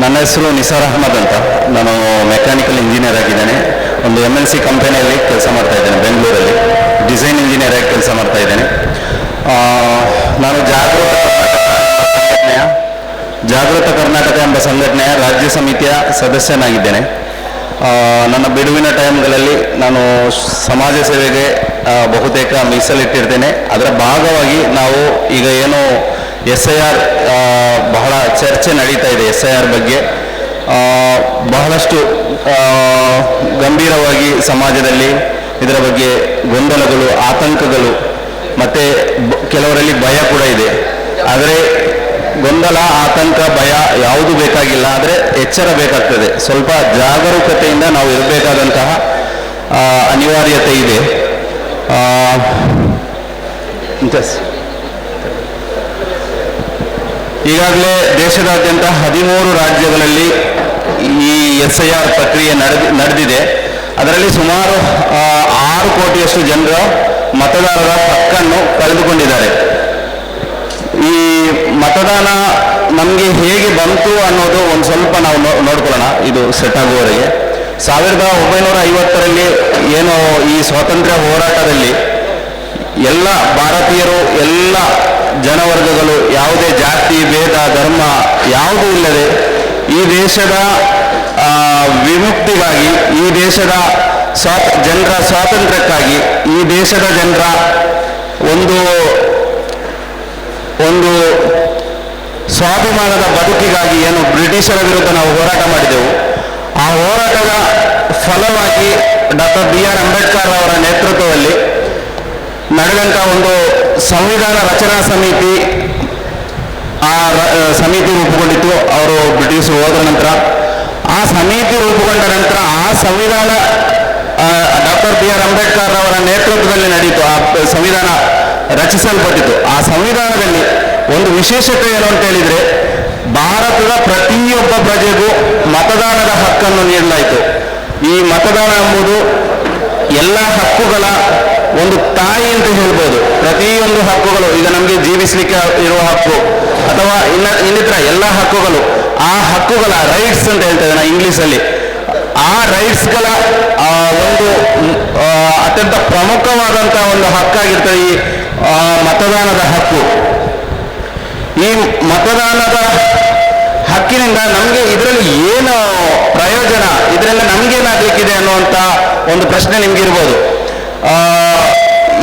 ನನ್ನ ಹೆಸರು ನಿಸಾರ್ ಅಹಮದ್ ಅಂತ. ನಾನು ಮೆಕ್ಯಾನಿಕಲ್ ಇಂಜಿನಿಯರ್ ಆಗಿದ್ದೇನೆ. ಒಂದು MNC ಕಂಪನಿಯಲ್ಲಿ ಕೆಲಸ ಮಾಡ್ತಾ ಇದ್ದೇನೆ ಬೆಂಗಳೂರಲ್ಲಿ. ಡಿಸೈನ್ ಇಂಜಿನಿಯರ್ ಆಗಿ ಕೆಲಸ ಮಾಡ್ತಾ ಇದ್ದೇನೆ. ನಾನು ಜಾಗೃತ ಕರ್ನಾಟಕ ಎಂಬ ಸಂಘಟನೆಯ ರಾಜ್ಯ ಸಮಿತಿಯ ಸದಸ್ಯನಾಗಿದ್ದೇನೆ. ನನ್ನ ಬಿಡುವಿನ ಟೈಮ್ಗಳಲ್ಲಿ ನಾನು ಸಮಾಜ ಸೇವೆಗೆ ಬಹುತೇಕ ಮೀಸಲಿಟ್ಟಿರ್ತೇನೆ. ಅದರ ಭಾಗವಾಗಿ ನಾವು ಈಗ ಏನು SIR ಬಹಳ ಚರ್ಚೆ ನಡೀತಾ ಇದೆ. SIR ಬಗ್ಗೆ ಬಹಳಷ್ಟು ಗಂಭೀರವಾಗಿ ಸಮಾಜದಲ್ಲಿ ಇದರ ಬಗ್ಗೆ ಗೊಂದಲಗಳು, ಆತಂಕಗಳು ಮತ್ತು ಕೆಲವರಲ್ಲಿ ಭಯ ಕೂಡ ಇದೆ. ಆದರೆ ಗೊಂದಲ, ಆತಂಕ, ಭಯ ಯಾವುದು ಬೇಕಾಗಿಲ್ಲ, ಆದರೆ ಎಚ್ಚರ ಬೇಕಾಗ್ತದೆ. ಸ್ವಲ್ಪ ಜಾಗರೂಕತೆಯಿಂದ ನಾವು ಇರಬೇಕಾದಂತಹ ಅನಿವಾರ್ಯತೆ ಇದೆ. ಈಗಾಗಲೇ ದೇಶದಾದ್ಯಂತ 13 ರಾಜ್ಯಗಳಲ್ಲಿ ಈ SIR ಪ್ರಕ್ರಿಯೆ ನಡೆದಿದೆ. ಅದರಲ್ಲಿ ಸುಮಾರು 6 ಕೋಟಿಯಷ್ಟು ಜನರು ಮತದಾರರ ಹಕ್ಕನ್ನು ಕಳೆದುಕೊಂಡಿದ್ದಾರೆ. ಈ ಮತದಾನ ನಮಗೆ ಹೇಗೆ ಬಂತು ಅನ್ನೋದು ಒಂದು ಸ್ವಲ್ಪ ನಾವು ನೋಡ್ಕೊಳ್ಳೋಣ. ಇದು ಸೆಟ್ ಆಗುವವರೆಗೆ 1950ರಲ್ಲಿ ಏನು ಈ ಸ್ವಾತಂತ್ರ್ಯ ಹೋರಾಟದಲ್ಲಿ ಎಲ್ಲ ಭಾರತೀಯರು, ಎಲ್ಲ ಜನವರ್ಗಗಳು, ಯಾವುದೇ ಜಾತಿ, ಭೇದ, ಧರ್ಮ ಯಾವುದೂ ಇಲ್ಲದೆ ಈ ದೇಶದ ವಿಮುಕ್ತಿಗಾಗಿ, ಈ ದೇಶದ ಜನರ ಸ್ವಾತಂತ್ರ್ಯಕ್ಕಾಗಿ, ಈ ದೇಶದ ಜನರ ಒಂದು ಸ್ವಾಭಿಮಾನದ ಬದುಕಿಗಾಗಿ ಏನು ಬ್ರಿಟಿಷರ ವಿರುದ್ಧ ನಾವು ಹೋರಾಟ ಮಾಡಿದೆವು, ಆ ಹೋರಾಟದ ಫಲವಾಗಿ ಡಾಕ್ಟರ್ BR ಅಂಬೇಡ್ಕರ್ ಅವರ ನೇತೃತ್ವದಲ್ಲಿ ನಡೆದಂಥ ಒಂದು ಸಂವಿಧಾನ ರಚನಾ ಸಮಿತಿ, ಆ ಸಮಿತಿ ರೂಪುಗೊಂಡಿತ್ತು. ಅವರು ಬ್ರಿಟಿಷರು ಹೋದ ನಂತರ ಆ ಸಮಿತಿ ರೂಪುಗೊಂಡ ನಂತರ ಆ ಸಂವಿಧಾನ ಡಾಕ್ಟರ್ BR ಅಂಬೇಡ್ಕರ್ ಅವರ ನೇತೃತ್ವದಲ್ಲಿ ನಡೆಯಿತು. ಆ ಸಂವಿಧಾನ ರಚಿಸಲ್ಪಟ್ಟಿತು. ಆ ಸಂವಿಧಾನದಲ್ಲಿ ಒಂದು ವಿಶೇಷತೆ ಏನು ಅಂತ ಹೇಳಿದರೆ, ಭಾರತದ ಪ್ರತಿಯೊಬ್ಬ ಪ್ರಜೆಗೂ ಮತದಾನದ ಹಕ್ಕನ್ನು ನೀಡಲಾಯಿತು. ಈ ಮತದಾನ ಎಂಬುದು ಎಲ್ಲ ಹಕ್ಕುಗಳ ಒಂದು ತಾಯಿ ಅಂತ ಹೇಳ್ಬೋದು. ಪ್ರತಿಯೊಂದು ಹಕ್ಕುಗಳು, ಈಗ ನಮಗೆ ಜೀವಿಸಲಿಕ್ಕೆ ಇರುವ ಹಕ್ಕು ಅಥವಾ ಇನ್ನಿತರ ಎಲ್ಲ ಹಕ್ಕುಗಳು, ಆ ಹಕ್ಕುಗಳ ರೈಟ್ಸ್ ಅಂತ ಹೇಳ್ತೇವೆ ನಾವು ಇಂಗ್ಲೀಷಲ್ಲಿ, ಆ ರೈಟ್ಸ್ಗಳ ಒಂದು ಅತ್ಯಂತ ಪ್ರಮುಖವಾದಂಥ ಒಂದು ಹಕ್ಕಾಗಿರ್ತದೆ ಈ ಮತದಾನದ ಹಕ್ಕು. ಈ ಮತದಾನದ ಹಕ್ಕಿನಿಂದ ನಮಗೆ ಇದರಲ್ಲಿ ಏನು ಪ್ರಯೋಜನ, ಇದರಿಂದ ನಮಗೇನಾಗಲಿಕ್ಕಿದೆ ಅನ್ನುವಂಥ ಒಂದು ಪ್ರಶ್ನೆ ನಿಮಗಿರ್ಬೋದು.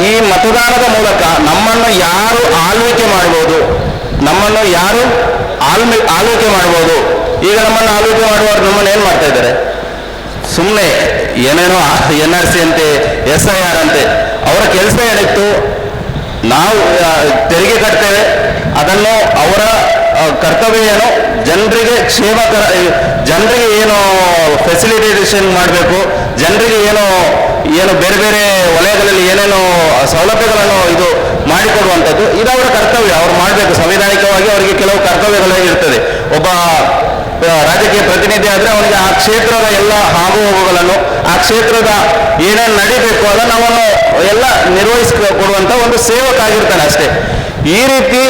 ಈ ಮತದಾನದ ಮೂಲಕ ನಮ್ಮನ್ನು ಯಾರು ಆಳ್ವಿಕೆ ಮಾಡ್ಬೋದು, ನಮ್ಮನ್ನು ಯಾರು ಆಳ್ವಿಕೆ ಮಾಡ್ಬೋದು. ಈಗ ನಮ್ಮನ್ನು ಆಳ್ವಿಕೆ ಮಾಡುವವರು ನಮ್ಮನ್ನು ಏನು ಮಾಡ್ತಾ ಇದ್ದಾರೆ? ಸುಮ್ಮನೆ ಏನೇನೋ NRC ಅಂತೆ, SIR ಅಂತೆ. ಅವರ ಕೆಲಸ ಏನಿತ್ತು? ನಾವು ತೆರಿಗೆ ಕಟ್ತೇವೆ, ಅದನ್ನು ಅವರ ಕರ್ತವ್ಯ ಏನು? ಜನರಿಗೆ ಜನರಿಗೆ ಏನು ಫೆಸಿಲಿಟೇಷನ್ ಮಾಡಬೇಕು, ಜನರಿಗೆ ಏನು ಬೇರೆ ಬೇರೆ ವಲಯಗಳಲ್ಲಿ ಏನೇನು ಸೌಲಭ್ಯಗಳನ್ನು ಇದು ಮಾಡಿಕೊಡುವಂಥದ್ದು, ಇದು ಅವರ ಕರ್ತವ್ಯ. ಅವ್ರು ಮಾಡಬೇಕು. ಸಂವಿಧಾನಿಕವಾಗಿ ಅವರಿಗೆ ಕೆಲವು ಕರ್ತವ್ಯಗಳು ಇರ್ತದೆ. ಒಬ್ಬ ರಾಜಕೀಯ ಪ್ರತಿನಿಧಿ ಆದರೆ ಅವನಿಗೆ ಆ ಕ್ಷೇತ್ರದ ಎಲ್ಲ ಆಗುಹೋಗುಗಳನ್ನು, ಆ ಕ್ಷೇತ್ರದ ಏನೇನು ನಡೀಬೇಕು ಅದನ್ನು ಅವನು ಎಲ್ಲ ನಿರ್ವಹಿಸಿಕೊಡುವಂಥ ಒಂದು ಸೇವಕ ಆಗಿರ್ತಾನೆ ಅಷ್ಟೇ. ಈ ರೀತಿ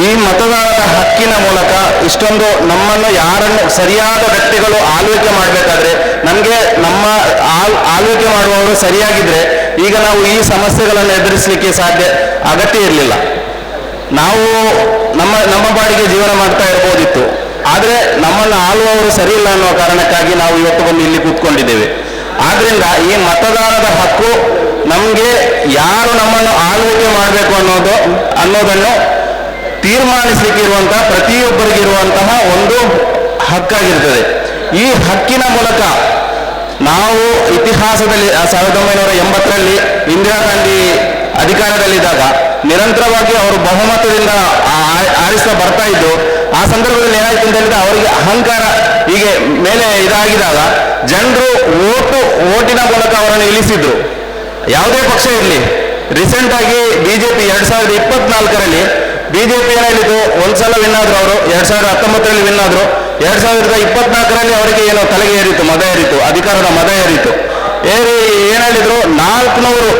ಈ ಮತದಾನದ ಹಕ್ಕಿನ ಮೂಲಕ ಇಷ್ಟೊಂದು ನಮ್ಮನ್ನು ಯಾರನ್ನು ಸರಿಯಾದ ವ್ಯಕ್ತಿಗಳು ಆಳ್ವಿಕೆ ಮಾಡಬೇಕಾದ್ರೆ, ನಮಗೆ ನಮ್ಮ ಆಳ್ವಿಕೆ ಮಾಡುವವರು ಸರಿಯಾಗಿದ್ರೆ ಈಗ ನಾವು ಈ ಸಮಸ್ಯೆಗಳನ್ನು ಎದುರಿಸಲಿಕ್ಕೆ ಅಗತ್ಯ ಇರಲಿಲ್ಲ. ನಾವು ನಮ್ಮ ಬಾಡಿಗೆ ಜೀವನ ಮಾಡ್ತಾ ಇರ್ಬೋದಿತ್ತು. ಆದರೆ ನಮ್ಮನ್ನು ಆಳುವವರು ಸರಿ ಇಲ್ಲ ಅನ್ನುವ ಕಾರಣಕ್ಕಾಗಿ ನಾವು ಇವತ್ತು ಬಂದು ಇಲ್ಲಿ ಕೂತ್ಕೊಂಡಿದ್ದೇವೆ. ಆದ್ರಿಂದ ಈ ಮತದಾನದ ಹಕ್ಕು ನಮಗೆ ಯಾರು ನಮ್ಮನ್ನು ಆಳ್ವಿಕೆ ಮಾಡಬೇಕು ಅನ್ನೋದನ್ನು ತೀರ್ಮಾನಿಸಲಿಕ್ಕೆ ಇರುವಂತಹ, ಪ್ರತಿಯೊಬ್ಬರಿಗಿರುವಂತಹ ಒಂದು ಹಕ್ಕಾಗಿರ್ತದೆ. ಈ ಹಕ್ಕಿನ ಮೂಲಕ ನಾವು ಇತಿಹಾಸದಲ್ಲಿ 1980ರಲ್ಲಿ ಇಂದಿರಾ ಗಾಂಧಿ ಅಧಿಕಾರದಲ್ಲಿದ್ದಾಗ ನಿರಂತರವಾಗಿ ಅವರು ಬಹುಮತದಿಂದ ಆರಿಸ್ತಾ ಬರ್ತಾ ಇದ್ದು, ಆ ಸಂದರ್ಭದಲ್ಲಿ ಏನಾಯ್ತು ಅಂತ ಹೇಳಿದ್ರೆ ಅವರಿಗೆ ಅಹಂಕಾರ ಹೀಗೆ ಮೇಲೆ ಇದಾಗಿದಾಗ ಜನರು ಓಟಿನ ಮೂಲಕ ಅವರನ್ನು ಇಳಿಸಿದ್ರು. ಯಾವುದೇ ಪಕ್ಷ ಇರಲಿ, ರೀಸೆಂಟ್ ಆಗಿ BJP 2024ರಲ್ಲಿ ಬಿಜೆಪಿ ಏನು ಹೇಳಿದ್ದು, ಒಂದ್ಸಲ ವಿನ್ ಆದ್ರು ಅವರು, 2019ರಲ್ಲಿ ವಿನ್ ಆದ್ರು, 2024ರಲ್ಲಿ ಅವರಿಗೆ ಏನೋ ತಲೆಗೆ ಏರಿತು, ಮದ ಏರಿತು, ಅಧಿಕಾರದ ಮದ ಏರಿತು. ಏರಿ ಏನು ಹೇಳಿದ್ರು, 400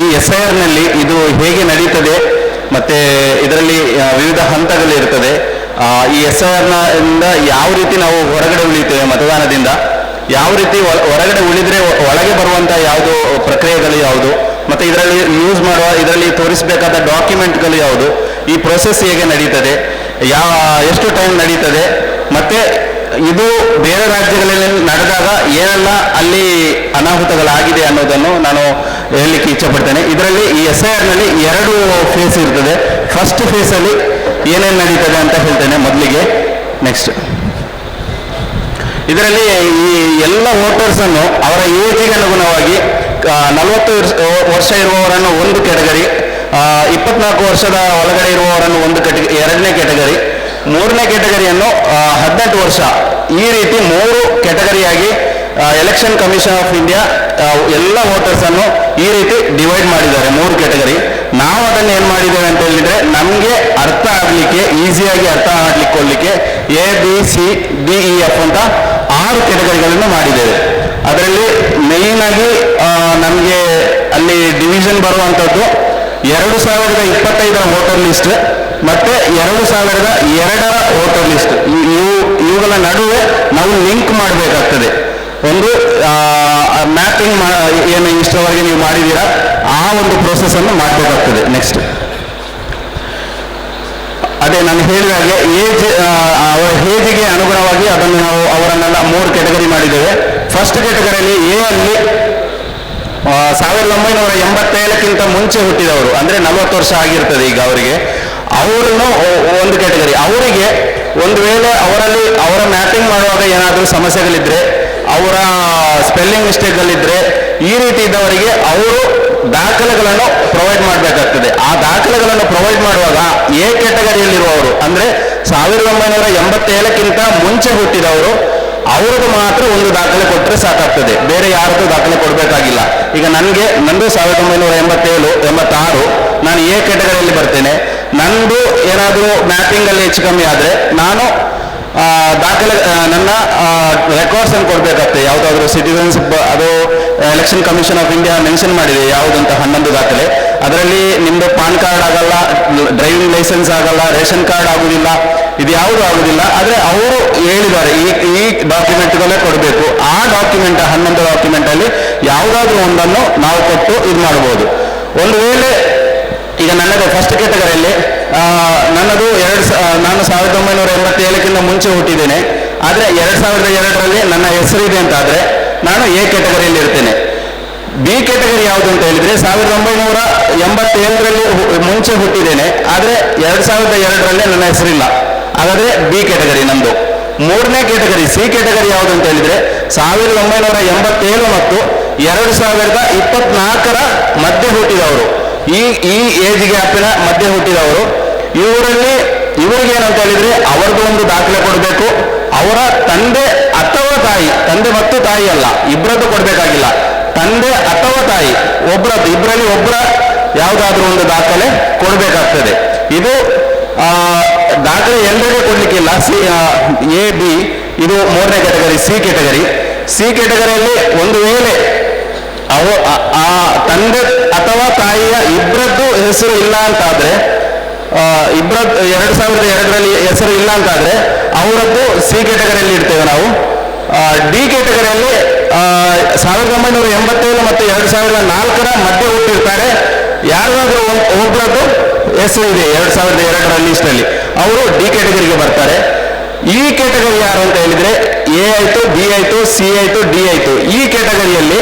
ಈ SIRನಲ್ಲಿ ಇದು ಹೇಗೆ ನಡೀತದೆ ಮತ್ತೆ ಇದರಲ್ಲಿ ವಿವಿಧ ಹಂತಗಳಿರ್ತದೆ. ಈ SIRನಿಂದ ಯಾವ ರೀತಿ ನಾವು ಹೊರಗಡೆ ಉಳಿತೇವೆ, ಮತದಾನದಿಂದ ಯಾವ ರೀತಿ ಹೊರಗಡೆ ಉಳಿದ್ರೆ ಒಳಗೆ ಬರುವಂಥ ಯಾವುದು ಪ್ರಕ್ರಿಯೆಗಳು ಯಾವುದು, ಮತ್ತೆ ಇದರಲ್ಲಿ ಯೂಸ್ ಮಾಡುವ ಇದರಲ್ಲಿ ತೋರಿಸಬೇಕಾದ ಡಾಕ್ಯುಮೆಂಟ್ಗಳು ಯಾವುದು, ಈ ಪ್ರೊಸೆಸ್ ಹೇಗೆ ನಡೀತದೆ, ಎಷ್ಟು ಟೈಮ್ ನಡೀತದೆ, ಮತ್ತೆ ಇದು ಬೇರೆ ರಾಜ್ಯಗಳಲ್ಲಿ ನಡೆದಾಗ ಏನೆಲ್ಲ ಅಲ್ಲಿ ಅನಾಹುತಗಳಾಗಿದೆ ಅನ್ನೋದನ್ನು ನಾನು ಹೇಳಲಿಕ್ಕೆ ಇಚ್ಛಪಡ್ತೇನೆ. ಇದರಲ್ಲಿ ಈ SIRನಲ್ಲಿ 2 ಫೇಸ್ ಇರ್ತದೆ. ಫಸ್ಟ್ ಫೇಸಲ್ಲಿ ಏನೇನು ನಡೀತದೆ ಅಂತ ಹೇಳ್ತೇನೆ ಮೊದಲಿಗೆ. ನೆಕ್ಸ್ಟ್ ಇದರಲ್ಲಿ ಈ ಎಲ್ಲ ವೋಟರ್ಸನ್ನು ಅವರ ಏಜಿಗೆ ಅನುಗುಣವಾಗಿ 40 ವರ್ಷ ಇರುವವರನ್ನು ಒಂದು ಕೆಟಗರಿ, 24 ವರ್ಷದ ಒಳಗಡೆ ಇರುವವರನ್ನು ಒಂದು ಎರಡನೇ ಕೆಟಗರಿ, ಮೂರನೇ ಕೆಟಗರಿಯನ್ನು 18 ವರ್ಷ, ಈ ರೀತಿ 3 ಕೆಟಗರಿಯಾಗಿ ಎಲೆಕ್ಷನ್ ಕಮಿಷನ್ ಆಫ್ ಇಂಡಿಯಾ ಎಲ್ಲ ವೋಟರ್ಸನ್ನು ಈ ರೀತಿ ಡಿವೈಡ್ ಮಾಡಿದ್ದಾರೆ, 3 ಕೆಟಗರಿ. ನಾವು ಅದನ್ನು ಏನು ಮಾಡಿದ್ದೇವೆ ಅಂತ ಹೇಳಿದರೆ, ನಮಗೆ ಅರ್ಥ ಆಗಲಿಕ್ಕೆ, ಈಸಿಯಾಗಿ ಅರ್ಥ ಮಾಡಲಿಕ್ಕೆ ABCDEF ಅಂತ 6 ಕೆಟಗರಿಗಳನ್ನು ಮಾಡಿದ್ದೇವೆ. ಅದರಲ್ಲಿ ಮೇಯ್ನಾಗಿ ನಮಗೆ ಅಲ್ಲಿ ಡಿವಿಷನ್ ಬರುವಂಥದ್ದು 2025ರ ವೋಟರ್ ಲಿಸ್ಟ್ ಮತ್ತೆ 2002ರ ವೋಟರ್ ಲಿಸ್ಟ್. ಇವುಗಳ ನಡುವೆ ನಾವು ಲಿಂಕ್ ಮಾಡಬೇಕಾಗ್ತದೆ. ಒಂದು ಮ್ಯಾಪಿಂಗ್ ಏನು ಇಷ್ಟವರೆಗೆ ನೀವು ಮಾಡಿದ್ದೀರಾ ಆ ಒಂದು ಪ್ರೋಸೆಸ್ಸನ್ನು ಮಾಡಬೇಕಾಗ್ತದೆ. ನೆಕ್ಸ್ಟ್ ಅದೇ ನಾನು ಹೇಳಿದ ಹಾಗೆ ಅವರ ಏಜಿಗೆ ಅನುಗುಣವಾಗಿ ಅದನ್ನು ನಾವು ಅವರನ್ನೆಲ್ಲ 3 ಕೆಟಗರಿ ಮಾಡಿದ್ದೇವೆ. ಫಸ್ಟ್ ಕೆಟಗರಿಯಲ್ಲಿ ಎ ಅಲ್ಲಿ 1987ಕ್ಕಿಂತ ಮುಂಚೆ ಹುಟ್ಟಿದವರು, ಅಂದರೆ 40 ವರ್ಷ ಆಗಿರ್ತದೆ ಈಗ ಅವರಿಗೆ, ಅವರನ್ನು ಒಂದು ಕೆಟಗರಿ. ಅವರಿಗೆ ಒಂದು ವೇಳೆ ಅವರ ಮ್ಯಾಪಿಂಗ್ ಮಾಡುವಾಗ ಏನಾದರೂ ಸಮಸ್ಯೆಗಳಿದ್ದರೆ, ಅವರ ಸ್ಪೆಲ್ಲಿಂಗ್ ಮಿಸ್ಟೇಕ್ಗಳಿದ್ದರೆ, ಈ ರೀತಿ ಇದ್ದವರಿಗೆ ಅವರು ದಾಖಲೆಗಳನ್ನು ಪ್ರೊವೈಡ್ ಮಾಡಬೇಕಾಗ್ತದೆ. ಆ ದಾಖಲೆಗಳನ್ನು ಪ್ರೊವೈಡ್ ಮಾಡುವಾಗ ಎ ಕೆಟಗರಿಯಲ್ಲಿರುವವರು, ಅಂದರೆ 1987ಕ್ಕಿಂತ ಮುಂಚೆ ಹುಟ್ಟಿದವರು, ಅವ್ರದ್ದು ಮಾತ್ರ ಒಂದು ದಾಖಲೆ ಕೊಟ್ಟರೆ ಸಾಕಾಗ್ತದೆ, ಬೇರೆ ಯಾರದ್ದು ದಾಖಲೆ ಕೊಡಬೇಕಾಗಿಲ್ಲ. ಈಗ ನಂದು 1987, 86, ನಾನು ಎ ಕೆಟಗರಿಯಲ್ಲಿ ಬರ್ತೇನೆ. ನಂದು ಏನಾದರೂ ಮ್ಯಾಪಿಂಗಲ್ಲಿ ಹೆಚ್ಚು ಕಮ್ಮಿ ಆದರೆ ನಾನು ದಾಖಲೆ ನನ್ನ ರೆಕಾರ್ಡ್ಸನ್ನು ಕೊಡಬೇಕಾಗ್ತದೆ. ಯಾವುದಾದ್ರೂ ಸಿಟಿಸನ್ಶಿಪ್, ಅದು election commission of India mention ಮಾಡಿದೆ ಯಾವುದಂತ 11 ದಾಖಲೆ. ಅದರಲ್ಲಿ ನಿಮ್ಮದು ಪಾನ್ ಕಾರ್ಡ್ ಆಗಲ್ಲ, ಡ್ರೈವಿಂಗ್ ಲೈಸೆನ್ಸ್ ಆಗಲ್ಲ, ರೇಷನ್ ಕಾರ್ಡ್ ಆಗುವುದಿಲ್ಲ, ಇದು ಯಾವುದು ಆಗುವುದಿಲ್ಲ. ಆದರೆ ಅವರು ಹೇಳಿದ್ದಾರೆ ಈ ಡಾಕ್ಯುಮೆಂಟ್ಗಳೇ ಕೊಡಬೇಕು. ಆ ಡಾಕ್ಯುಮೆಂಟ್ 11 ಡಾಕ್ಯುಮೆಂಟಲ್ಲಿ ಯಾವುದಾದ್ರೂ ಒಂದನ್ನು ನಾವು ಕೊಟ್ಟು ಇದು ಮಾಡ್ಬೋದು. ಒಂದು ವೇಳೆ ಈಗ ನನ್ನದು ಫಸ್ಟ್ ಕೆಟಗರಿಯಲ್ಲಿ ನನ್ನದು ನಾನು 1987ಕ್ಕಿಂತ ಮುಂಚೆ ಹುಟ್ಟಿದ್ದೇನೆ, ಆದರೆ 2002ರಲ್ಲಿ ನನ್ನ ಹೆಸರಿದೆ ಅಂತ ಆದರೆ ನಾನು ಎ ಕೆಟಗರಿಯಲ್ಲಿ ಇರ್ತೇನೆ. ಬಿ ಕೆಟಗರಿ ಯಾವುದು ಅಂತ ಹೇಳಿದರೆ 1987ರಲ್ಲಿ ಮುಂಚೆ ಹುಟ್ಟಿದ್ದೇನೆ, ಆದರೆ 2002ರಲ್ಲಿ ನನ್ನ ಹೆಸರಿಲ್ಲ, ಹಾಗಾದರೆ ಬಿ ಕೆಟಗರಿ ನಂದು. ಮೂರನೇ ಕೆಟಗರಿ ಸಿ ಕೆಟಗರಿ ಯಾವುದು ಅಂತ ಹೇಳಿದರೆ 1987 ಮತ್ತು 2024ರ ಮಧ್ಯೆ ಹುಟ್ಟಿದವರು, ಈ ಏಜ್ ಗ್ಯಾಪಿನ ಮಧ್ಯೆ ಹುಟ್ಟಿದವರು. ಇವರಿಗೆ ಏನಂತ ಹೇಳಿದರೆ ಅವರದ್ದು ಒಂದು ದಾಖಲೆ ಕೊಡಬೇಕು. ಅವರ ತಂದೆ ಅಥವಾ ತಾಯಿ, ತಂದೆ ಮತ್ತು ತಾಯಿ ಅಲ್ಲ, ಇಬ್ಬರದ್ದು ಕೊಡಬೇಕಾಗಿಲ್ಲ, ತಂದೆ ಅಥವಾ ತಾಯಿ ಒಬ್ಬರದ್ದು, ಇಬ್ಬರಲ್ಲಿ ಒಬ್ಬರ ಯಾವುದಾದ್ರೂ ಒಂದು ದಾಖಲೆ ಕೊಡಬೇಕಾಗ್ತದೆ. ಇದು ದಾಖಲೆ ಎಲ್ಲರಿಗೂ ಕೊಡಲಿಕ್ಕಿಲ್ಲ. ಎ ಬಿ ಇದು ಮೂರನೇ ಕೆಟಗರಿ. ಸಿ ಕೆಟಗರಿಯಲ್ಲಿ ಒಂದು ವೇಳೆ ಆ ತಂದೆ ಅಥವಾ ತಾಯಿಯ ಇಬ್ಬರದ್ದು ಹೆಸರು ಇಲ್ಲ ಅಂತಾದರೆ, 2002ರಲ್ಲಿ ಹೆಸರು ಇಲ್ಲ ಅಂತಾದರೆ ಅವರದ್ದು ಸಿ ಕೆಟಗರಿಯಲ್ಲಿ ಇಡ್ತೇವೆ ನಾವು. ಡಿ ಕೆಟಗರಿಯಲ್ಲಿ 1987 ಮತ್ತು 2004ರ ಮಧ್ಯೆ ಹುಟ್ಟಿರ್ತಾರೆ, ಯಾರಾದರೂ ಒಬ್ಬರದ್ದು ಹೆಸರು ಇದೆ 2002ರ ಲೀಸ್ಟಲ್ಲಿ, ಅವರು ಡಿ ಕೆಟಗರಿಗೆ ಬರ್ತಾರೆ. ಈ ಕೆಟಗರಿ ಯಾರು ಅಂತ ಹೇಳಿದರೆ ಎ ಆಯಿತು, ಬಿ ಆಯಿತು, ಸಿ ಆಯಿತು, ಡಿ ಆಯಿತು. ಈ ಕೆಟಗರಿಯಲ್ಲಿ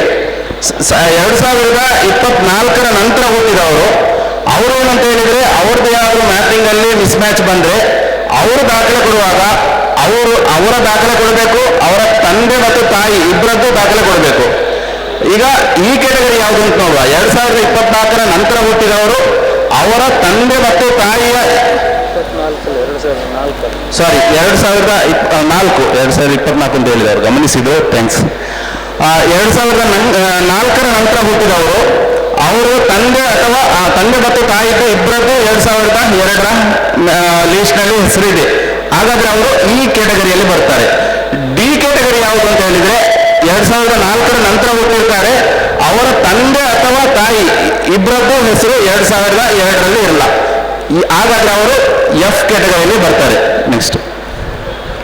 2024ರ ನಂತರ ಹುಟ್ಟಿದವರು, ಅವರು ಏನಂತ ಹೇಳಿದರೆ ಅವ್ರದ್ದು ಯಾವುದು ಮ್ಯಾಪಿಂಗಲ್ಲಿ ಮಿಸ್ ಮ್ಯಾಚ್ ಬಂದರೆ ಅವರು ದಾಖಲೆ ಕೊಡುವಾಗ ಅವರ ದಾಖಲೆ ಕೊಡಬೇಕು, ಅವರ ತಂದೆ ಮತ್ತು ತಾಯಿ ಇಬ್ಬರದ್ದು ದಾಖಲೆ ಕೊಡಬೇಕು. ಈಗ ಈ ಕೆಟಗರಿ ಯಾವುದು ಅಂತ ನೋಡುವ. 2024ರ ನಂತರ ಹುಟ್ಟಿದವರು, ಅವರ ತಂದೆ ಮತ್ತು ತಾಯಿಯ 2024 ಅಂತ ಹೇಳಿದವರು ಗಮನಿಸಿದ್ರು, ಥ್ಯಾಂಕ್ಸ್. 2004ರ ನಂತರ ಹುಟ್ಟಿದವರು, ಅವರು ತಂದೆ ಅಥವಾ ತಂದೆ ಮತ್ತು ತಾಯಿದ್ದು ಇಬ್ಬರದ್ದು 2002ರ ಲೀಸ್ಟ್ನಲ್ಲಿ ಹೆಸರಿದೆ. ಹಾಗಾದ್ರೆ ಅವರು ಈ ಕೆಟಗರಿಯಲ್ಲಿ ಬರ್ತಾರೆ. ಡಿ ಕೆಟಗರಿ ಯಾವುದು ಅಂತ ಹೇಳಿದ್ರೆ 2004ರ ನಂತರ ಹುಟ್ಟಿರ್ತಾರೆ, ಅವರ ತಂದೆ ಅಥವಾ ತಾಯಿ ಇಬ್ಬರದ್ದು ಹೆಸರು 2002ರಲ್ಲಿ ಇರಲ್ಲ. ಹಾಗಾದ್ರೆ ಅವರು ಎಫ್ ಕೆಟಗರಿಯಲ್ಲಿ ಬರ್ತಾರೆ. ನೆಕ್ಸ್ಟ್,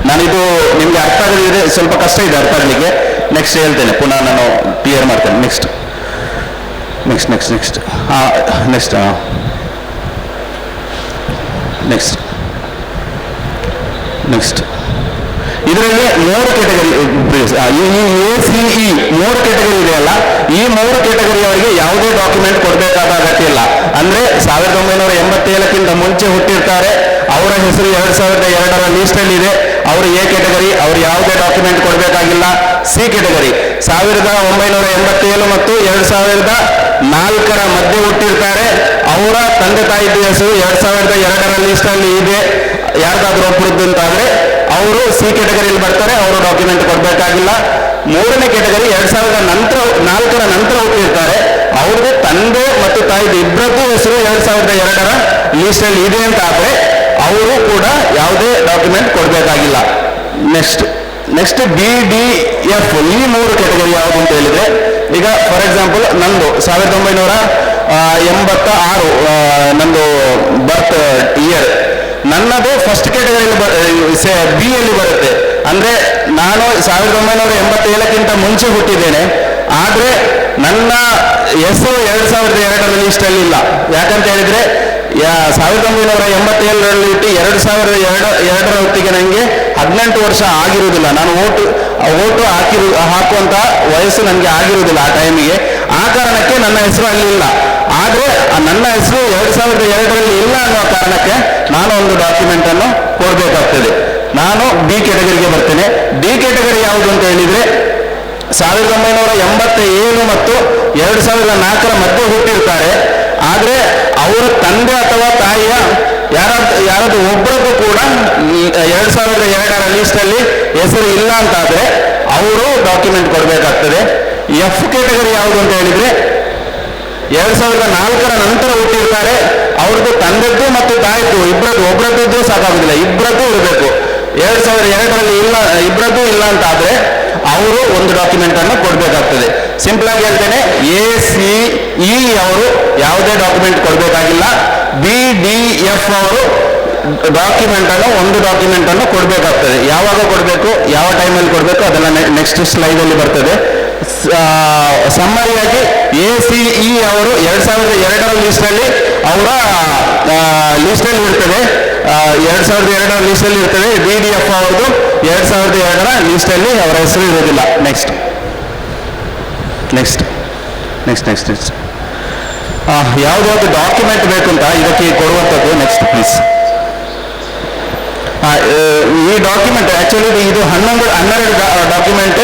ನಾನಿದು ನಿಮ್ಗೆ ಅರ್ಥ ಆಗದಿದ್ರೆ ಸ್ವಲ್ಪ ಕಷ್ಟ ಇದೆ ಅರ್ಥ ಆಗಲಿಕ್ಕೆ. ನೆಕ್ಸ್ಟ್ ಹೇಳ್ತೇನೆ, ಪುನಃ ನಾನು ಕ್ಲಿಯರ್ ಮಾಡ್ತೇನೆ. Next next next next next next next ಇದರಲ್ಲಿ 3 ಕೆಟಗರಿ, ACE 3 ಕೆಟಗರಿ ಇದೆಯಲ್ಲ, ಈ 3 ಕೆಟಗರಿಯವರಿಗೆ ಯಾವುದೇ ಡಾಕ್ಯುಮೆಂಟ್ ಕೊಡಬೇಕಾದ ಅಗತ್ಯ ಇಲ್ಲ. ಅಂದ್ರೆ 1987ಕ್ಕಿಂತ ಮುಂಚೆ ಹುಟ್ಟಿರ್ತಾರೆ, ಅವರ ಹೆಸರು 2002ರ ಲೀಸ್ಟಲ್ಲಿ ಇದೆ, ಅವರು ಎ ಕೆಟಗರಿ, ಅವರು ಯಾವುದೇ ಡಾಕ್ಯುಮೆಂಟ್ ಕೊಡಬೇಕಾಗಿಲ್ಲ. ಸಿ ಕೆಟಗರಿ 1987 ಮತ್ತು 2004ರ ಮಧ್ಯೆ ಹುಟ್ಟಿರ್ತಾರೆ, ಅವರ ತಂದೆ ತಾಯಿದ ಹೆಸರು 2002ರ ಲೀಸ್ಟಲ್ಲಿ ಇದೆ, ಯಾರ್ದಾದ್ರೂ ಒಬ್ಬರದ್ದು ಅಂತಾದ್ರೆ ಅವರು ಸಿ ಕೆಟಗರಿಯಲ್ಲಿ ಬರ್ತಾರೆ, ಅವರು ಡಾಕ್ಯುಮೆಂಟ್ ಕೊಡಬೇಕಾಗಿಲ್ಲ. 3ನೇ ಕೆಟಗರಿ 2004ರ ನಂತರ ಹುಟ್ಟಿರ್ತಾರೆ, ಅವ್ರಿಗೆ ತಂದೆ ಮತ್ತು ತಾಯಿದು ಇಬ್ಬರದ್ದು ಹೆಸರು 2002ರ ಲೀಸ್ಟಲ್ಲಿ ಇದೆ ಅಂತ ಆದ್ರೆ ಅವರು ಕೂಡ ಯಾವುದೇ ಡಾಕ್ಯುಮೆಂಟ್ ಕೊಡಬೇಕಾಗಿಲ್ಲ. ನೆಕ್ಸ್ಟ್ BDF ಈ 3 ಕೆಟಗರಿ ಯಾವುದು ಅಂತ ಹೇಳಿದ್ರೆ, ಈಗ ಫಾರ್ ಎಕ್ಸಾಂಪಲ್ ನಂದು 1986 ನಂದು ಬರ್ತ್ ಇಯರ್, ನನ್ನದು ಫಸ್ಟ್ ಕೆಟಗರಿಯಲ್ಲಿ ಬಿ ಯಲ್ಲಿ ಬರುತ್ತೆ. ಅಂದ್ರೆ ನಾನು 1987ಕ್ಕಿಂತ ಮುಂಚೆ ಹುಟ್ಟಿದ್ದೇನೆ, ಆದ್ರೆ ನನ್ನ ಹೆಸರು 2002ರ ಲೀಸ್ಟಲ್ಲಿ ಇಲ್ಲ. ಯಾಕಂತ ಹೇಳಿದ್ರೆ 1987ರಲ್ಲಿ ಹುಟ್ಟಿ 2002ರ ಹೊತ್ತಿಗೆ ನನಗೆ 18 ವರ್ಷ ಆಗಿರುವುದಿಲ್ಲ. ನಾನು ಓಟು ಹಾಕುವಂತ ವಯಸ್ಸು ನನಗೆ ಆಗಿರುವುದಿಲ್ಲ ಆ ಟೈಮಿಗೆ. ಆ ಕಾರಣಕ್ಕೆ ನನ್ನ ಹೆಸರು ಅಲ್ಲಿ ಇಲ್ಲ. ಆದ್ರೆ ನನ್ನ ಹೆಸರು 2002ರಲ್ಲಿ ಇಲ್ಲ ಅನ್ನೋ ಕಾರಣಕ್ಕೆ ನಾನು ಒಂದು ಡಾಕ್ಯುಮೆಂಟ್ ಅನ್ನು ಕೊಡಬೇಕಾಗ್ತದೆ. ನಾನು ಡಿ ಕೆಟಗರಿಗೆ ಬರ್ತೇನೆ. ಡಿ ಕೆಟಗರಿ ಯಾವುದು ಅಂತ ಹೇಳಿದ್ರೆ 1987 ಮತ್ತು 2004ರ ಮಧ್ಯೆ ಹುಟ್ಟಿರ್ತಾರೆ, ಆದ್ರೆ ಅವರ ತಂದೆ ಅಥವಾ ತಾಯಿಯ ಯಾರಾದ್ರೂ ಒಬ್ಬರದ್ದು ಕೂಡ 2002ರ ಲೀಸ್ಟಲ್ಲಿ ಹೆಸರು ಇಲ್ಲ ಅಂತಾದ್ರೆ ಅವರು ಡಾಕ್ಯುಮೆಂಟ್ ಕೊಡಬೇಕಾಗ್ತದೆ. ಎಫ್ ಕೆಟಗರಿ ಯಾವುದು ಅಂತ ಹೇಳಿದ್ರೆ 2004ರ ನಂತರ ಹುಟ್ಟಿರ್ತಾರೆ, ಅವ್ರದ್ದು ತಂದೆದ್ದು ಮತ್ತು ತಾಯಿದ್ದು ಒಬ್ಬರದ್ದು ಇದ್ರೂ ಸಾಕಾಗುದಿಲ್ಲ, ಇಬ್ಬರದ್ದು ಇರಬೇಕು. 2002ರಲ್ಲಿ ಇಬ್ಬರದ್ದು ಇಲ್ಲ ಅಂತ ಆದ್ರೆ ಅವರು ಒಂದು ಡಾಕ್ಯುಮೆಂಟ್ ಅನ್ನು ಕೊಡಬೇಕಾಗ್ತದೆ. ಸಿಂಪಲ್ ಆಗಿ ಹೇಳ್ತೇನೆ, ACE ಅವರು ಯಾವುದೇ ಡಾಕ್ಯುಮೆಂಟ್ ಕೊಡಬೇಕಾಗಿಲ್ಲ. BDF ಅವರು ಒಂದು ಡಾಕ್ಯುಮೆಂಟ್ ಅನ್ನು ಕೊಡಬೇಕಾಗ್ತದೆ. ಯಾವಾಗ ಕೊಡಬೇಕು, ಯಾವ ಟೈಮಲ್ಲಿ ಕೊಡಬೇಕು ಅದನ್ನ ನೆಕ್ಸ್ಟ್ ಸ್ಲೈಡಲ್ಲಿ ಬರ್ತದೆ. ಸಮ್ಮರಿಯಾಗಿ ACE ಅವರು 2002ರ ಲೀಸ್ಟಲ್ಲಿ ಅವರ ಲೀಸ್ಟಲ್ಲಿ ಇರ್ತದೆ, 2002ರ ಲೀಸ್ಟಲ್ಲಿ ಇರ್ತದೆ. BDF ಅವ್ರದ್ದು 2002ರ ಲೀಸ್ಟಲ್ಲಿ ಅವರ ಹೆಸರು ಇರೋದಿಲ್ಲ. ನೆಕ್ಸ್ಟ್ ಯಾವುದಾದ್ರು ಡಾಕ್ಯುಮೆಂಟ್ ಬೇಕು ಅಂತ ಇದಕ್ಕೆ ಕೊಡುವಂಥದ್ದು. Next please. ಈ ಡಾಕ್ಯುಮೆಂಟ್ ಆಕ್ಚುಲಿ ಇದು 12 document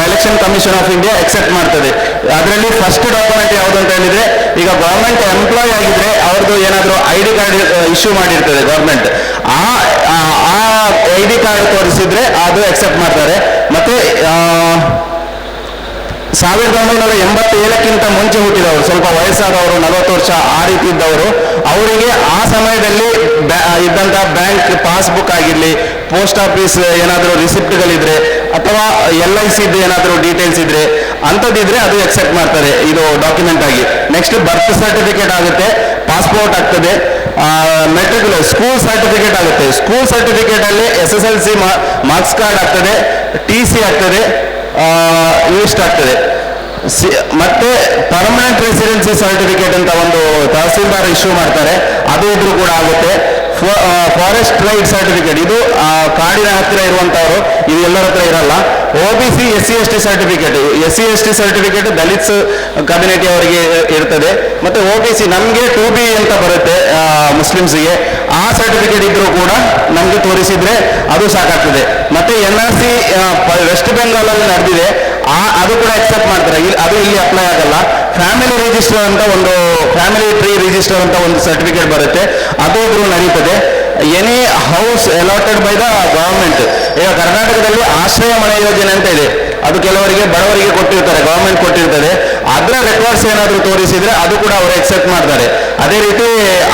election commission of India accept ಮಾಡ್ತದೆ. ಅದರಲ್ಲಿ ಫಸ್ಟ್ ಡಾಕ್ಯುಮೆಂಟ್ ಯಾವುದು ಅಂತ ಹೇಳಿದ್ರೆ, ಈಗ ಗವರ್ಮೆಂಟ್ ಎಂಪ್ಲಾಯ್ ಆಗಿದ್ರೆ ಅವ್ರದ್ದು ಏನಾದರೂ ID ಕಾರ್ಡ್ ಇಶ್ಯೂ ಮಾಡಿರ್ತದೆ ಗವರ್ಮೆಂಟ್, ಆ ID ಕಾರ್ಡ್ ತೋರಿಸಿದ್ರೆ ಅದು ಎಕ್ಸೆಪ್ಟ್ ಮಾಡ್ತಾರೆ. ಮತ್ತೆ 1987ಕ್ಕಿಂತ ಮುಂಚೆ ಹುಟ್ಟಿದವರು, ಸ್ವಲ್ಪ ವಯಸ್ಸಾದವರು, 40 ವರ್ಷ ಆ ರೀತಿ ಇದ್ದವರು, ಅವರಿಗೆ ಆ ಸಮಯದಲ್ಲಿ ಇದ್ದಂಥ ಬ್ಯಾಂಕ್ ಪಾಸ್ಬುಕ್ ಆಗಿರಲಿ, ಪೋಸ್ಟ್ ಆಫೀಸ್ ಏನಾದರೂ ರಿಸಿಪ್ಟ್ಗಳಿದ್ರೆ ಅಥವಾ LIC ಏನಾದರೂ ಡೀಟೇಲ್ಸ್ ಇದ್ರೆ ಅಂಥದ್ದಿದ್ರೆ ಅದು ಎಕ್ಸೆಪ್ಟ್ ಮಾಡ್ತಾರೆ ಇದು ಡಾಕ್ಯುಮೆಂಟ್ ಆಗಿ. ನೆಕ್ಸ್ಟ್ ಬರ್ತ್ ಸರ್ಟಿಫಿಕೇಟ್ ಆಗುತ್ತೆ, ಪಾಸ್ಪೋರ್ಟ್ ಆಗ್ತದೆ, ಮೆಟ್ರಿಕ್ಯುಲರ್ ಸ್ಕೂಲ್ ಸರ್ಟಿಫಿಕೇಟ್ ಆಗುತ್ತೆ. ಸ್ಕೂಲ್ ಸರ್ಟಿಫಿಕೇಟ್ ಅಲ್ಲಿ SSLC ಮಾರ್ಕ್ಸ್ ಕಾರ್ಡ್ ಆಗ್ತದೆ, TC ಆಗ್ತದೆ, ಇಷ್ಟ ಆಗ್ತದೆ. ಮತ್ತೆ ಪರ್ಮನೆಂಟ್ ರೆಸಿಡೆನ್ಸಿ ಸರ್ಟಿಫಿಕೇಟ್ ಅಂತ ಒಂದು ತಹಸೀಲ್ದಾರ್ ಇಶ್ಯೂ ಮಾಡ್ತಾರೆ, ಅದು ಇದ್ರೂ ಕೂಡ ಆಗುತ್ತೆ. ಫಾರೆಸ್ಟ್ ರೈಟ್ ಸರ್ಟಿಫಿಕೇಟ್, ಇದು ಕಾಡಿನ ಹತ್ತಿರ ಇರುವಂತವರು, ಇದು ಎಲ್ಲರ ಹತ್ರ ಇರಲ್ಲ. OBC SC/ST certificate, SC/ST certificate Dalits community ಅವರಿಗೆ ಇರ್ತದೆ. ಮತ್ತೆ OBC ನಮಗೆ 2B ಅಂತ ಬರುತ್ತೆ ಮುಸ್ಲಿಮ್ಸ್ಗೆ, ಆ ಸರ್ಟಿಫಿಕೇಟ್ ಇದ್ರೂ ಕೂಡ ನಮಗೆ ತೋರಿಸಿದ್ರೆ ಅದು ಸಾಕಾಗ್ತದೆ. ಮತ್ತೆ NRC ವೆಸ್ಟ್ ಬೆಂಗಾಲಲ್ಲಿ ನಡೆದಿದೆ, ಅದು ಕೂಡ ಎಕ್ಸೆಪ್ಟ್ ಮಾಡ್ತಾರೆ, ಅದು ಇಲ್ಲಿ ಅಪ್ಲೈ ಆಗಲ್ಲ. ಫ್ಯಾಮಿಲಿ ರಿಜಿಸ್ಟರ್ ಅಂತ ಒಂದು ಫ್ಯಾಮಿಲಿ ಟ್ರೀ ರಿಜಿಸ್ಟರ್ ಅಂತ ಒಂದು ಸರ್ಟಿಫಿಕೇಟ್ ಬರುತ್ತೆ, ಅದು ಇದ್ರೂ ನಡೀತದೆ. Any house allotted by the government. ಈಗ ಕರ್ನಾಟಕದಲ್ಲಿ ಆಶ್ರಯ ಮನೆ ಯೋಜನೆ ಅಂತ ಇದೆ, ಅದು ಕೆಲವರಿಗೆ ಬಡವರಿಗೆ ಕೊಟ್ಟಿರ್ತಾರೆ, ಗವರ್ಮೆಂಟ್ ಕೊಟ್ಟಿರ್ತದೆ. ಅದರ ರೆಕಾರ್ಡ್ಸ್ ಏನಾದರೂ ತೋರಿಸಿದ್ರೆ ಅದು ಕೂಡ ಅವರು ಎಕ್ಸೆಪ್ಟ್ ಮಾಡ್ತಾರೆ. ಅದೇ ರೀತಿ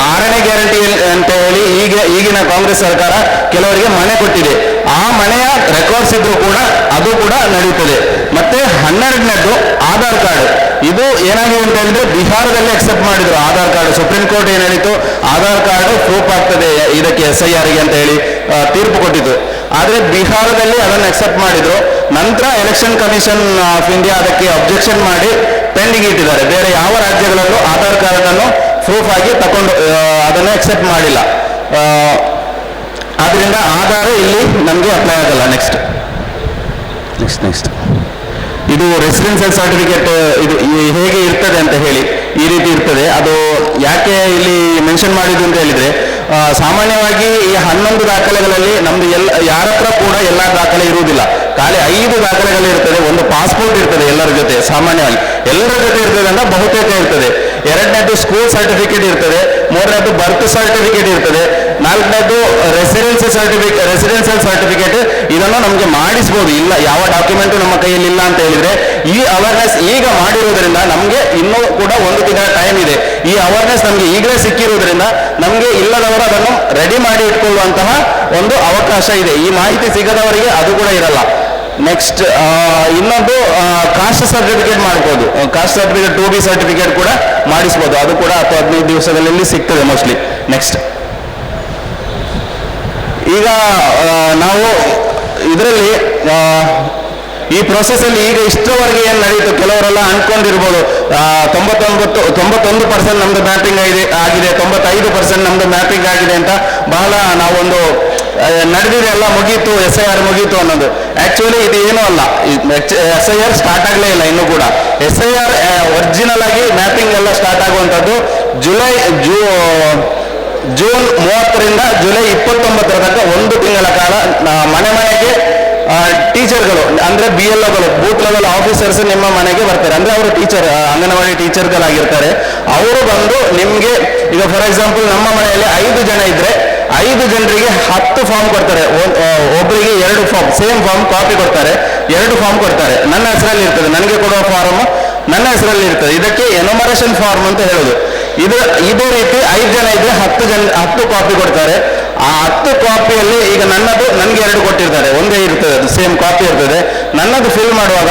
6ನೇ ಗ್ಯಾರಂಟಿ ಅಂತ ಹೇಳಿ ಈಗಿನ ಕಾಂಗ್ರೆಸ್ ಸರ್ಕಾರ ಕೆಲವರಿಗೆ ಮನೆ ಕೊಟ್ಟಿದೆ, ಆ ಮನೆಯ ರೆಕಾರ್ಡ್ಸ್ ಇದ್ರೂ ಕೂಡ ಅದು ಕೂಡ ನಡೀತದೆ. ಮತ್ತೆ 12ನೇದು ಆಧಾರ್ ಕಾರ್ಡ್. ಇದು ಏನಾಗಿದೆ ಅಂತ ಹೇಳಿದ್ರೆ ಬಿಹಾರದಲ್ಲಿ ಎಕ್ಸೆಪ್ಟ್ ಮಾಡಿದ್ರು ಆಧಾರ್ ಕಾರ್ಡ್. ಸುಪ್ರೀಂ ಕೋರ್ಟ್ ಏನ್ ಹೇಳಿತು, ಆಧಾರ್ ಕಾರ್ಡ್ ಪ್ರೂಫ್ ಆಗ್ತದೆ ಇದಕ್ಕೆ SIR ಗೆ ಅಂತ ಹೇಳಿ ತೀರ್ಪು ಕೊಟ್ಟಿತ್ತು. ಆದ್ರೆ ಬಿಹಾರದಲ್ಲಿ ಅದನ್ನು ಎಕ್ಸೆಪ್ಟ್ ಮಾಡಿದ್ರು. ನಂತರ ಎಲೆಕ್ಷನ್ ಕಮಿಷನ್ ಆಫ್ ಇಂಡಿಯಾ ಅದಕ್ಕೆ ಅಬ್ಜೆಕ್ಷನ್ ಮಾಡಿ ಪೆಂಡಿಂಗ್ ಇಟ್ಟಿದ್ದಾರೆ. ಬೇರೆ ಯಾವ ರಾಜ್ಯಗಳಲ್ಲೂ ಆಧಾರ್ ಕಾರ್ಡ್ ಅನ್ನು ಪ್ರೂಫ್ ಆಗಿ ತಕೊಂಡು ಅದನ್ನು ಎಕ್ಸೆಪ್ಟ್ ಮಾಡಿಲ್ಲ. ಆದ್ರಿಂದ ಆಧಾರ್ ಇಲ್ಲಿ ನಮಗೆ ಅಪ್ಲೈ ಆಗಲ್ಲ. ನೆಕ್ಸ್ಟ್ ಇದು ರೆಸಿಡೆನ್ಸಿಯಲ್ ಸರ್ಟಿಫಿಕೇಟ್ ಇದು ಹೇಗೆ ಇರ್ತದೆ ಅಂತ ಹೇಳಿ ಈ ರೀತಿ ಇರ್ತದೆ. ಅದು ಯಾಕೆ ಇಲ್ಲಿ ಮೆನ್ಷನ್ ಮಾಡಿದ್ದು ಅಂತ ಹೇಳಿದ್ರೆ, ಸಾಮಾನ್ಯವಾಗಿ ಈ 11 ದಾಖಲೆಗಳಲ್ಲಿ ನಮ್ದು ಯಾರ ಹತ್ರ ಕೂಡ ಎಲ್ಲ ದಾಖಲೆ ಇರುವುದಿಲ್ಲ, ಖಾಲಿ 5 ದಾಖಲೆಗಳಿರ್ತದೆ. ಒಂದು ಪಾಸ್ಪೋರ್ಟ್ ಇರ್ತದೆ ಎಲ್ಲರ ಜೊತೆ, ಸಾಮಾನ್ಯವಾಗಿ ಎಲ್ಲರ ಜೊತೆ ಇರ್ತದೆ ಅಂತ ಬಹುತೇಕ ಇರ್ತದೆ. 2ನೇದು ಸ್ಕೂಲ್ ಸರ್ಟಿಫಿಕೇಟ್ ಇರ್ತದೆ, 3ನೇದು ಬರ್ತ್ ಸರ್ಟಿಫಿಕೇಟ್ ಇರ್ತದೆ, 4ನೇದು ರೆಸಿಡೆನ್ಸಿಯಲ್ ಸರ್ಟಿಫಿಕೇಟ್. ಇದನ್ನು ನಮಗೆ ಮಾಡಿಸ್ಬೋದು, ಇಲ್ಲ ಯಾವ ಡಾಕ್ಯುಮೆಂಟ್ ನಮ್ಮ ಕೈಯಲ್ಲಿ ಇಲ್ಲ ಅಂತ ಹೇಳಿದ್ರೆ. ಈ ಅವೇರ್ನೆಸ್ ಈಗ ಮಾಡಿರೋದ್ರಿಂದ ನಮಗೆ ಇನ್ನೂ ಕೂಡ 1 ತಿಂಗಳ ಟೈಮ್ ಇದೆ. ಈ ಅವೇರ್ನೆಸ್ ನಮಗೆ ಈಗಲೇ ಸಿಕ್ಕಿರೋದ್ರಿಂದ ನಮಗೆ ಇಲ್ಲದವರು ಅದನ್ನು ರೆಡಿ ಮಾಡಿ ಇಟ್ಕೊಳ್ಳುವಂತಹ ಒಂದು ಅವಕಾಶ ಇದೆ. ಈ ಮಾಹಿತಿ ಸಿಗದವರಿಗೆ ಅದು ಕೂಡ ಇರಲ್ಲ. ನೆಕ್ಸ್ಟ್ ಇನ್ನೊಂದು ಕಾಸ್ಟ್ ಸರ್ಟಿಫಿಕೇಟ್ ಮಾಡ್ಬೋದು, ಕಾಸ್ಟ್ ಸರ್ಟಿಫಿಕೇಟ್ 2B ಸರ್ಟಿಫಿಕೇಟ್ ಕೂಡ ಮಾಡಿಸ್ಬೋದು, ಅದು ಕೂಡ 10-15 ದಿವಸಗಳಲ್ಲಿ ಸಿಗ್ತದೆ ಮೋಸ್ಟ್ಲಿ. ನೆಕ್ಸ್ಟ್ ಈಗ ನಾವು ಇದರಲ್ಲಿ ಈ ಪ್ರೊಸೆಸ್ ಅಲ್ಲಿ ಈಗ ಇಷ್ಟರವರೆಗೆ ಏನು ನಡೀತು, ಕೆಲವರೆಲ್ಲ ಅನ್ಕೊಂಡಿರ್ಬೋದು 91% ನಮ್ದು ಮ್ಯಾಪಿಂಗ್ ಆಗಿದೆ, 95% ನಮ್ದು ಮ್ಯಾಪಿಂಗ್ ಆಗಿದೆ ಅಂತ. ಬಹಳ ನಾವೊಂದು ನಡೆದಿದೆ, ಎಲ್ಲ ಮುಗೀತು, SIR ಮುಗೀತು ಅನ್ನೋದು. ಆಕ್ಚುಲಿ ಇದು ಏನೂ ಅಲ್ಲ, SIR ಸ್ಟಾರ್ಟ್ ಆಗಲೇ ಇಲ್ಲ ಇನ್ನೂ ಕೂಡ. SIR ಒರಿಜಿನಲ್ ಆಗಿ ಮ್ಯಾಪಿಂಗ್ ಎಲ್ಲ ಸ್ಟಾರ್ಟ್ ಆಗುವಂಥದ್ದು ಜೂನ್ 30ರಿಂದ ಜುಲೈ 29 ತನಕ 1 ತಿಂಗಳ ಕಾಲ ಮನೆಗೆ ಟೀಚರ್ಗಳು ಅಂದ್ರೆ BLOಗಳು, ಬೂತ್ ಲೆವೆಲ್ ಆಫೀಸರ್ಸ್ ನಿಮ್ಮ ಮನೆಗೆ ಬರ್ತಾರೆ. ಅಂದ್ರೆ ಅವರು ಟೀಚರ್, ಅಂಗನವಾಡಿ ಟೀಚರ್ಗಳಾಗಿರ್ತಾರೆ. ಅವರು ಬಂದು ನಿಮ್ಗೆ, ಈಗ ಫಾರ್ ಎಕ್ಸಾಂಪಲ್ ನಮ್ಮ ಮನೆಯಲ್ಲಿ 5 ಜನ ಇದ್ರೆ 5 ಜನರಿಗೆ 10 ಫಾರ್ಮ್ ಕೊಡ್ತಾರೆ. ಒಬ್ಬರಿಗೆ 2 ಫಾರ್ಮ್, ಸೇಮ್ ಫಾರ್ಮ್ ಕಾಪಿ ಕೊಡ್ತಾರೆ, 2 ಫಾರ್ಮ್ ಕೊಡ್ತಾರೆ. ನನ್ನ ಹೆಸರಲ್ಲಿ ಇರ್ತದೆ, ನನಗೆ ಕೊಡುವ ಫಾರ್ಮ್ ನನ್ನ ಹೆಸರಲ್ಲಿ ಇರ್ತದೆ. ಇದಕ್ಕೆ ಎನುಮರೇಷನ್ ಫಾರ್ಮ್ ಅಂತ ಹೇಳೋದು. ಇದೇ ರೀತಿ 5 ಜನ ಇದ್ರೆ 10 ಕಾಪಿ ಕೊಡ್ತಾರೆ. ಆ 10 ಕಾಪಿಯಲ್ಲಿ ಈಗ ನನ್ನದು ನನಗೆ 2 ಕೊಟ್ಟಿರ್ತಾರೆ, ಒಂದೇ ಇರ್ತದೆ, ಅದು ಸೇಮ್ ಕಾಪಿ ಇರ್ತದೆ. ನನ್ನದು ಫಿಲ್ ಮಾಡುವಾಗ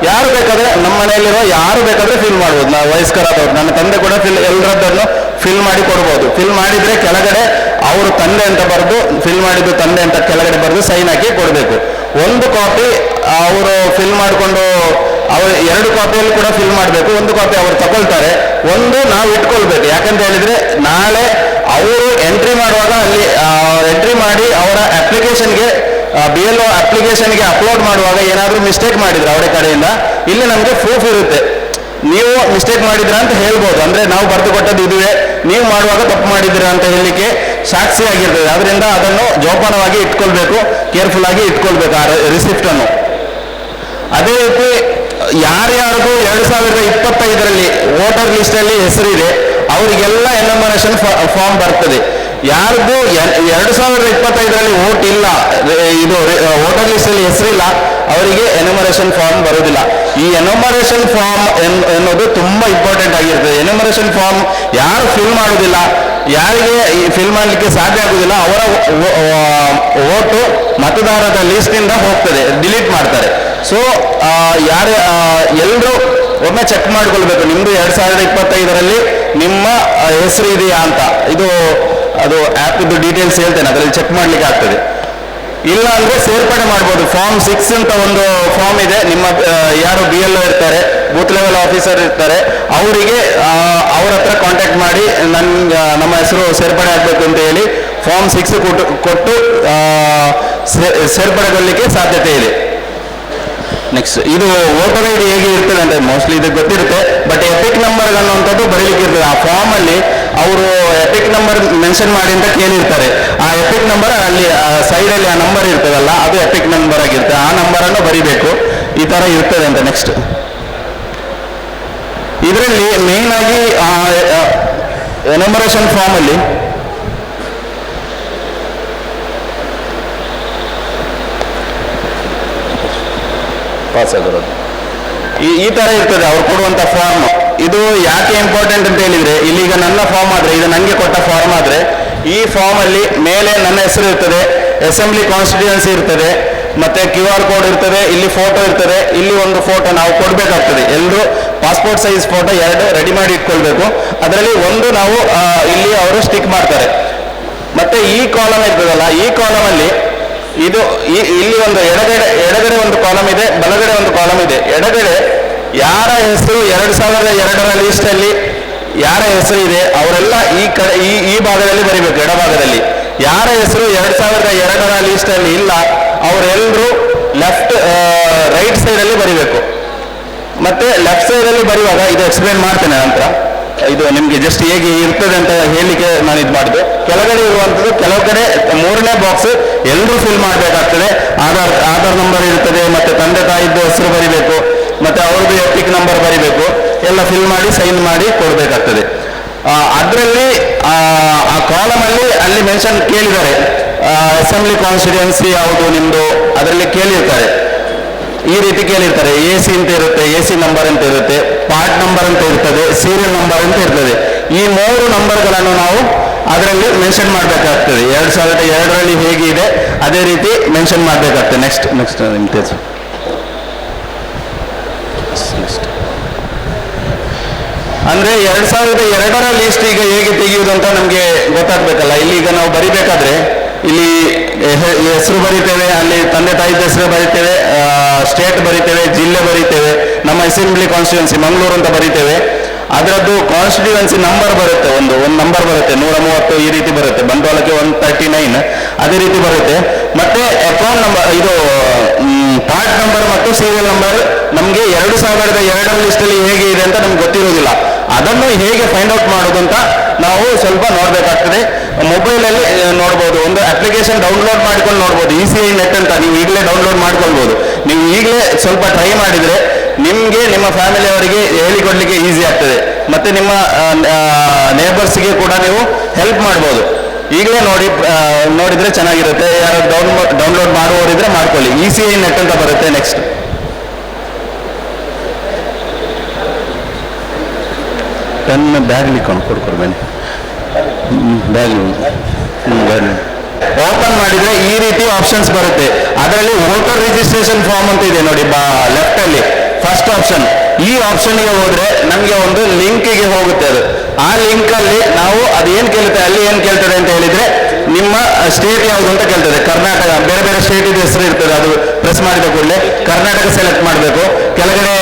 ಯಾರು ಬೇಕಾದ್ರೆ, ನಮ್ಮ ಮನೆಯಲ್ಲಿರೋ ಯಾರು ಬೇಕಾದ್ರೆ ಫಿಲ್ ಮಾಡ್ಬೋದು. ನಾವು ವಯಸ್ಕರಾದವ್ರು, ನನ್ನ ತಂದೆ ಕೂಡ ಎಲ್ಲರದ್ದನ್ನು ಫಿಲ್ ಮಾಡಿ ಕೊಡ್ಬೋದು. ಫಿಲ್ ಮಾಡಿದ್ರೆ ಕೆಳಗಡೆ ಅವರು ತಂದೆ ಅಂತ ಬರೆದು, ಫಿಲ್ ಮಾಡಿದ್ದು ತಂದೆ ಅಂತ ಕೆಳಗಡೆ ಬರೆದು ಸೈನ್ ಹಾಕಿ ಕೊಡಬೇಕು. 1 ಕಾಪಿ ಅವರು ಫಿಲ್ ಮಾಡಿಕೊಂಡು, ಅವರು 2 ಕಾಪಿಯಲ್ಲಿ ಕೂಡ ಫಿಲ್ ಮಾಡಬೇಕು. 1 ಕಾಪಿ ಅವರು ತಗೊಳ್ತಾರೆ, 1 ನಾವು ಇಟ್ಕೊಳ್ಬೇಕು. ಯಾಕಂತ ಹೇಳಿದ್ರೆ ನಾಳೆ ಅವರು ಎಂಟ್ರಿ ಮಾಡುವಾಗ ಅಲ್ಲಿ ಎಂಟ್ರಿ ಮಾಡಿ ಅವರ ಅಪ್ಲಿಕೇಶನ್ಗೆ BLO ಅಪ್ಲಿಕೇಶನ್ಗೆ ಅಪ್ಲೋಡ್ ಮಾಡುವಾಗ ಏನಾದರೂ ಮಿಸ್ಟೇಕ್ ಮಾಡಿದ್ರೆ ಅವರ ಕಡೆಯಿಂದ, ಇಲ್ಲಿ ನಮಗೆ ಪ್ರೂಫ್ ಇರುತ್ತೆ, ನೀವು ಮಿಸ್ಟೇಕ್ ಮಾಡಿದ್ರಾ ಅಂತ ಹೇಳ್ಬೋದು. ಅಂದ್ರೆ ನಾವು ಬರೆದು ಕೊಟ್ಟದ್ದು ಇದುವೇ, ನೀವು ಮಾಡುವಾಗ ತಪ್ಪು ಮಾಡಿದ್ದೀರಾ ಅಂತ ಹೇಳಲಿಕ್ಕೆ ಸಾಕ್ಷಿ ಆಗಿರ್ತದೆ. ಅದರಿಂದ ಅದನ್ನು ಜೋಪಾನವಾಗಿ ಇಟ್ಕೊಳ್ಬೇಕು, ಕೇರ್ಫುಲ್ ಆಗಿ ಇಟ್ಕೊಳ್ಬೇಕು ಆ ರಿಸಿಪ್ಟ್ ಅನ್ನು. ಅದೇ ರೀತಿ ಯಾರ್ಯಾರಿಗೂ 2025ರಲ್ಲಿ ವೋಟರ್ ಲಿಸ್ಟ್ ಅಲ್ಲಿ ಹೆಸರಿದೆ ಅವರಿಗೆಲ್ಲ ಎನ್ಯುಮರೇಷನ್ ಫಾರ್ಮ್ ಬರ್ತದೆ. ಯಾರಿಗೂ 2025ರಲ್ಲಿ ವೋಟ್ ಇಲ್ಲ, ಇದು ವೋಟರ್ ಲಿಸ್ಟ್ ಅಲ್ಲಿ ಹೆಸರಿಲ್ಲ, ಅವರಿಗೆ ಎನ್ಯುಮರೇಷನ್ ಫಾರ್ಮ್ ಬರುವುದಿಲ್ಲ. ಈ ಎನ್ಯುಮರೇಷನ್ ಫಾರ್ಮ್ ಎನ್ನುವುದು ತುಂಬಾ ಇಂಪಾರ್ಟೆಂಟ್ ಆಗಿರ್ತದೆ. ಎನ್ಯುಮರೇಷನ್ ಫಾರ್ಮ್ ಯಾರು ಫಿಲ್ ಮಾಡುವುದಿಲ್ಲ, ಯಾರಿಗೆ ಫಿಲ್ ಮಾಡಲಿಕ್ಕೆ ಸಾಧ್ಯ ಆಗುವುದಿಲ್ಲ, ಅವರ ವೋಟು ಮತದಾರರ ಲಿಸ್ಟಿಂದ ಹೋಗ್ತದೆ, ಡಿಲೀಟ್ ಮಾಡ್ತಾರೆ. ಸೊ ಎಲ್ಲರೂ ಒಮ್ಮೆ ಚೆಕ್ ಮಾಡಿಕೊಳ್ಬೇಕು, ನಿಮ್ದು 2025ರಲ್ಲಿ ನಿಮ್ಮ ಹೆಸರು ಇದೆಯಾ ಅಂತ. ಅದು ಆ್ಯಪ್ ಇದು ಡೀಟೇಲ್ಸ್ ಹೇಳ್ತೇನೆ, ಅದರಲ್ಲಿ ಚೆಕ್ ಮಾಡಲಿಕ್ಕೆ ಆಗ್ತದೆ. ಇಲ್ಲ ಅಂದ್ರೆ ಸೇರ್ಪಡೆ ಮಾಡ್ಬೋದು. ಫಾರ್ಮ್ 6 ಅಂತ ಒಂದು ಫಾರ್ಮ್ ಇದೆ. ನಿಮ್ಮ ಯಾರು BLO ಇರ್ತಾರೆ, ಬೂತ್ ಲೆವೆಲ್ ಆಫೀಸರ್ ಇರ್ತಾರೆ, ಅವರಿಗೆ ಅವ್ರ ಹತ್ರ ಕಾಂಟ್ಯಾಕ್ಟ್ ಮಾಡಿ ನಮ್ಮ ಹೆಸರು ಸೇರ್ಪಡೆ ಆಗಬೇಕು ಅಂತ ಹೇಳಿ ಫಾರ್ಮ್ 6 ಕೊಟ್ಟು ಸೇರ್ಪಡೆಗೊಳ್ಳಲಿಕ್ಕೆ ಸಾಧ್ಯತೆ ಇದೆ. ನೆಕ್ಸ್ಟ್ ಇದು ವೋಟರ್ ID ಹೇಗೆ ಇರ್ತದೆ ಅಂತ ಮೋಸ್ಟ್ಲಿ ಇದು ಗೊತ್ತಿರುತ್ತೆ, ಬಟ್ ಎಪಿಕ್ ನಂಬರ್ ಅನ್ನುವಂಥದ್ದು ಬರೀಲಿಕ್ಕೆ ಇರ್ತದೆ. ಆ ಫಾರ್ಮ್ ಅಲ್ಲಿ ಅವರು ಎಪಿಕ್ ನಂಬರ್ ಮೆನ್ಷನ್ ಮಾಡಿ ಅಂತ ಕೇಳಿರ್ತಾರೆ. ಆ ಎಪಿಕ್ ನಂಬರ್ ಅಲ್ಲಿ ಸೈಡಲ್ಲಿ ಆ ನಂಬರ್ ಇರ್ತದಲ್ಲ, ಅದು ಎಪಿಕ್ ನಂಬರ್ ಆಗಿರುತ್ತೆ. ಆ ನಂಬರನ್ನು ಬರಿಬೇಕು. ಈ ಥರ ಇರ್ತದೆ ಅಂತ. ನೆಕ್ಸ್ಟ್ ಇದರಲ್ಲಿ ಮೇನ್ ಆಗಿ ಎನಮರೇಷನ್ ಫಾರ್ಮ್ ಅಲ್ಲಿ ಪಾಸ್ ಆಗಿರೋದು ಈ ತರ ಇರ್ತದೆ ಅವ್ರು ಕೊಡುವಂತ ಫಾರ್ಮ್. ಇದು ಯಾಕೆ ಇಂಪಾರ್ಟೆಂಟ್ ಅಂತ ಹೇಳಿದ್ರೆ, ಇಲ್ಲಿಗ ನನ್ನ ಫಾರ್ಮ್ ಆದ್ರೆ, ಇದು ನನಗೆ ಕೊಟ್ಟ ಫಾರ್ಮ್ ಆದ್ರೆ, ಈ ಫಾರ್ಮ್ ಅಲ್ಲಿ ಮೇಲೆ ನನ್ನ ಹೆಸರು ಇರ್ತದೆ, ಅಸೆಂಬ್ಲಿ ಕಾನ್ಸ್ಟಿಟ್ಯೂನ್ಸಿ ಇರ್ತದೆ, ಮತ್ತೆ QR ಕೋಡ್ ಇರ್ತದೆ, ಇಲ್ಲಿ ಫೋಟೋ ಇರ್ತದೆ, ಇಲ್ಲಿ ಒಂದು ಫೋಟೋ ನಾವು ಕೊಡ್ಬೇಕಾಗ್ತದೆ. ಎಲ್ಲರೂ ಪಾಸ್ಪೋರ್ಟ್ ಸೈಜ್ ಫೋಟೋ 2 ರೆಡಿ ಮಾಡಿ ಇಟ್ಕೊಳ್ಬೇಕು. ಅದರಲ್ಲಿ ಒಂದು ನಾವು ಇಲ್ಲಿ ಅವರು ಸ್ಟಿಕ್ ಮಾಡ್ತಾರೆ. ಮತ್ತೆ ಈ ಕಾಲಮ್ ಇರ್ತದಲ್ಲ, ಈ ಕಾಲಮ್ ಅಲ್ಲಿ ಇದು ಇಲ್ಲಿ ಒಂದು ಎಡಗಡೆ ಒಂದು ಕಾಲಮ್ ಇದೆ, ಬಲಗಡೆ ಒಂದು ಕಾಲಮ್ ಇದೆ. ಎಡಗಡೆ ಯಾರ ಹೆಸರು 2002ರ ಲೀಸ್ಟ್ ಅಲ್ಲಿ ಯಾರ ಹೆಸರು ಇದೆ ಅವರೆಲ್ಲ ಈ ಭಾಗದಲ್ಲಿ ಬರಿಬೇಕು. ಎಡಭಾಗದಲ್ಲಿ ಯಾರ ಹೆಸರು 2002ರ ಲೀಸ್ಟ್ ಅಲ್ಲಿ ಇಲ್ಲ ಅವರೆಲ್ಲರೂ ರೈಟ್ ಸೈಡ್ ಅಲ್ಲಿ ಬರಿಬೇಕು. ಮತ್ತೆ ಲೆಫ್ಟ್ ಸೈಡ್ ಅಲ್ಲಿ ಬರುವಾಗ ಇದು ಎಕ್ಸ್ಪ್ಲೇನ್ ಮಾಡ್ತೇನೆ ನಂತರ. ಇದು ನಿಮ್ಗೆ ಜಸ್ಟ್ ಹೇಗೆ ಇರ್ತದೆ ಅಂತ ಹೇಳಲಿಕ್ಕೆ ನಾನು ಇದು ಮಾಡಿದೆ. ಕೆಳಗಡೆ ಇರುವಂಥದ್ದು ಕೆಲವು ಕಡೆ 3ನೇ ಬಾಕ್ಸ್ ಎಲ್ಲರೂ ಫಿಲ್ ಮಾಡಬೇಕಾಗ್ತದೆ. ಆಧಾರ್ ನಂಬರ್ ಇರ್ತದೆ, ಮತ್ತೆ ತಂದೆ ತಾಯಿದ್ದು ಹೆಸರು ಬರಿಬೇಕು, ಮತ್ತೆ ಅವ್ರದ್ದು ಎಪಿಕ್ ನಂಬರ್ ಬರಿಬೇಕು. ಎಲ್ಲ ಫಿಲ್ ಮಾಡಿ ಸೈನ್ ಮಾಡಿ ಕೊಡಬೇಕಾಗ್ತದೆ. ಅದರಲ್ಲಿ ಆ ಕಾಲಮ್ ಅಲ್ಲಿ ಮೆನ್ಷನ್ ಕೇಳಿದ್ದಾರೆ, ಅಸೆಂಬ್ಲಿ ಕಾನ್ಸ್ಟಿಟ್ಯೂನ್ಸಿ ಯಾವುದು ನಿಮ್ದು, ಅದರಲ್ಲಿ ಕೇಳಿರ್ತಾರೆ. ಈ ರೀತಿ ಕೇಳಿರ್ತಾರೆ. AC ಅಂತ ಇರುತ್ತೆ, AC ನಂಬರ್ ಅಂತ ಇರುತ್ತೆ, ಪಾರ್ಟ್ ನಂಬರ್ ಅಂತ ಇರ್ತದೆ, ಸೀರಿಯಲ್ ನಂಬರ್ ಅಂತ ಇರ್ತದೆ. ಈ 3 ನಂಬರ್ಗಳನ್ನು ನಾವು ಅದರಲ್ಲಿ ಮೆನ್ಷನ್ ಮಾಡಬೇಕಾಗ್ತದೆ. 2002ರಲ್ಲಿ ಹೇಗೆ ಇದೆ ಅದೇ ರೀತಿ ಮೆನ್ಷನ್ ಮಾಡಬೇಕಾಗ್ತದೆ. ನೆಕ್ಸ್ಟ್ ನಿಮ್ಗೆ ಅಂದ್ರೆ 2002ರ ಲೀಸ್ಟ್ ಈಗ ಹೇಗೆ ತೆಗೆಯುವುದು ಅಂತ ನಮ್ಗೆ ಗೊತ್ತಾಗ್ಬೇಕಲ್ಲ. ಇಲ್ಲಿ ಈಗ ನಾವು ಬರಿಬೇಕಾದ್ರೆ ಇಲ್ಲಿ ಹೆಸರು ಬರಿತೇವೆ, ಅಲ್ಲಿ ತಂದೆ ತಾಯಿದ ಹೆಸರು ಬರಿತೇವೆ, ಸ್ಟೇಟ್ ಬರಿತೇವೆ, ಜಿಲ್ಲೆ ಬರಿತೇವೆ, ನಮ್ಮ ಅಸೆಂಬ್ಲಿ ಕಾನ್ಸ್ಟಿಟ್ಯೂನ್ಸಿ ಮಂಗಳೂರು ಅಂತ ಬರಿತೇವೆ. ಅದರದ್ದು ಕಾನ್ಸ್ಟಿಟ್ಯೂನ್ಸಿ ನಂಬರ್ ಬರುತ್ತೆ, ಒಂದು ನಂಬರ್ ಬರುತ್ತೆ, 130 ಈ ರೀತಿ ಬರುತ್ತೆ. ಬಂಟ್ವಾಳಕ್ಕೆ 139 ಅದೇ ರೀತಿ ಬರುತ್ತೆ. ಮತ್ತೆ ಅಕೌಂಟ್ ನಂಬರ್, ಇದು ಪಾರ್ಟ್ ನಂಬರ್ ಮತ್ತು ಸೀರಿಯಲ್ ನಂಬರ್ ನಮಗೆ 2002ರ ಲಿಸ್ಟಲ್ಲಿ ಹೇಗೆ ಇದೆ ಅಂತ ನಮ್ಗೆ ಗೊತ್ತಿರೋದಿಲ್ಲ. ಅದನ್ನು ಹೇಗೆ ಫೈಂಡ್ ಔಟ್ ಮಾಡೋದು ಅಂತ ನಾವು ಸ್ವಲ್ಪ ನೋಡಬೇಕಾಗ್ತದೆ. ಮೊಬೈಲಲ್ಲಿ ನೋಡ್ಬೋದು, ಒಂದು ಅಪ್ಲಿಕೇಶನ್ ಡೌನ್ಲೋಡ್ ಮಾಡ್ಕೊಂಡು ನೋಡ್ಬೋದು. ECI ನೆಟ್ ಅಂತ ನೀವು ಈಗಲೇ ಡೌನ್ಲೋಡ್ ಮಾಡ್ಕೊಳ್ಬೋದು. ನೀವು ಈಗಲೇ ಸ್ವಲ್ಪ ಟ್ರೈ ಮಾಡಿದರೆ ನಿಮಗೆ ನಿಮ್ಮ ಫ್ಯಾಮಿಲಿಯವರಿಗೆ ಹೇಳಿಕೊಡ್ಲಿಕ್ಕೆ ಈಸಿ ಆಗ್ತದೆ. ಮತ್ತೆ ನಿಮ್ಮ ನೇಬರ್ಸ್ಗೆ ಕೂಡ ನೀವು ಹೆಲ್ಪ್ ಮಾಡ್ಬೋದು. ಈಗಲೇ ನೋಡಿದ್ರೆ ಚೆನ್ನಾಗಿರುತ್ತೆ. ಯಾರು ಡೌನ್ಲೋಡ್ ಮಾಡುವವರಿದ್ರೆ ಮಾಡ್ಕೊಳ್ಳಿ. ECI ನೆಟ್ ಅಂತ ಬರುತ್ತೆ. ನೆಕ್ಸ್ಟ್ ಪೆನ್ ಬ್ಯಾಗ್ಲಿ ಕೊಡ್ಕೊಡು ಬನ್ನಿ. ಓಪನ್ ಮಾಡಿದ್ರೆ ಈ ರೀತಿ ಆಪ್ಷನ್ಸ್ ಬರುತ್ತೆ. ಅದರಲ್ಲಿ ವೋಟರ್ ರಿಜಿಸ್ಟ್ರೇಷನ್ ಫಾರ್ಮ್ ಅಂತ ಇದೆ ನೋಡಿ, ಲೆಫ್ಟ್ ಅಲ್ಲಿ ಫಸ್ಟ್ ಆಪ್ಷನ್. ಈ ಆಪ್ಷನ್ಗೆ ಹೋದ್ರೆ ನಮಗೆ ಒಂದು ಲಿಂಕ್ಗೆ ಹೋಗುತ್ತೆ. ಅದು ಆ ಲಿಂಕ್ ಅಲ್ಲಿ ನಾವು ಅದು ಏನ್ ಕೇಳುತ್ತೆ, ಅಲ್ಲಿ ಏನ್ ಕೇಳ್ತದೆ ಅಂತ ಹೇಳಿದ್ರೆ ನಿಮ್ಮ ಸ್ಟೇಟ್ ಯಾವುದು ಅಂತ ಕೇಳ್ತದೆ. ಕರ್ನಾಟಕ, ಬೇರೆ ಬೇರೆ ಸ್ಟೇಟ್ ಹೆಸರು ಇರ್ತದೆ. ಅದು ಪ್ರೆಸ್ ಮಾಡಿದ ಕೂಡಲೇ ಕರ್ನಾಟಕ ಸೆಲೆಕ್ಟ್ ಮಾಡಬೇಕು. ಕೆಳಗಡೆ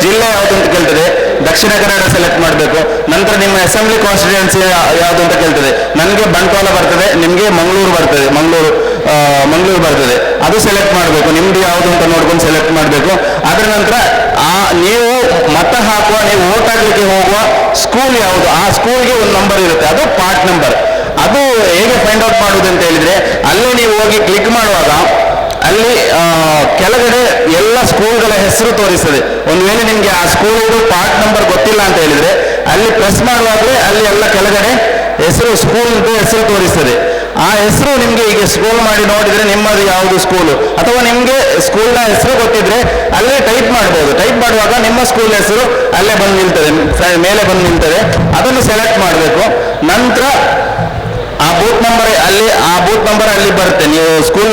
ಜಿಲ್ಲೆ ಯಾವುದು ಅಂತ ಕೇಳ್ತದೆ, ದಕ್ಷಿಣ ಕನ್ನಡ ಸೆಲೆಕ್ಟ್ ಮಾಡಬೇಕು. ನಂತರ ನಿಮ್ಮ ಅಸೆಂಬ್ಲಿ ಕಾನ್ಸ್ಟಿಟ್ಯೂನ್ಸಿ ಯಾವುದು ಅಂತ ಕೇಳ್ತದೆ. ನನಗೆ ಬಂಟ್ವಾಳ ಬರ್ತದೆ, ನಿಮಗೆ ಮಂಗಳೂರು ಬರ್ತದೆ, ಮಂಗಳೂರು ಬರ್ತದೆ. ಅದು ಸೆಲೆಕ್ಟ್ ಮಾಡಬೇಕು. ನಿಮ್ದು ಯಾವುದು ಅಂತ ನೋಡ್ಕೊಂಡು ಸೆಲೆಕ್ಟ್ ಮಾಡಬೇಕು. ಅದರ ನಂತರ ನೀವು ಮತ ಹಾಕುವ, ನೀವು ವೋಟ್ ಹಾಕ್ಲಿಕ್ಕೆ ಹೋಗುವ ಸ್ಕೂಲ್ ಯಾವುದು, ಆ ಸ್ಕೂಲ್ಗೆ ಒಂದು ನಂಬರ್ ಇರುತ್ತೆ, ಅದು ಪಾರ್ಟ್ ನಂಬರ್. ಅದು ಹೇಗೆ ಫೈಂಡ್ ಔಟ್ ಮಾಡುವುದು ಅಂತ ಹೇಳಿದ್ರೆ, ಅಲ್ಲೇ ನೀವು ಹೋಗಿ ಕ್ಲಿಕ್ ಮಾಡುವಾಗ ಅಲ್ಲಿ ಕೆಳಗಡೆ ಎಲ್ಲ ಸ್ಕೂಲ್ಗಳ ಹೆಸರು ತೋರಿಸ್ತದೆ. ಒಂದು ವೇಳೆ ನಿಮಗೆ ಆ ಸ್ಕೂಲ್ ಪಾರ್ಟ್ ನಂಬರ್ ಗೊತ್ತಿಲ್ಲ ಅಂತ ಹೇಳಿದ್ರೆ ಅಲ್ಲಿ ಪ್ರೆಸ್ ಮಾಡುವಾಗಲೇ ಅಲ್ಲಿ ಎಲ್ಲ ಕೆಳಗಡೆ ಹೆಸರು, ಸ್ಕೂಲ್ ಹೆಸರು ತೋರಿಸ್ತದೆ. ಆ ಹೆಸರು ನಿಮಗೆ ಈಗ ಸ್ಕ್ರೋಲ್ ಮಾಡಿ ನೋಡಿದ್ರೆ ನಿಮ್ಮದು ಯಾವುದು ಸ್ಕೂಲು, ಅಥವಾ ನಿಮಗೆ ಸ್ಕೂಲ್ನ ಹೆಸರು ಗೊತ್ತಿದ್ರೆ ಅಲ್ಲೇ ಟೈಪ್ ಮಾಡ್ಬೋದು. ಟೈಪ್ ಮಾಡುವಾಗ ನಿಮ್ಮ ಸ್ಕೂಲ್ ಹೆಸರು ಅಲ್ಲೇ ಬಂದು ನಿಲ್ತದೆ, ಮೇಲೆ ಬಂದು ನಿಲ್ತದೆ. ಅದನ್ನು ಸೆಲೆಕ್ಟ್ ಮಾಡಬೇಕು. ನಂತರ ಆ ಬೂತ್ ನಂಬರ್ ಅಲ್ಲಿ ಬರುತ್ತೆ. ನೀವು ಸ್ಕೂಲ್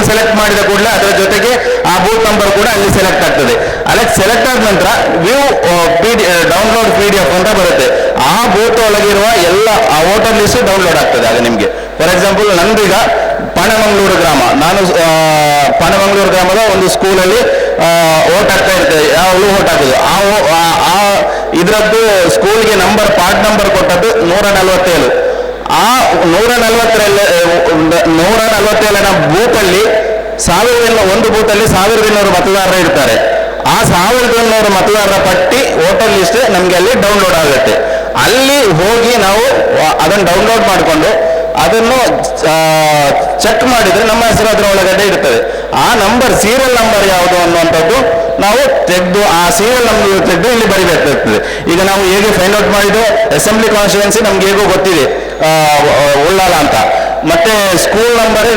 ಸೆಲೆಕ್ಟ್ ಮಾಡಿದ ಕೂಡಲೇ ಅದರ ಜೊತೆಗೆ ಆ ಬೂತ್ ನಂಬರ್ ಕೂಡ ಅಲ್ಲಿ ಸೆಲೆಕ್ಟ್ ಆಗ್ತದೆ. ಅಲ್ಲಿ ಸೆಲೆಕ್ಟ್ ಆದ ನಂತರ ವ್ಯೂ ಡೌನ್ಲೋಡ್ PDF ಅಂತ ಬರುತ್ತೆ. ಆ ಬೂತ್ ಒಳಗಿರುವ ಎಲ್ಲ ಆ ವೋಟರ್ ಲಿಸ್ಟ್ ಡೌನ್ಲೋಡ್ ಆಗ್ತದೆ. ಆಗ ನಿಮಗೆ ಫಾರ್ ಎಕ್ಸಾಂಪಲ್ ನಂದೀಗ ಪಣಮಂಗಳೂರು ಗ್ರಾಮ, ನಾನು ಪಣಮಂಗಳೂರು ಗ್ರಾಮದ ಒಂದು ಸ್ಕೂಲಲ್ಲಿ ವೋಟ್ ಆಗ್ತಾ ಇರ್ತದೆ. ಯಾವಾಗಲೂ ವೋಟ್ ಹಾಕೋದು. ಇದರದ್ದು ಸ್ಕೂಲ್ಗೆ ನಂಬರ್, ಪಾರ್ಟ್ ನಂಬರ್ ಕೊಟ್ಟದ್ದು 147. ಆ 147ನ ಬೂತಲ್ಲಿ ಒಂದು ಬೂತಲ್ಲಿ 1200 ಮತದಾರರು ಇರ್ತಾರೆ. ಆ 1200 ಮತದಾರರ ಪಟ್ಟಿ ವೋಟರ್ ಲಿಸ್ಟ್ ನಮಗೆ ಅಲ್ಲಿ ಡೌನ್ಲೋಡ್ ಆಗುತ್ತೆ. ಆ ಅಲ್ಲಿ ಹೋಗಿ ನಾವು ಅದನ್ನು ಡೌನ್ಲೋಡ್ ಮಾಡಿಕೊಂಡು ಅದನ್ನು ಚೆಕ್ ಮಾಡಿದರೆ ನಮ್ಮ ಹೆಸರು ಅದರ ಒಳಗಡೆ ಇರ್ತದೆ. ಆ ನಂಬರ್ ಸೀರಿಯಲ್ ನಂಬರ್ ಯಾವುದು ಅನ್ನುವಂಥದ್ದು ನಾವು ತೆಗೆದು ಆ ಸೀರಿಯಲ್ ನಂಬರ್ ತೆಗೆದು ಇಲ್ಲಿ ಬರಿಬೇಕಾಗ್ತದೆ. ಈಗ ನಾವು ಹೇಗೆ ಫೈಂಡ್ ಔಟ್ ಮಾಡಿದ್ದು ಅಸೆಂಬ್ಲಿ ಕಾನ್ಸ್ಟಿಟ್ಯೂನ್ಸಿ ನಮ್ಗೆ ಹೇಗೋ ಗೊತ್ತಿದೆ ಉಳ್ಳಾಲ ಅಂತ. ಮತ್ತೆ ಸ್ಕೂಲ್ ನಂಬರ್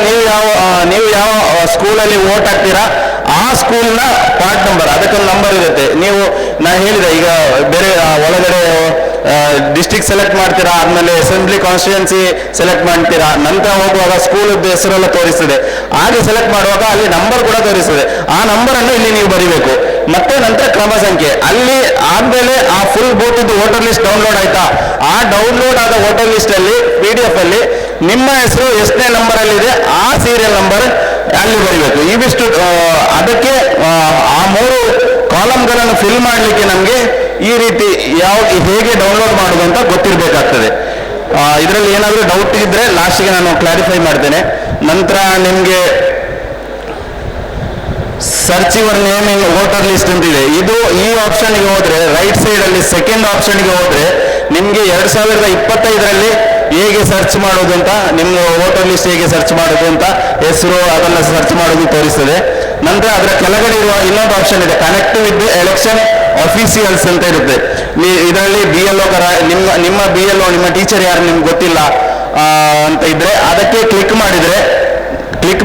ನೀವು ಯಾವ ಸ್ಕೂಲಲ್ಲಿ ವೋಟ್ ಹಾಕ್ತೀರಾ ಆ ಸ್ಕೂಲ್ನ ಪಾರ್ಟ್ ನಂಬರ್ ಅದಕ್ಕೊಂದು ನಂಬರ್ ಇರುತ್ತೆ. ನಾನು ಹೇಳಿದೆ ಈಗ ಬೇರೆ ಒಳಗಡೆ ಡಿಸ್ಟ್ರಿಕ್ಟ್ ಸೆಲೆಕ್ಟ್ ಮಾಡ್ತೀರಾ, ಆದ್ಮೇಲೆ ಅಸೆಂಬ್ಲಿ ಕಾನ್ಸ್ಟಿಟ್ಯೂನ್ಸಿ ಸೆಲೆಕ್ಟ್ ಮಾಡ್ತೀರಾ, ನಂತರ ಹೋಗುವಾಗ ಸ್ಕೂಲ್ ಹೆಸರೆಲ್ಲ ತೋರಿಸ್ತದೆ. ಹಾಗೆ ಸೆಲೆಕ್ಟ್ ಮಾಡುವಾಗ ಅಲ್ಲಿ ನಂಬರ್ ಕೂಡ ತೋರಿಸ್ತದೆ. ಆ ನಂಬರ್ ಅನ್ನು ಇಲ್ಲಿ ನೀವು ಬರಿಬೇಕು. ಮತ್ತೆ ನಂತರ ಕ್ರಮ ಸಂಖ್ಯೆ ಅಲ್ಲಿ ಆದ್ಮೇಲೆ ಆ full booth voter list download ಆಯ್ತಾ, ಆ ಡೌನ್ಲೋಡ್ ಆದ ವೋಟರ್ ಲಿಸ್ಟ್ ಅಲ್ಲಿ PDF ಅಲ್ಲಿ ನಿಮ್ಮ ಹೆಸರು ಎಷ್ಟನೇ ನಂಬರ್ ಅಲ್ಲಿ ಇದೆ ಆ ಸೀರಿಯಲ್ ನಂಬರ್ ಅಲ್ಲಿ ಬರಿಬೇಕು. ಇವಿಷ್ಟು ಅದಕ್ಕೆ ಆ 3 ಕಾಲಮ್ಗಳನ್ನು ಫಿಲ್ ಮಾಡಲಿಕ್ಕೆ ನಮಗೆ ಈ ರೀತಿ ಹೇಗೆ ಡೌನ್ಲೋಡ್ ಮಾಡೋದು ಅಂತ ಗೊತ್ತಿರಬೇಕಾಗ್ತದೆ. ಇದರಲ್ಲಿ ಏನಾದರೂ ಡೌಟ್ ಇದ್ರೆ ಲಾಸ್ಟಿಗೆ ನಾನು ಕ್ಲಾರಿಫೈ ಮಾಡ್ತೇನೆ. ನಂತರ ನಿಮಗೆ search your name in voter list ಅಂತಿದೆ. ಈ ಆಪ್ಷನ್ಗೆ ಹೋದ್ರೆ ರೈಟ್ ಸೈಡ್ ಅಲ್ಲಿ ಸೆಕೆಂಡ್ ಆಪ್ಷನ್ಗೆ ಹೋದ್ರೆ ನಿಮಗೆ 2025ರಲ್ಲಿ ಹೇಗೆ ಸರ್ಚ್ ಮಾಡೋದು ಅಂತ, ನಿಮ್ಮ ವೋಟರ್ ಲಿಸ್ಟ್ ಹೇಗೆ ಸರ್ಚ್ ಮಾಡೋದು ಅಂತ ಹೆಸರು ಅದೆಲ್ಲ ಸರ್ಚ್ ಮಾಡೋದು ತೋರಿಸ್ತದೆ. ನಂತರ ಅದರ ಕೆಳಗಡೆ ಇರುವ ಇನ್ನೊಂದು ಆಪ್ಷನ್ ಇದೆ, ಕನೆಕ್ಟ್ ವಿತ್ ಎಲೆಕ್ಷನ್ ಆಫೀಸಿಯಲ್ಸ್ ಅಂತ ಇರುತ್ತೆ. ಇದರಲ್ಲಿ BLO ನಿಮ್ಮ BLO ನಿಮ್ಮ ಟೀಚರ್ ಯಾರು ನಿಮ್ಗೆ ಗೊತ್ತಿಲ್ಲ ಅಂತ ಇದ್ರೆ ಅದಕ್ಕೆ ಕ್ಲಿಕ್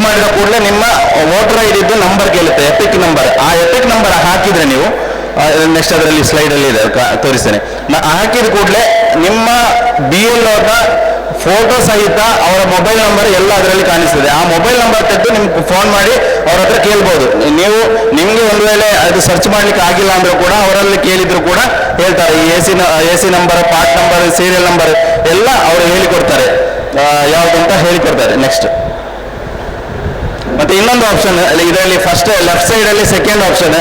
ಮಾಡಿದ ಕೂಡಲೇ ನಿಮ್ಮ ವೋಟರ್ ID ನಂಬರ್ ಕೇಳುತ್ತೆ, ಎಪಿಕ್ ನಂಬರ್. ಆ ಎಪಿಕ್ ನಂಬರ್ ಹಾಕಿದ್ರೆ ನೀವು ನೆಕ್ಸ್ಟ್ ಅದರಲ್ಲಿ ಸ್ಲೈಡಲ್ಲಿ ಇದೆ ತೋರಿಸ್ತೇನೆ. ಹಾಕಿದ ಕೂಡಲೇ ನಿಮ್ಮ BLOದ ಫೋಟೋ ಸಹಿತ ಅವರ ಮೊಬೈಲ್ ನಂಬರ್ ಎಲ್ಲ ಅದರಲ್ಲಿ ಕಾಣಿಸ್ತದೆ. ಆ ಮೊಬೈಲ್ ನಂಬರ್ ತೆಗೆದು ನಿಮ್ಗೆ ಫೋನ್ ಮಾಡಿ ಅವ್ರ ಹತ್ರ ಕೇಳ್ಬೋದು. ನಿಮಗೆ ಒಂದು ವೇಳೆ ಅದು ಸರ್ಚ್ ಮಾಡ್ಲಿಕ್ಕೆ ಆಗಿಲ್ಲ ಅಂದ್ರೂ ಕೂಡ ಅವರಲ್ಲಿ ಕೇಳಿದ್ರು ಕೂಡ ಹೇಳ್ತಾರೆ. ಈ AC number, part number, serial number ಎಲ್ಲ ಅವರು ಹೇಳಿಕೊಡ್ತಾರೆ, ಯಾವುದಂತ ಹೇಳಿಕೊಡ್ತಾರೆ. ನೆಕ್ಸ್ಟ್ ಮತ್ತೆ ಇನ್ನೊಂದು ಆಪ್ಷನ್ ಇದರಲ್ಲಿ ಫಸ್ಟ್ ಲೆಫ್ಟ್ ಸೈಡ್ ಅಲ್ಲಿ second option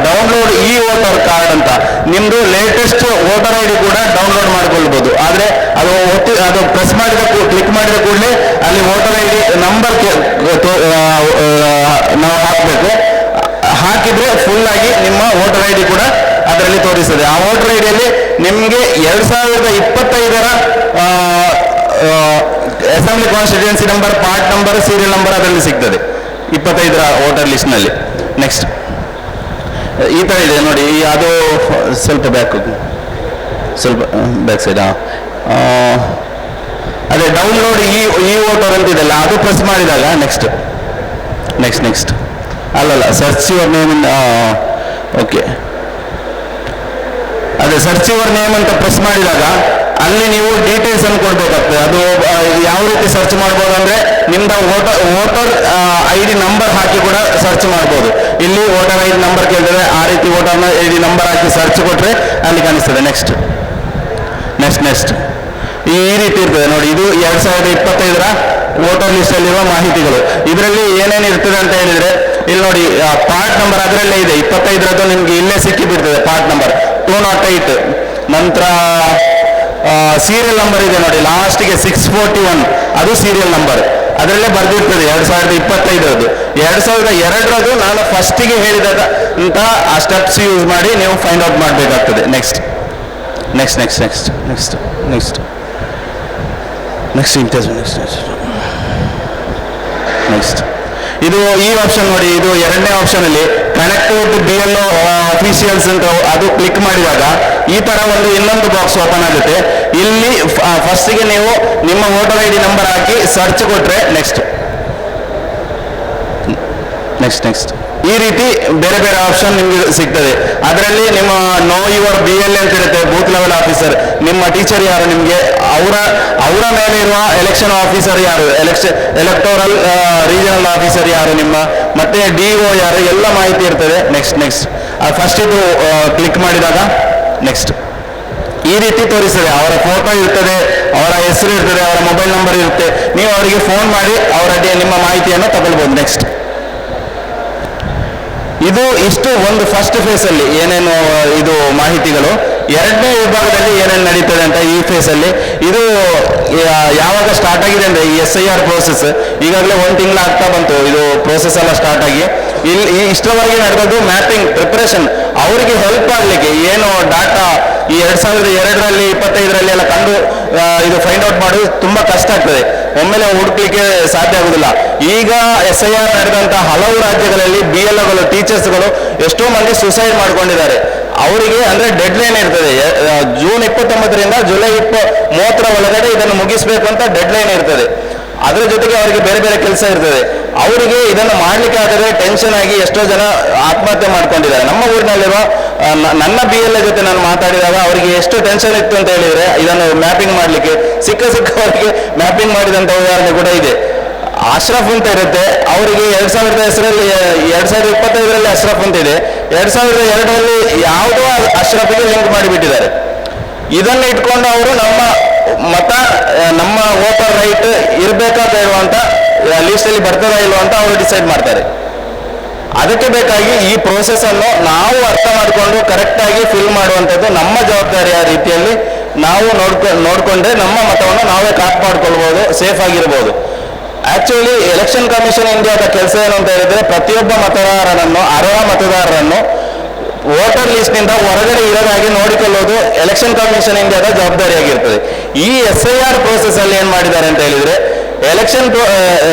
download voter card ಅಂತ. ನಿಮ್ದು ಲೇಟೆಸ್ಟ್ ವೋಟರ್ ID ಕೂಡ ಡೌನ್ಲೋಡ್ ಮಾಡ್ಕೊಳ್ಬಹುದು. ಆದ್ರೆ ಅದು ಕ್ಲಿಕ್ ಮಾಡಿದ ಕೂಡಲೇ ಅಲ್ಲಿ ವೋಟರ್ ID ನಂಬರ್ ನಾವು ಹಾಕಬೇಕು. ಹಾಕಿದ್ರೆ ಫುಲ್ ಆಗಿ ನಿಮ್ಮ ವೋಟರ್ ID ಕೂಡ ಅದರಲ್ಲಿ ತೋರಿಸ್ತದೆ. ಆ ವೋಟರ್ ಐಡಿಯಲ್ಲಿ ನಿಮಗೆ 2025ರ assembly constituency number, part number, serial number ಅದರಲ್ಲಿ ಸಿಗ್ತದೆ 25ರ ವೋಟರ್ ಲಿಸ್ಟ್ ನಲ್ಲಿ. ನೆಕ್ಸ್ಟ್ ಈ ತರ ಇದೆ ನೋಡಿ. ಅದು ಸ್ವಲ್ಪ ಬ್ಯಾಕ್ ಸೈಡ್ ಅದೇ ಡೌನ್ಲೋಡ್ ವೋಟರ್ ಅಂತ ಇದೆಲ್ಲ ಅದು ಪ್ರೆಸ್ ಮಾಡಿದಾಗ ನೆಕ್ಸ್ಟ್ ಅಲ್ಲಲ್ಲ ಸರ್ಚ್ ಯುವರ್ ನೇಮ್ ಓಕೆ ಅದೇ ಸರ್ಚ್ ಯುವರ್ ನೇಮ್ ಅಂತ ಪ್ರೆಸ್ ಮಾಡಿದಾಗ ಅಲ್ಲಿ ನೀವು ಡೀಟೇಲ್ಸ್ ಅನ್ನು ಕೊಡ್ಬೇಕಾಗ್ತದೆ. ಅದು ಯಾವ ರೀತಿ ಸರ್ಚ್ ಮಾಡ್ಬೋದು ಅಂದ್ರೆ ನಿಮ್ದು ವೋಟರ್ ID ನಂಬರ್ ಹಾಕಿ ಕೂಡ ಸರ್ಚ್ ಮಾಡ್ಬೋದು. ಇಲ್ಲಿ ವೋಟರ್ ID ನಂಬರ್ ಕೇಳ್ತದೆ, ಆ ರೀತಿ ವೋಟರ್ ID ನಂಬರ್ ಹಾಕಿ ಸರ್ಚ್ ಕೊಟ್ರೆ ಅಲ್ಲಿ ಕಾಣಿಸ್ತದೆ. ನೆಕ್ಸ್ಟ್ ಈ ರೀತಿ ಇರ್ತದೆ ನೋಡಿ. ಇದು 2025ರ ವೋಟರ್ ಲಿಸ್ಟ್ ಅಲ್ಲಿರುವ ಮಾಹಿತಿಗಳು. ಇದರಲ್ಲಿ ಏನೇನು ಇರ್ತದೆ ಅಂತ ಹೇಳಿದ್ರೆ ಇಲ್ಲಿ ನೋಡಿ ಪಾರ್ಟ್ ನಂಬರ್ ಅದರಲ್ಲೇ ಇದೆ. 25ರದ್ದು ನಿಮ್ಗೆ ಇಲ್ಲೇ ಸಿಕ್ಕಿ ಬಿಡ್ತದೆ ಪಾರ್ಟ್ ನಂಬರ್ 208. ನಂತರ ಸೀರಿಯಲ್ ನಂಬರ್ ಇದೆ ನೋಡಿ, ಲಾಸ್ಟ್ಗೆ 641 ಅದು ಸೀರಿಯಲ್ ನಂಬರ್ ಅದರಲ್ಲೇ ಬರ್ದಿರ್ತದೆ 2025ರದ್ದು. 2002ರದ್ದು ನಾನು ಫಸ್ಟಿಗೆ ಹೇಳಿದಾಗ ಅಂತ ಆ ಸ್ಟೆಪ್ಸ್ ಯೂಸ್ ಮಾಡಿ ನೀವು ಫೈಂಡ್ ಔಟ್ ಮಾಡಬೇಕಾಗ್ತದೆ. ನೆಕ್ಸ್ಟ್ ಇದು ಈ ಆಪ್ಷನ್ ನೋಡಿ. ಇದು ಎರಡನೇ ಆಪ್ಷನ್ ಅಲ್ಲಿ ಕನೆಕ್ಟ್ ವಿತ್ BLO ಅಫಿಷಿಯಲ್ಸ್ ಅಂತ ಅದು ಕ್ಲಿಕ್ ಮಾಡಿದಾಗ ಈ ತರ ಇನ್ನೊಂದು ಬಾಕ್ಸ್ ಓಪನ್ ಆಗುತ್ತೆ. ಇಲ್ಲಿ ಫಸ್ಟಿಗೆ ನೀವು ನಿಮ್ಮ ವೋಟರ್ ID ನಂಬರ್ ಹಾಕಿ ಸರ್ಚ್ ಕೊಟ್ರೆ ನೆಕ್ಸ್ಟ್ ಈ ರೀತಿ ಬೇರೆ ಬೇರೆ ಆಪ್ಷನ್ ನಿಮ್ಗೆ ಸಿಗ್ತದೆ. ಅದರಲ್ಲಿ ನಿಮ್ಮ ನೋ ಯುವರ್ BLA ಅಂತ ಇರುತ್ತೆ, ಬೂತ್ ಲೆವೆಲ್ ಆಫೀಸರ್. ನಿಮ್ಮ ಟೀಚರ್ ಯಾರು, ನಿಮಗೆ ಅವರ ಮೇಲೆ ಇರುವ ಎಲೆಕ್ಷನ್ ಆಫೀಸರ್ ಯಾರು, ಎಲೆಕ್ಟೋರಲ್ ರೀಜನಲ್ ಆಫೀಸರ್ ಯಾರು, ನಿಮ್ಮ ಮತ್ತೆ DO ಯಾರು, ಎಲ್ಲ ಮಾಹಿತಿ ಇರ್ತದೆ. ನೆಕ್ಸ್ಟ್ ಫಸ್ಟ್ ಇದು ಕ್ಲಿಕ್ ಮಾಡಿದಾಗ ನೆಕ್ಸ್ಟ್ ಈ ರೀತಿ ತೋರಿಸ್ತದೆ. ಅವರ ಫೋಟೋ ಇರ್ತದೆ, ಅವರ ಹೆಸರು ಇರ್ತದೆ, ಅವರ ಮೊಬೈಲ್ ನಂಬರ್ ಇರುತ್ತೆ. ನೀವು ಅವರಿಗೆ ಫೋನ್ ಮಾಡಿ ಅವರ ನಿಮ್ಮ ಮಾಹಿತಿಯನ್ನು ತಗೊಳ್ಬೋದು. ನೆಕ್ಸ್ಟ್ ಇಷ್ಟು ಒಂದು ಫಸ್ಟ್ ಫೇಸ್ ಅಲ್ಲಿ ಏನೇನು ಇದು ಮಾಹಿತಿಗಳು. ಎರಡನೇ ವಿಭಾಗದಲ್ಲಿ ಏನೇನು ನಡೀತದೆ ಅಂತ ಈ ಫೇಸ್ ಅಲ್ಲಿ ಇದು ಯಾವಾಗ ಸ್ಟಾರ್ಟ್ ಆಗಿದೆ ಅಂದ್ರೆ ಈ SIR ಪ್ರೋಸೆಸ್ ಈಗಾಗಲೇ 1 ತಿಂಗಳು ಆಗ್ತಾ ಬಂತು. ಇದು ಪ್ರೋಸೆಸ್ ಎಲ್ಲ ಸ್ಟಾರ್ಟ್ ಆಗಿ ಇಷ್ಟರವರೆಗೆ ನಡೆದದ್ದು ಮ್ಯಾಪಿಂಗ್ ಪ್ರಿಪರೇಷನ್. ಅವರಿಗೆ ಹೆಲ್ಪ್ ಆಗಲಿಕ್ಕೆ ಏನು ಡಾಟಾ ಈ 2002ರಲ್ಲಿ 25ರಲ್ಲಿ ಎಲ್ಲ ಕಂಡು ಇದು ಫೈಂಡ್ ಔಟ್ ಮಾಡೋದು ತುಂಬ ಕಷ್ಟ ಆಗ್ತದೆ, ಒಮ್ಮೆಲೆ ಹುಡುಕ್ಲಿಕ್ಕೆ ಸಾಧ್ಯ ಆಗುದಿಲ್ಲ. ಈಗ SIR ನಡೆದಂಥ ಹಲವು ರಾಜ್ಯಗಳಲ್ಲಿ BLOಗಳು ಟೀಚರ್ಸ್ಗಳು ಎಷ್ಟೋ ಮಂದಿ ಸುಸೈಡ್ ಮಾಡ್ಕೊಂಡಿದ್ದಾರೆ. ಅವರಿಗೆ ಅಂದ್ರೆ ಡೆಡ್ ಲೈನ್ ಇರ್ತದೆ, ಜೂನ್ 29ರಿಂದ ಜುಲೈ 30ರ ಒಳಗಡೆ ಇದನ್ನು ಮುಗಿಸ್ಬೇಕು ಅಂತ ಡೆಡ್ ಲೈನ್ ಇರ್ತದೆ. ಅದರ ಜೊತೆಗೆ ಅವರಿಗೆ ಬೇರೆ ಬೇರೆ ಕೆಲಸ ಇರ್ತದೆ. ಅವರಿಗೆ ಇದನ್ನು ಮಾಡ್ಲಿಕ್ಕೆ ಆಗದೆ ಟೆನ್ಷನ್ ಆಗಿ ಎಷ್ಟೋ ಜನ ಆತ್ಮಹತ್ಯೆ ಮಾಡ್ಕೊಂಡಿದ್ದಾರೆ. ನಮ್ಮ ಊರಿನಲ್ಲಿರುವ ನನ್ನ BLO ಜೊತೆ ನಾನು ಮಾತಾಡಿದಾಗ ಅವರಿಗೆ ಎಷ್ಟು ಟೆನ್ಷನ್ ಇತ್ತು ಅಂತ ಹೇಳಿದ್ರೆ ಇದನ್ನು ಮ್ಯಾಪಿಂಗ್ ಮಾಡಲಿಕ್ಕೆ ಸಿಕ್ಕವರಿಗೆ ಮ್ಯಾಪಿಂಗ್ ಮಾಡಿದಂಥ ಉದಾಹರಣೆ ಕೂಡ ಇದೆ. ಅಶ್ರಫ್ ಅಂತ ಇರುತ್ತೆ, ಅವರಿಗೆ 2025ರಲ್ಲಿ ಅಶ್ರಫ್ ಅಂತ ಇದೆ, 2002ರಲ್ಲಿ ಯಾವುದೋ ಅಶ್ರಫ್ಗೆ ಲಿಂಕ್ ಮಾಡಿಬಿಟ್ಟಿದ್ದಾರೆ. ಇದನ್ನು ಇಟ್ಕೊಂಡು ಅವರು ನಮ್ಮ ಮತ, ನಮ್ಮ ವೋಟರ್ ರೈಟ್ ಇರಬೇಕಾ ಬೇಡವಾ ಅಂತ ಲೀಸ್ಟಲ್ಲಿ ಬರ್ತದಾ ಇಲ್ವಾ ಅಂತ ಅವರು ಡಿಸೈಡ್ ಮಾಡ್ತಾರೆ. ಅದಕ್ಕೆ ಬೇಕಾಗಿ ಈ ಪ್ರೋಸೆಸ್ ಅನ್ನು ನಾವು ಅರ್ಥ ಮಾಡಿಕೊಂಡು ಕರೆಕ್ಟಾಗಿ ಫಿಲ್ ಮಾಡುವಂಥದ್ದು ನಮ್ಮ ಜವಾಬ್ದಾರಿಯ ರೀತಿಯಲ್ಲಿ ನಾವು ನೋಡಿಕೊಂಡ್ರೆ ನಮ್ಮ ಮತವನ್ನು ನಾವೇ ಕಾಪಾಡ್ಕೊಳ್ಬೋದು, ಸೇಫ್ ಆಗಿರ್ಬೋದು. ಆಕ್ಚುಲಿ ಎಲೆಕ್ಷನ್ ಕಮಿಷನ್ ಇಂಡಿಯಾದ ಕೆಲಸ ಏನು ಅಂತ ಹೇಳಿದ್ರೆ ಪ್ರತಿಯೊಬ್ಬ ಮತದಾರರನ್ನು, ಅರ್ಹ ಮತದಾರರನ್ನು ವೋಟರ್ ಲಿಸ್ಟ್ನಿಂದ ಹೊರಗಡೆ ಇರೋದಾಗಿ ನೋಡಿಕೊಳ್ಳೋದು ಎಲೆಕ್ಷನ್ ಕಮಿಷನ್ ಇಂಡಿಯಾದ ಜವಾಬ್ದಾರಿಯಾಗಿರ್ತದೆ. ಈ SIR ಪ್ರೋಸೆಸ್ ಅಲ್ಲಿ ಏನ್ ಮಾಡಿದ್ದಾರೆ ಅಂತ ಹೇಳಿದ್ರೆ ಎಲೆಕ್ಷನ್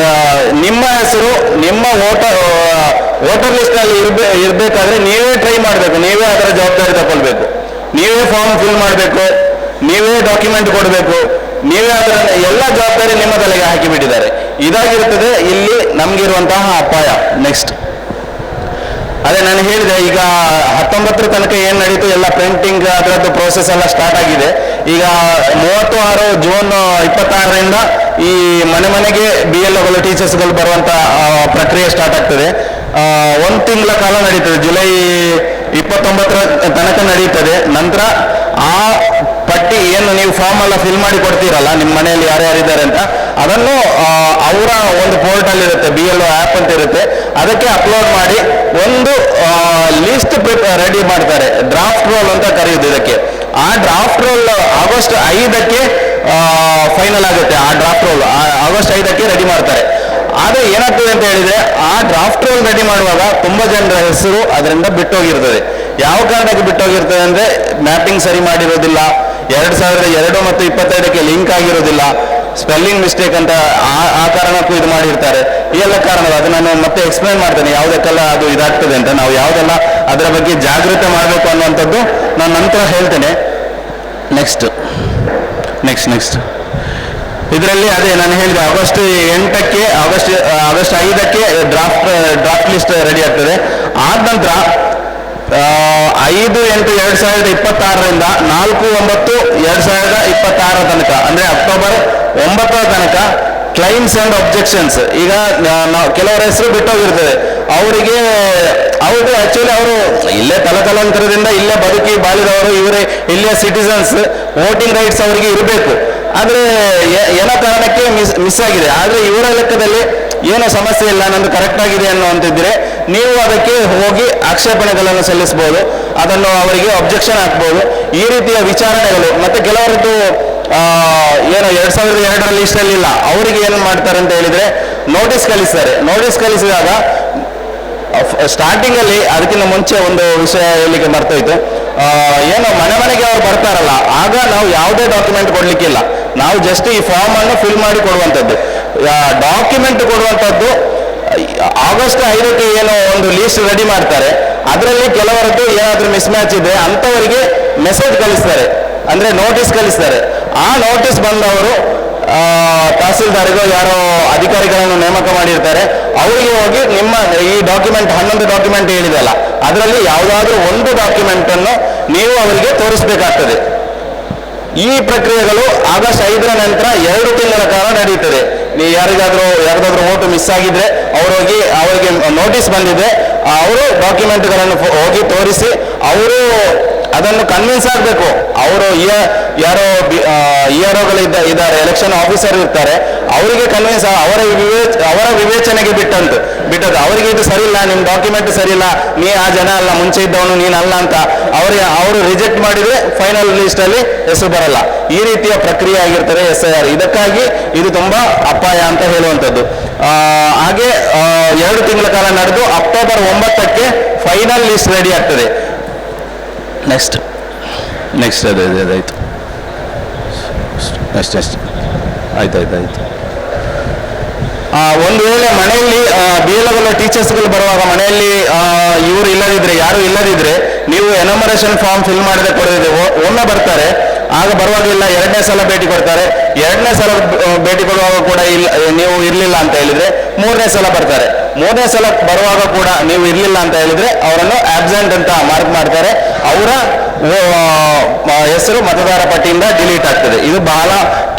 ನಿಮ್ಮ ಹೆಸರು ನಿಮ್ಮ ವೋಟರ್ ಲಿಸ್ಟ್ ನಲ್ಲಿ ಇರಬೇಕಾದ್ರೆ ನೀವೇ ಟ್ರೈ ಮಾಡಬೇಕು, ನೀವೇ ಅದರ ಜವಾಬ್ದಾರಿ ತಗೊಳ್ಬೇಕು, ನೀವೇ ಫಾರ್ಮ್ ಫಿಲ್ ಮಾಡಬೇಕು, ನೀವೇ ಡಾಕ್ಯುಮೆಂಟ್ ಕೊಡಬೇಕು, ನೀವೇ ಅದರ ಎಲ್ಲ ಜವಾಬ್ದಾರಿ ನಿಮ್ಮ ತಲೆಗೆ ಹಾಕಿಬಿಟ್ಟಿದ್ದಾರೆ. ಇದಾಗಿರ್ತದೆ ಇಲ್ಲಿ ನಮ್ಗಿರುವಂತಹ ಅಪಾಯ. ನೆಕ್ಸ್ಟ್ ಅದೇ ನಾನು ಹೇಳಿದೆ, ಈಗ 19ರ ತನಕ ಏನು ನಡೀತು ಎಲ್ಲ ಪ್ರಿಂಟಿಂಗ್ ಅದರದ್ದು ಪ್ರೋಸೆಸ್ ಎಲ್ಲ ಸ್ಟಾರ್ಟ್ ಆಗಿದೆ. ಈಗ 36 ಜೂನ್ 26ರಿಂದ ಈ ಮನೆಗೆ BLOಗಳು ಟೀಚರ್ಸ್ಗಳು ಬರುವಂಥ ಪ್ರಕ್ರಿಯೆ ಸ್ಟಾರ್ಟ್ ಆಗ್ತದೆ. 1 ತಿಂಗಳ ಕಾಲ ನಡೀತದೆ, ಜುಲೈ 29ರ ತನಕ ನಡೀತದೆ. ನಂತರ ಆ ಪಟ್ಟಿ ಏನು ನೀವು ಫಾರ್ಮ್ ಎಲ್ಲ ಫಿಲ್ ಮಾಡಿ ಕೊಡ್ತೀರಲ್ಲ ನಿಮ್ಮ ಮನೆಯಲ್ಲಿ ಯಾರ್ಯಾರಿದ್ದಾರೆ ಅಂತ, ಅದನ್ನು ಅವರ ಒಂದು ಪೋರ್ಟಲ್ ಇರುತ್ತೆ, BLO ಆ್ಯಪ್ ಅಂತ ಇರುತ್ತೆ, ಅದಕ್ಕೆ ಅಪ್ಲೋಡ್ ಮಾಡಿ ಒಂದು ಲಿಸ್ಟ್ ರೆಡಿ ಮಾಡ್ತಾರೆ. ಡ್ರಾಫ್ಟ್ ರೋಲ್ ಅಂತ ಕರೆಯುವುದು ಇದಕ್ಕೆ. ಆ ಡ್ರಾಫ್ಟ್ ರೋಲ್ ಆಗಸ್ಟ್ 5ಕ್ಕೆ ಫೈನಲ್ ಆಗುತ್ತೆ. ಆ ಡ್ರಾಫ್ಟ್ ರೋಲ್ ಆಗಸ್ಟ್ 5ಕ್ಕೆ ರೆಡಿ ಮಾಡ್ತಾರೆ. ಆದರೆ ಏನಾಗ್ತದೆ ಅಂತ ಹೇಳಿದ್ರೆ ಆ ಡ್ರಾಫ್ಟ್ ರೋಲ್ ರೆಡಿ ಮಾಡುವಾಗ ತುಂಬಾ ಜನರ ಹೆಸರು ಅದರಿಂದ ಬಿಟ್ಟೋಗಿರ್ತದೆ. ಯಾವ ಕಾರಣಕ್ಕೆ ಬಿಟ್ಟೋಗಿರ್ತದೆ ಅಂದ್ರೆ ಮ್ಯಾಪಿಂಗ್ ಸರಿ ಮಾಡಿರೋದಿಲ್ಲ, 2002 ಮತ್ತು 25ಕ್ಕೆ ಲಿಂಕ್ ಆಗಿರೋದಿಲ್ಲ, ಸ್ಪೆಲ್ಲಿಂಗ್ ಮಿಸ್ಟೇಕ್ ಅಂತ ಆ ಕಾರಣಕ್ಕೂ ಇದು ಮಾಡಿರ್ತಾರೆ. ಈ ಎಲ್ಲ ಕಾರಣಗಳು ಅದು ನಾನು ಮತ್ತೆ ಎಕ್ಸ್ಪ್ಲೈನ್ ಮಾಡ್ತೇನೆ ಯಾವುದಕ್ಕೆಲ್ಲ ಅದು ಇದಾಗ್ತದೆ ಅಂತ, ನಾವು ಯಾವುದೆಲ್ಲ ಅದರ ಬಗ್ಗೆ ಜಾಗೃತಿ ಮಾಡಬೇಕು ಅನ್ನುವಂಥದ್ದು ನಾನು ನಂತರ ಹೇಳ್ತೇನೆ. ನೆಕ್ಸ್ಟ್ ಇದರಲ್ಲಿ ಅದೇ ನಾನು ಹೇಳಿದೆ ಆಗಸ್ಟ್ 8ಕ್ಕೆ ಆಗಸ್ಟ್ 5ಕ್ಕೆ ಡ್ರಾಫ್ಟ್ ಲಿಸ್ಟ್ ರೆಡಿ ಆಗ್ತದೆ. ಆದ ನಂತರ 5/8/2026ರಿಂದ 4/9/2026 ತನಕ ಅಂದ್ರೆ ಅಕ್ಟೋಬರ್ 9ರ ತನಕ ಕ್ಲೈಮ್ಸ್ ಅಂಡ್ ಅಬ್ಜೆಕ್ಷನ್ಸ್. ಈಗ ಕೆಲವರ ಹೆಸರು ಬಿಟ್ಟೋಗಿರ್ತದೆ, ಅವರಿಗೆ ಆಕ್ಚುಲಿ ಅವರು ಇಲ್ಲೇ ತಲತಲಾಂತರದಿಂದ ಇಲ್ಲೇ ಬದುಕಿ ಬಾಳಿದವರು, ಇವರೇ ಇಲ್ಲಿಯ ಸಿಟಿಸನ್ಸ್, ವೋಟಿಂಗ್ ರೈಟ್ಸ್ ಅವರಿಗೆ ಇರಬೇಕು. ಆದರೆ ಏನೋ ಕಾರಣಕ್ಕೆ ಮಿಸ್ ಆಗಿದೆ. ಆದರೆ ಇವರ ಲೆಕ್ಕದಲ್ಲಿ ಏನೋ ಸಮಸ್ಯೆ ಇಲ್ಲ, ನಂದು ಕರೆಕ್ಟ್ ಆಗಿದೆ ಅನ್ನುವಂತಿದ್ರೆ ನೀವು ಅದಕ್ಕೆ ಹೋಗಿ ಆಕ್ಷೇಪಣೆಗಳನ್ನು ಸಲ್ಲಿಸಬಹುದು, ಅದನ್ನು ಅವರಿಗೆ ಅಬ್ಜೆಕ್ಷನ್ ಹಾಕ್ಬೋದು. ಈ ರೀತಿಯ ವಿಚಾರಣೆಗಳು ಮತ್ತೆ ಕೆಲವರದ್ದು ಏನು 2002ರಲ್ಲಿ ಇಷ್ಟಲ್ಲಿಲ್ಲ, ಅವರಿಗೆ ಏನು ಮಾಡ್ತಾರೆ ಅಂತ ಹೇಳಿದ್ರೆ ನೋಟಿಸ್ ಕಳಿಸ್ತಾರೆ. ನೋಟಿಸ್ ಕಳಿಸಿದಾಗ ಸ್ಟಾರ್ಟಿಂಗ್ ಅಲ್ಲಿ ಅದಕ್ಕಿಂತ ಮುಂಚೆ ಒಂದು ವಿಷಯ ಹೇಳಲಿಕ್ಕೆ ಮರ್ತೋಯ್ತು. ಏನು ಮನೆಗೆ ಅವ್ರು ಬರ್ತಾರಲ್ಲ, ಆಗ ನಾವು ಯಾವುದೇ ಡಾಕ್ಯುಮೆಂಟ್ ಕೊಡ್ಲಿಕ್ಕಿಲ್ಲ, ನಾವು ಜಸ್ಟ್ ಈ ಫಾರ್ಮ್ ಅನ್ನು ಫಿಲ್ ಮಾಡಿ ಕೊಡುವಂಥದ್ದು. ಡಾಕ್ಯುಮೆಂಟ್ ಕೊಡುವಂಥದ್ದು ಆಗಸ್ಟ್ 5ಕ್ಕೆ ಏನೋ ಒಂದು ಲೀಸ್ಟ್ ರೆಡಿ ಮಾಡ್ತಾರೆ, ಅದರಲ್ಲಿ ಕೆಲವರದ್ದು ಏನಾದರೂ ಮಿಸ್ ಮ್ಯಾಚ್ ಇದೆ ಅಂಥವರಿಗೆ ಮೆಸೇಜ್ ಕಳಿಸ್ತಾರೆ, ಅಂದ್ರೆ ನೋಟಿಸ್ ಕಳಿಸ್ತಾರೆ. ಆ ನೋಟಿಸ್ ಬಂದವರು ತಹಸೀಲ್ದಾರಿಗೋ ಯಾರೋ ಅಧಿಕಾರಿಗಳನ್ನು ನೇಮಕ ಮಾಡಿರ್ತಾರೆ, ಅವರಿಗೆ ಹೋಗಿ ನಿಮ್ಮ ಈ ಡಾಕ್ಯುಮೆಂಟ್ 11 ಡಾಕ್ಯುಮೆಂಟ್ ಹೇಳಿದೆಯಲ್ಲ ಅದರಲ್ಲಿ ಯಾವುದಾದ್ರೂ ಒಂದು ಡಾಕ್ಯುಮೆಂಟ್ ಅನ್ನು ನೀವು ಅವರಿಗೆ ತೋರಿಸಬೇಕಾಗ್ತದೆ. ಈ ಪ್ರಕ್ರಿಯೆಗಳು ಆಗಸ್ಟ್ 5ರ ನಂತರ 2 ತಿಂಗಳ ಕಾಲ ನಡೆಯುತ್ತದೆ. ನೀವು ಯಾರಿಗಾದ್ರೂ ವೋಟು ಮಿಸ್ ಆಗಿದ್ರೆ ಅವರಿಗೆ ನೋಟಿಸ್ ಬಂದಿದೆ, ಅವರು ಡಾಕ್ಯುಮೆಂಟ್ಗಳನ್ನು ಹೋಗಿ ತೋರಿಸಿ ಅವರು ಅದನ್ನು ಕನ್ವಿನ್ಸ್ ಆಗಬೇಕು. ಅವರು ಯಾರೋ ಇದ್ದಾರೆ, ಎಲೆಕ್ಷನ್ ಆಫೀಸರ್ ಇರ್ತಾರೆ, ಅವರಿಗೆ ಕನ್ವಿನ್ಸ್ ಅವರ ವಿವೇಚನೆಗೆ ಬಿಟ್ಟದ್ದು ಅವರಿಗೆ ಇದು ಸರಿ ಇಲ್ಲ, ನಿಮ್ಮ ಡಾಕ್ಯುಮೆಂಟ್ ಸರಿ ಇಲ್ಲ, ನೀ ಆ ಜನ ಅಲ್ಲ, ಮುಂಚೆ ಇದ್ದವನು ನೀನಲ್ಲ ಅಂತ ಅವರು ರಿಜೆಕ್ಟ್ ಮಾಡಿದ್ರೆ ಫೈನಲ್ ಲಿಸ್ಟ್ ಅಲ್ಲಿ ಹೆಸರು ಬರಲ್ಲ. ಈ ರೀತಿಯ ಪ್ರಕ್ರಿಯೆ ಆಗಿರ್ತದೆ SIR. ಇದಕ್ಕಾಗಿ ಇದು ತುಂಬಾ ಅಪಾಯ ಅಂತ ಹೇಳುವಂಥದ್ದು. ಹಾಗೆ 2 ತಿಂಗಳ ಕಾಲ ನಡೆದು ಅಕ್ಟೋಬರ್ 9ಕ್ಕೆ ಫೈನಲ್ ಲಿಸ್ಟ್ ರೆಡಿ ಆಗ್ತದೆ. ನೆಕ್ಸ್ಟ್ ನೆಕ್ಸ್ಟ್ ಅದಾಯಿತು. ಅಷ್ಟೇ ಆಯ್ತು. ಒಂದು ವೇಳೆ ಮನೆಯಲ್ಲಿ BLO ಟೀಚರ್ಸ್ಗಳು ಬರುವಾಗ ಮನೆಯಲ್ಲಿ ಇವರು ಇಲ್ಲದಿದ್ರೆ, ಯಾರು ಇಲ್ಲದಿದ್ರೆ, ನೀವು ಎನಮರೇಷನ್ ಫಾರ್ಮ್ ಫಿಲ್ ಮಾಡದೆ ಕೊಡೋದಿದೆ, ಒಮ್ಮೆ ಬರ್ತಾರೆ, ಆಗ ಬರುವಾಗಿಲ್ಲ, ಎರಡನೇ ಸಲ ಭೇಟಿ ಕೊಡ್ತಾರೆ, ಎರಡನೇ ಸಲ ಭೇಟಿ ಕೊಡುವಾಗ ಕೂಡ ನೀವು ಇರಲಿಲ್ಲ ಅಂತ ಹೇಳಿದ್ರೆ ಮೂರನೇ ಸಲ ಬರ್ತಾರೆ, ಮೂರನೇ ಸಲ ಬರುವಾಗ ಕೂಡ ನೀವು ಇರಲಿಲ್ಲ ಅಂತ ಹೇಳಿದ್ರೆ ಅವರನ್ನು ಆಬ್ಸೆಂಟ್ ಅಂತ ಮಾರ್ಕ್ ಮಾಡ್ತಾರೆ, ಅವರ ಹೆಸರು ಮತದಾರ ಪಟ್ಟಿಯಿಂದ ಡಿಲೀಟ್ ಆಗ್ತದೆ. ಇದು ಬಹಳ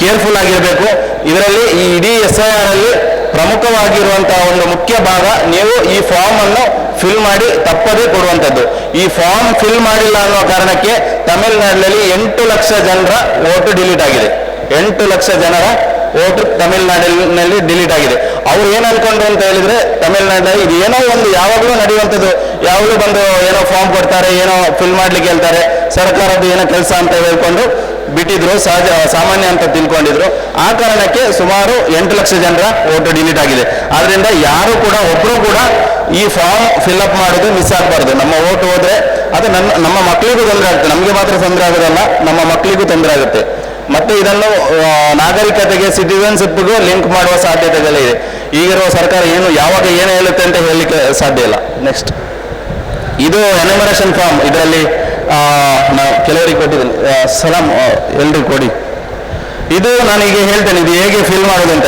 ಕೇರ್ಫುಲ್ ಆಗಿರಬೇಕು. ಇದರಲ್ಲಿ ಈ ಇಡೀ SIR ಅಲ್ಲಿ ಪ್ರಮುಖವಾಗಿರುವಂತಹ ಒಂದು ಮುಖ್ಯ ಭಾಗ, ನೀವು ಈ ಫಾರ್ಮ್ ಅನ್ನು ಫಿಲ್ ಮಾಡಿ ತಪ್ಪದೇ ಕೊಡುವಂಥದ್ದು. ಈ ಫಾರ್ಮ್ ಫಿಲ್ ಮಾಡಿಲ್ಲ ಅನ್ನುವ ಕಾರಣಕ್ಕೆ ತಮಿಳುನಾಡಿನಲ್ಲಿ 8 ಲಕ್ಷ ಜನರ ವೋಟು ಡಿಲೀಟ್ ಆಗಿದೆ. 8 ಲಕ್ಷ ಜನರ ವೋಟು ತಮಿಳುನಾಡಿನಲ್ಲಿ ಡಿಲೀಟ್ ಆಗಿದೆ. ಅವ್ರು ಏನು ಅನ್ಕೊಂಡ್ರು ಅಂತ ಹೇಳಿದ್ರೆ, ತಮಿಳುನಾಡಿನಲ್ಲಿ ಇದು ಏನೋ ಒಂದು ಯಾವಾಗಲೂ ನಡೆಯುವಂಥದ್ದು, ಯಾವಾಗಲೂ ಬಂದು ಏನೋ ಫಾರ್ಮ್ ಕೊಡ್ತಾರೆ, ಏನೋ ಫಿಲ್ ಮಾಡ್ಲಿಕ್ಕೆ ಹೇಳ್ತಾರೆ, ಸರ್ಕಾರದ್ದು ಏನೋ ಕೆಲಸ ಅಂತ ಹೇಳ್ಕೊಂಡು ಬಿಟ್ಟಿದ್ರು, ಸಾಮಾನ್ಯ ಅಂತ ತಿಳ್ಕೊಂಡಿದ್ರು. ಆ ಕಾರಣಕ್ಕೆ ಸುಮಾರು 8 ಲಕ್ಷ ಜನರ ವೋಟು ಡಿಲೀಟ್ ಆಗಿದೆ. ಆದ್ರಿಂದ ಯಾರು ಕೂಡ ಒಬ್ಬರು ಕೂಡ ಈ ಫಾರ್ಮ್ ಫಿಲ್ಅಪ್ ಮಾಡೋದು ಮಿಸ್ ಆಗಬಾರ್ದು. ನಮ್ಮ ವೋಟ್ ಹೋದ್ರೆ ಅದು ನಮ್ಮ ಮಕ್ಕಳಿಗೂ ತೊಂದರೆ ಆಗುತ್ತೆ, ನಮಗೆ ಮಾತ್ರ ತೊಂದರೆ ಆಗೋದಲ್ಲ, ನಮ್ಮ ಮಕ್ಕಳಿಗೂ ತೊಂದರೆ ಆಗುತ್ತೆ. ಮತ್ತೆ ಇದನ್ನು ನಾಗರಿಕತೆಗೆ, ಸಿಟಿಸನ್ಶಿಪ್ಗೂ ಲಿಂಕ್ ಮಾಡುವ ಸಾಧ್ಯತೆಗಳಿದೆ. ಈಗಿರುವ ಸರ್ಕಾರ ಯಾವಾಗ ಏನು ಹೇಳುತ್ತೆ ಅಂತ ಹೇಳಲಿಕ್ಕೆ ಸಾಧ್ಯ ಇಲ್ಲ. ನೆಕ್ಸ್ಟ್, ಇದು ಎನ್ಯುಮರೇಷನ್ ಫಾರ್ಮ್. ಇದರಲ್ಲಿ ನಾವು ಕೆಲವರಿಗೆ ಕೊಟ್ಟಿದ್ದೀನಿ, ಸಲಾಂ ಎಲ್ರಿಗೂ ಕೊಡಿ. ಇದು ನಾನೀಗ ಹೇಳ್ತೇನೆ, ಇದು ಹೇಗೆ ಫಿಲ್ ಮಾಡೋದು ಅಂತ.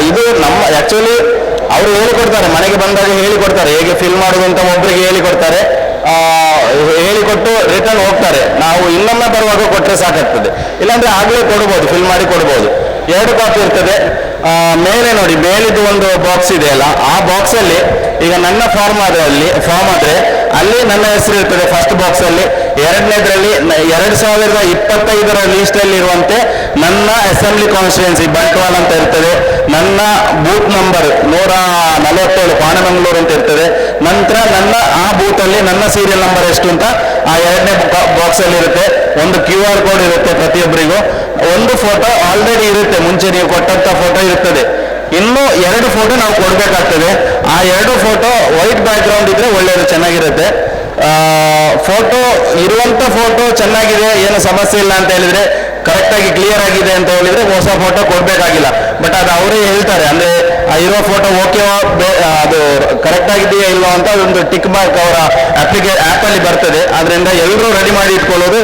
ಇದು ಆ್ಯಕ್ಚುಲಿ ಅವರು ಹೇಳಿಕೊಡ್ತಾರೆ, ಮನೆಗೆ ಬಂದಾಗ ಹೇಳಿಕೊಡ್ತಾರೆ ಹೇಗೆ ಫಿಲ್ ಮಾಡೋದು ಅಂತ. ಒಬ್ಬರಿಗೆ ಹೇಳಿಕೊಡ್ತಾರೆ, ಹೇಳಿಕೊಟ್ಟು ರಿಟರ್ನ್ ಹೋಗ್ತಾರೆ. ನಾವು ಇನ್ನೊಮ್ಮೆ ಬರುವಾಗ ಕೊಟ್ಟರೆ ಸಾಕಾಗ್ತದೆ, ಇಲ್ಲಾಂದ್ರೆ ಆಗಲೇ ಕೊಡ್ಬೋದು, ಫಿಲ್ ಮಾಡಿ ಕೊಡ್ಬೋದು. 2 ಕಾಪಿ ಇರ್ತದೆ. ಮೇಲೆ ನೋಡಿ, ಮೇಲಿದ್ದು ಒಂದು ಬಾಕ್ಸ್ ಇದೆಯಲ್ಲ, ಆ ಬಾಕ್ಸಲ್ಲಿ ಈಗ ನನ್ನ ಫಾರ್ಮ್ ಆದರೆ ಅಲ್ಲಿ ನನ್ನ ಹೆಸರು ಇರ್ತದೆ ಫಸ್ಟ್ ಬಾಕ್ಸಲ್ಲಿ. ಎರಡನೇದ್ರಲ್ಲಿ 2025 ಲೀಸ್ಟಲ್ಲಿ ಇರುವಂತೆ ನನ್ನ ಅಸೆಂಬ್ಲಿ ಕಾನ್ಸ್ಟಿಟ್ಯೂನ್ಸಿ ಬಂಟ್ವಾಳ ಅಂತ ಇರ್ತದೆ, ನನ್ನ ಬೂತ್ ನಂಬರ್ 147 ಪಾಣಮಂಗಳೂರು ಅಂತ ಇರ್ತದೆ. ನಂತರ ನನ್ನ ಆ ಬೂತಲ್ಲಿ ನನ್ನ ಸೀರಿಯಲ್ ನಂಬರ್ ಎಷ್ಟು ಅಂತ ಆ 2ನೇ ಬಾಕ್ಸಲ್ಲಿ ಇರುತ್ತೆ. ಒಂದು QR ಕೋಡ್ ಇರುತ್ತೆ ಪ್ರತಿಯೊಬ್ಬರಿಗೂ. ಒಂದು ಫೋಟೋ ಆಲ್ರೆಡಿ ಇರುತ್ತೆ, ಮುಂಚೆ ನೀವು ಕೊಟ್ಟಂತ ಫೋಟೋ ಇರ್ತದೆ. ಇನ್ನೂ 2 ಫೋಟೋ ನಾವು ಕೊಡಬೇಕಾಗ್ತದೆ. ಆ 2 ಫೋಟೋ ವೈಟ್ ಬ್ಯಾಕ್ ಗ್ರೌಂಡ್ ಇದ್ರೆ ಒಳ್ಳೆಯದು, ಚೆನ್ನಾಗಿರುತ್ತೆ. ಫೋಟೋ ಇರುವಂತ ಫೋಟೋ ಚೆನ್ನಾಗಿದೆ, ಏನು ಸಮಸ್ಯೆ ಇಲ್ಲ ಅಂತ ಹೇಳಿದ್ರೆ, ಕರೆಕ್ಟಾಗಿ ಕ್ಲಿಯರ್ ಆಗಿದೆ ಅಂತ ಹೇಳಿದ್ರೆ ಹೊಸ ಫೋಟೋ ಕೊಡಬೇಕಾಗಿಲ್ಲ. ಬಟ್ ಅದು ಅವರೇ ಹೇಳ್ತಾರೆ, ಅಂದ್ರೆ ಇರೋ ಫೋಟೋ ಓಕೆ, ಅದು ಕರೆಕ್ಟ್ ಆಗಿದೆಯಾ ಇಲ್ವಾ ಅಂತ ಒಂದು ಟಿಕ್ ಮಾರ್ಕ್ ಅವರ ಆ್ಯಪಲ್ಲಿ ಬರ್ತದೆ. ಅದರಿಂದ ಎಲ್ಲರೂ ರೆಡಿ ಮಾಡಿ ಇಟ್ಕೊಳ್ಳೋದು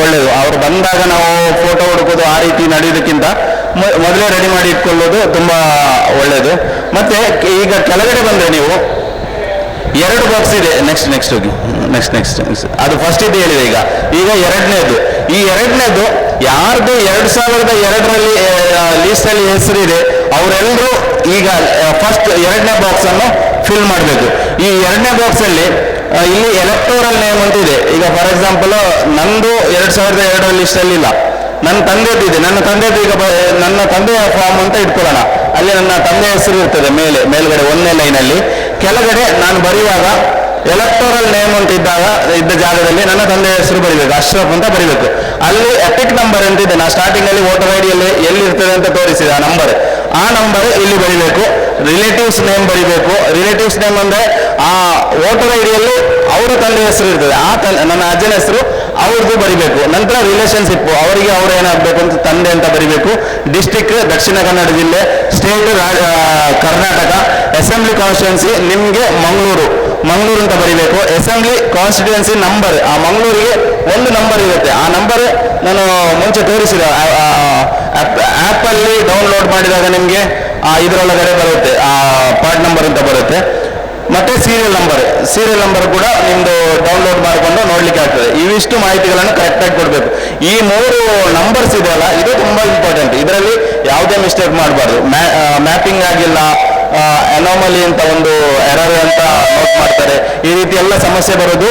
ಒಳ್ಳೆಯದು. ಅವರು ಬಂದಾಗ ನಾವು ಫೋಟೋ ಹುಡುಕೋದು ಆ ರೀತಿ ನಡೆಯೋದಕ್ಕಿಂತ ಮೊದಲೇ ರೆಡಿ ಮಾಡಿ ಇಟ್ಕೊಳ್ಳೋದು ತುಂಬ ಒಳ್ಳೆಯದು. ಮತ್ತೆ ಈಗ ಕೆಳಗಡೆ ಬಂದರೆ ನೀವು 2 ಬಾಕ್ಸ್ ಇದೆ. ನೆಕ್ಸ್ಟ್ ಹೋಗಿ, ನೆಕ್ಸ್ಟ್ ಅದು ಫಸ್ಟ್ ಇದು ಹೇಳಿದೆ. ಈಗ 2ನೇದು, ಈ 2ನೇದು ಯಾರ್ದು 2002ರಲ್ಲಿ ಲೀಸ್ಟಲ್ಲಿ ಹೆಸರಿದೆ ಅವರೆಲ್ಲರೂ ಈಗ ಫಸ್ಟ್ 2ನೇ ಬಾಕ್ಸ್ ಅನ್ನು ಫಿಲ್ ಮಾಡಬೇಕು. ಈ 2ನೇ ಬಾಕ್ಸಲ್ಲಿ ಇಲ್ಲಿ ಎಲೆಕ್ಟೋರಲ್ ನೇಮ್ ಅಂತ ಇದೆ. ಈಗ ಫಾರ್ ಎಕ್ಸಾಂಪಲ್ ನಂದು 2002 ಲಿಸ್ಟಲ್ಲಿ ಇಲ್ಲ, ನನ್ನ ತಂದೆದಿದೆ. ಈಗ ನನ್ನ ತಂದೆಯ ಫಾರ್ಮ್ ಅಂತ ಇಟ್ಕೊಳ್ಳೋಣ. ಅಲ್ಲಿ ನನ್ನ ತಂದೆ ಹೆಸರು ಇರ್ತದೆ ಮೇಲ್ಗಡೆ 1ನೇ ಲೈನಲ್ಲಿ. ಕೆಳಗಡೆ ನಾನು ಬರೆಯುವಾಗ ಎಲೆಕ್ಟೋರಲ್ ನೇಮ್ ಅಂತ ಇದ್ದ ಜಾಗದಲ್ಲಿ ನನ್ನ ತಂದೆಯ ಹೆಸರು ಬರೀಬೇಕು, ಅಶ್ರಫ್ ಅಂತ ಬರೀಬೇಕು. ಅಲ್ಲಿ ಎಪಿಕ್ ನಂಬರ್ ಅಂತ ಇದೆ, ನಾನು ಸ್ಟಾರ್ಟಿಂಗಲ್ಲಿ ವೋಟರ್ ಐಡಿಯಲ್ಲಿ ಎಲ್ಲಿ ಇರ್ತದೆ ಅಂತ ತೋರಿಸಿದೆ ಆ ನಂಬರ್ ಇಲ್ಲಿ ಬರೀಬೇಕು. ರಿಲೇಟಿವ್ಸ್ ನೇಮ್ ಬರೀಬೇಕು. ರಿಲೇಟಿವ್ಸ್ ನೇಮ್ ಅಂದರೆ ಆ ವೋಟರ್ ಐಡಿಯಲ್ಲಿ ಅವರ ತಂದೆ ಹೆಸರು ಇರ್ತದೆ, ನನ್ನ ಅಜ್ಜನ ಹೆಸರು ಅವ್ರದ್ದು ಬರಿಬೇಕು. ನಂತರ ರಿಲೇಷನ್ಶಿಪ್, ಅವರಿಗೆ ಅವ್ರು ಏನಾಗಬೇಕು ಅಂತ ತಂದೆ ಅಂತ ಬರಿಬೇಕು. ಡಿಸ್ಟಿಕ್ ದಕ್ಷಿಣ ಕನ್ನಡ ಜಿಲ್ಲೆ, ಸ್ಟೇಟ್ ಕರ್ನಾಟಕ, ಅಸೆಂಬ್ಲಿ ಕಾನ್ಸ್ಟಿಟ್ಯೂನ್ಸಿ ನಿಮಗೆ ಮಂಗಳೂರು ಅಂತ ಬರಿಬೇಕು. ಅಸೆಂಬ್ಲಿ ಕಾನ್ಸ್ಟಿಟ್ಯೂನ್ಸಿ ನಂಬರ್, ಆ ಮಂಗಳೂರಿಗೆ ಒಂದು ನಂಬರ್ ಇರುತ್ತೆ. ಆ ನಂಬರ್ ನಾನು ಮುಂಚೆ ತೋರಿಸಿದ ಆ್ಯಪಲ್ಲಿ ಡೌನ್ಲೋಡ್ ಮಾಡಿದಾಗ ನಿಮಗೆ ಇದರೊಳಗಡೆ ಬರುತ್ತೆ, ಆ ಪಾರ್ಟ್ ನಂಬರ್ ಅಂತ ಬರುತ್ತೆ. ಮತ್ತೆ ಸೀರಿಯಲ್ ನಂಬರ್ ಕೂಡ ನಿಮ್ದು ಡೌನ್ಲೋಡ್ ಮಾಡಿಕೊಂಡು ನೋಡ್ಲಿಕ್ಕೆ ಆಗ್ತದೆ. ಇವಿಷ್ಟು ಮಾಹಿತಿಗಳನ್ನು ಕರೆಕ್ಟಾಗಿ ಕೊಡಬೇಕು. ಈ 3 ನಂಬರ್ಸ್ ಇದೆಯಲ್ಲ, ಇದು ತುಂಬಾ ಇಂಪಾರ್ಟೆಂಟ್. ಇದರಲ್ಲಿ ಯಾವುದೇ ಮಿಸ್ಟೇಕ್ ಮಾಡಬಾರ್ದು. ಮ್ಯಾಪಿಂಗ್ ಆಗಿಲ್ಲ, ಅನಾಮಲಿ ಅಂತ ಒಂದು ಎರರ್ ಅಂತ ನೋಟ್ ಮಾಡ್ತಾರೆ. ಈ ರೀತಿ ಎಲ್ಲ ಸಮಸ್ಯೆ ಬರೋದು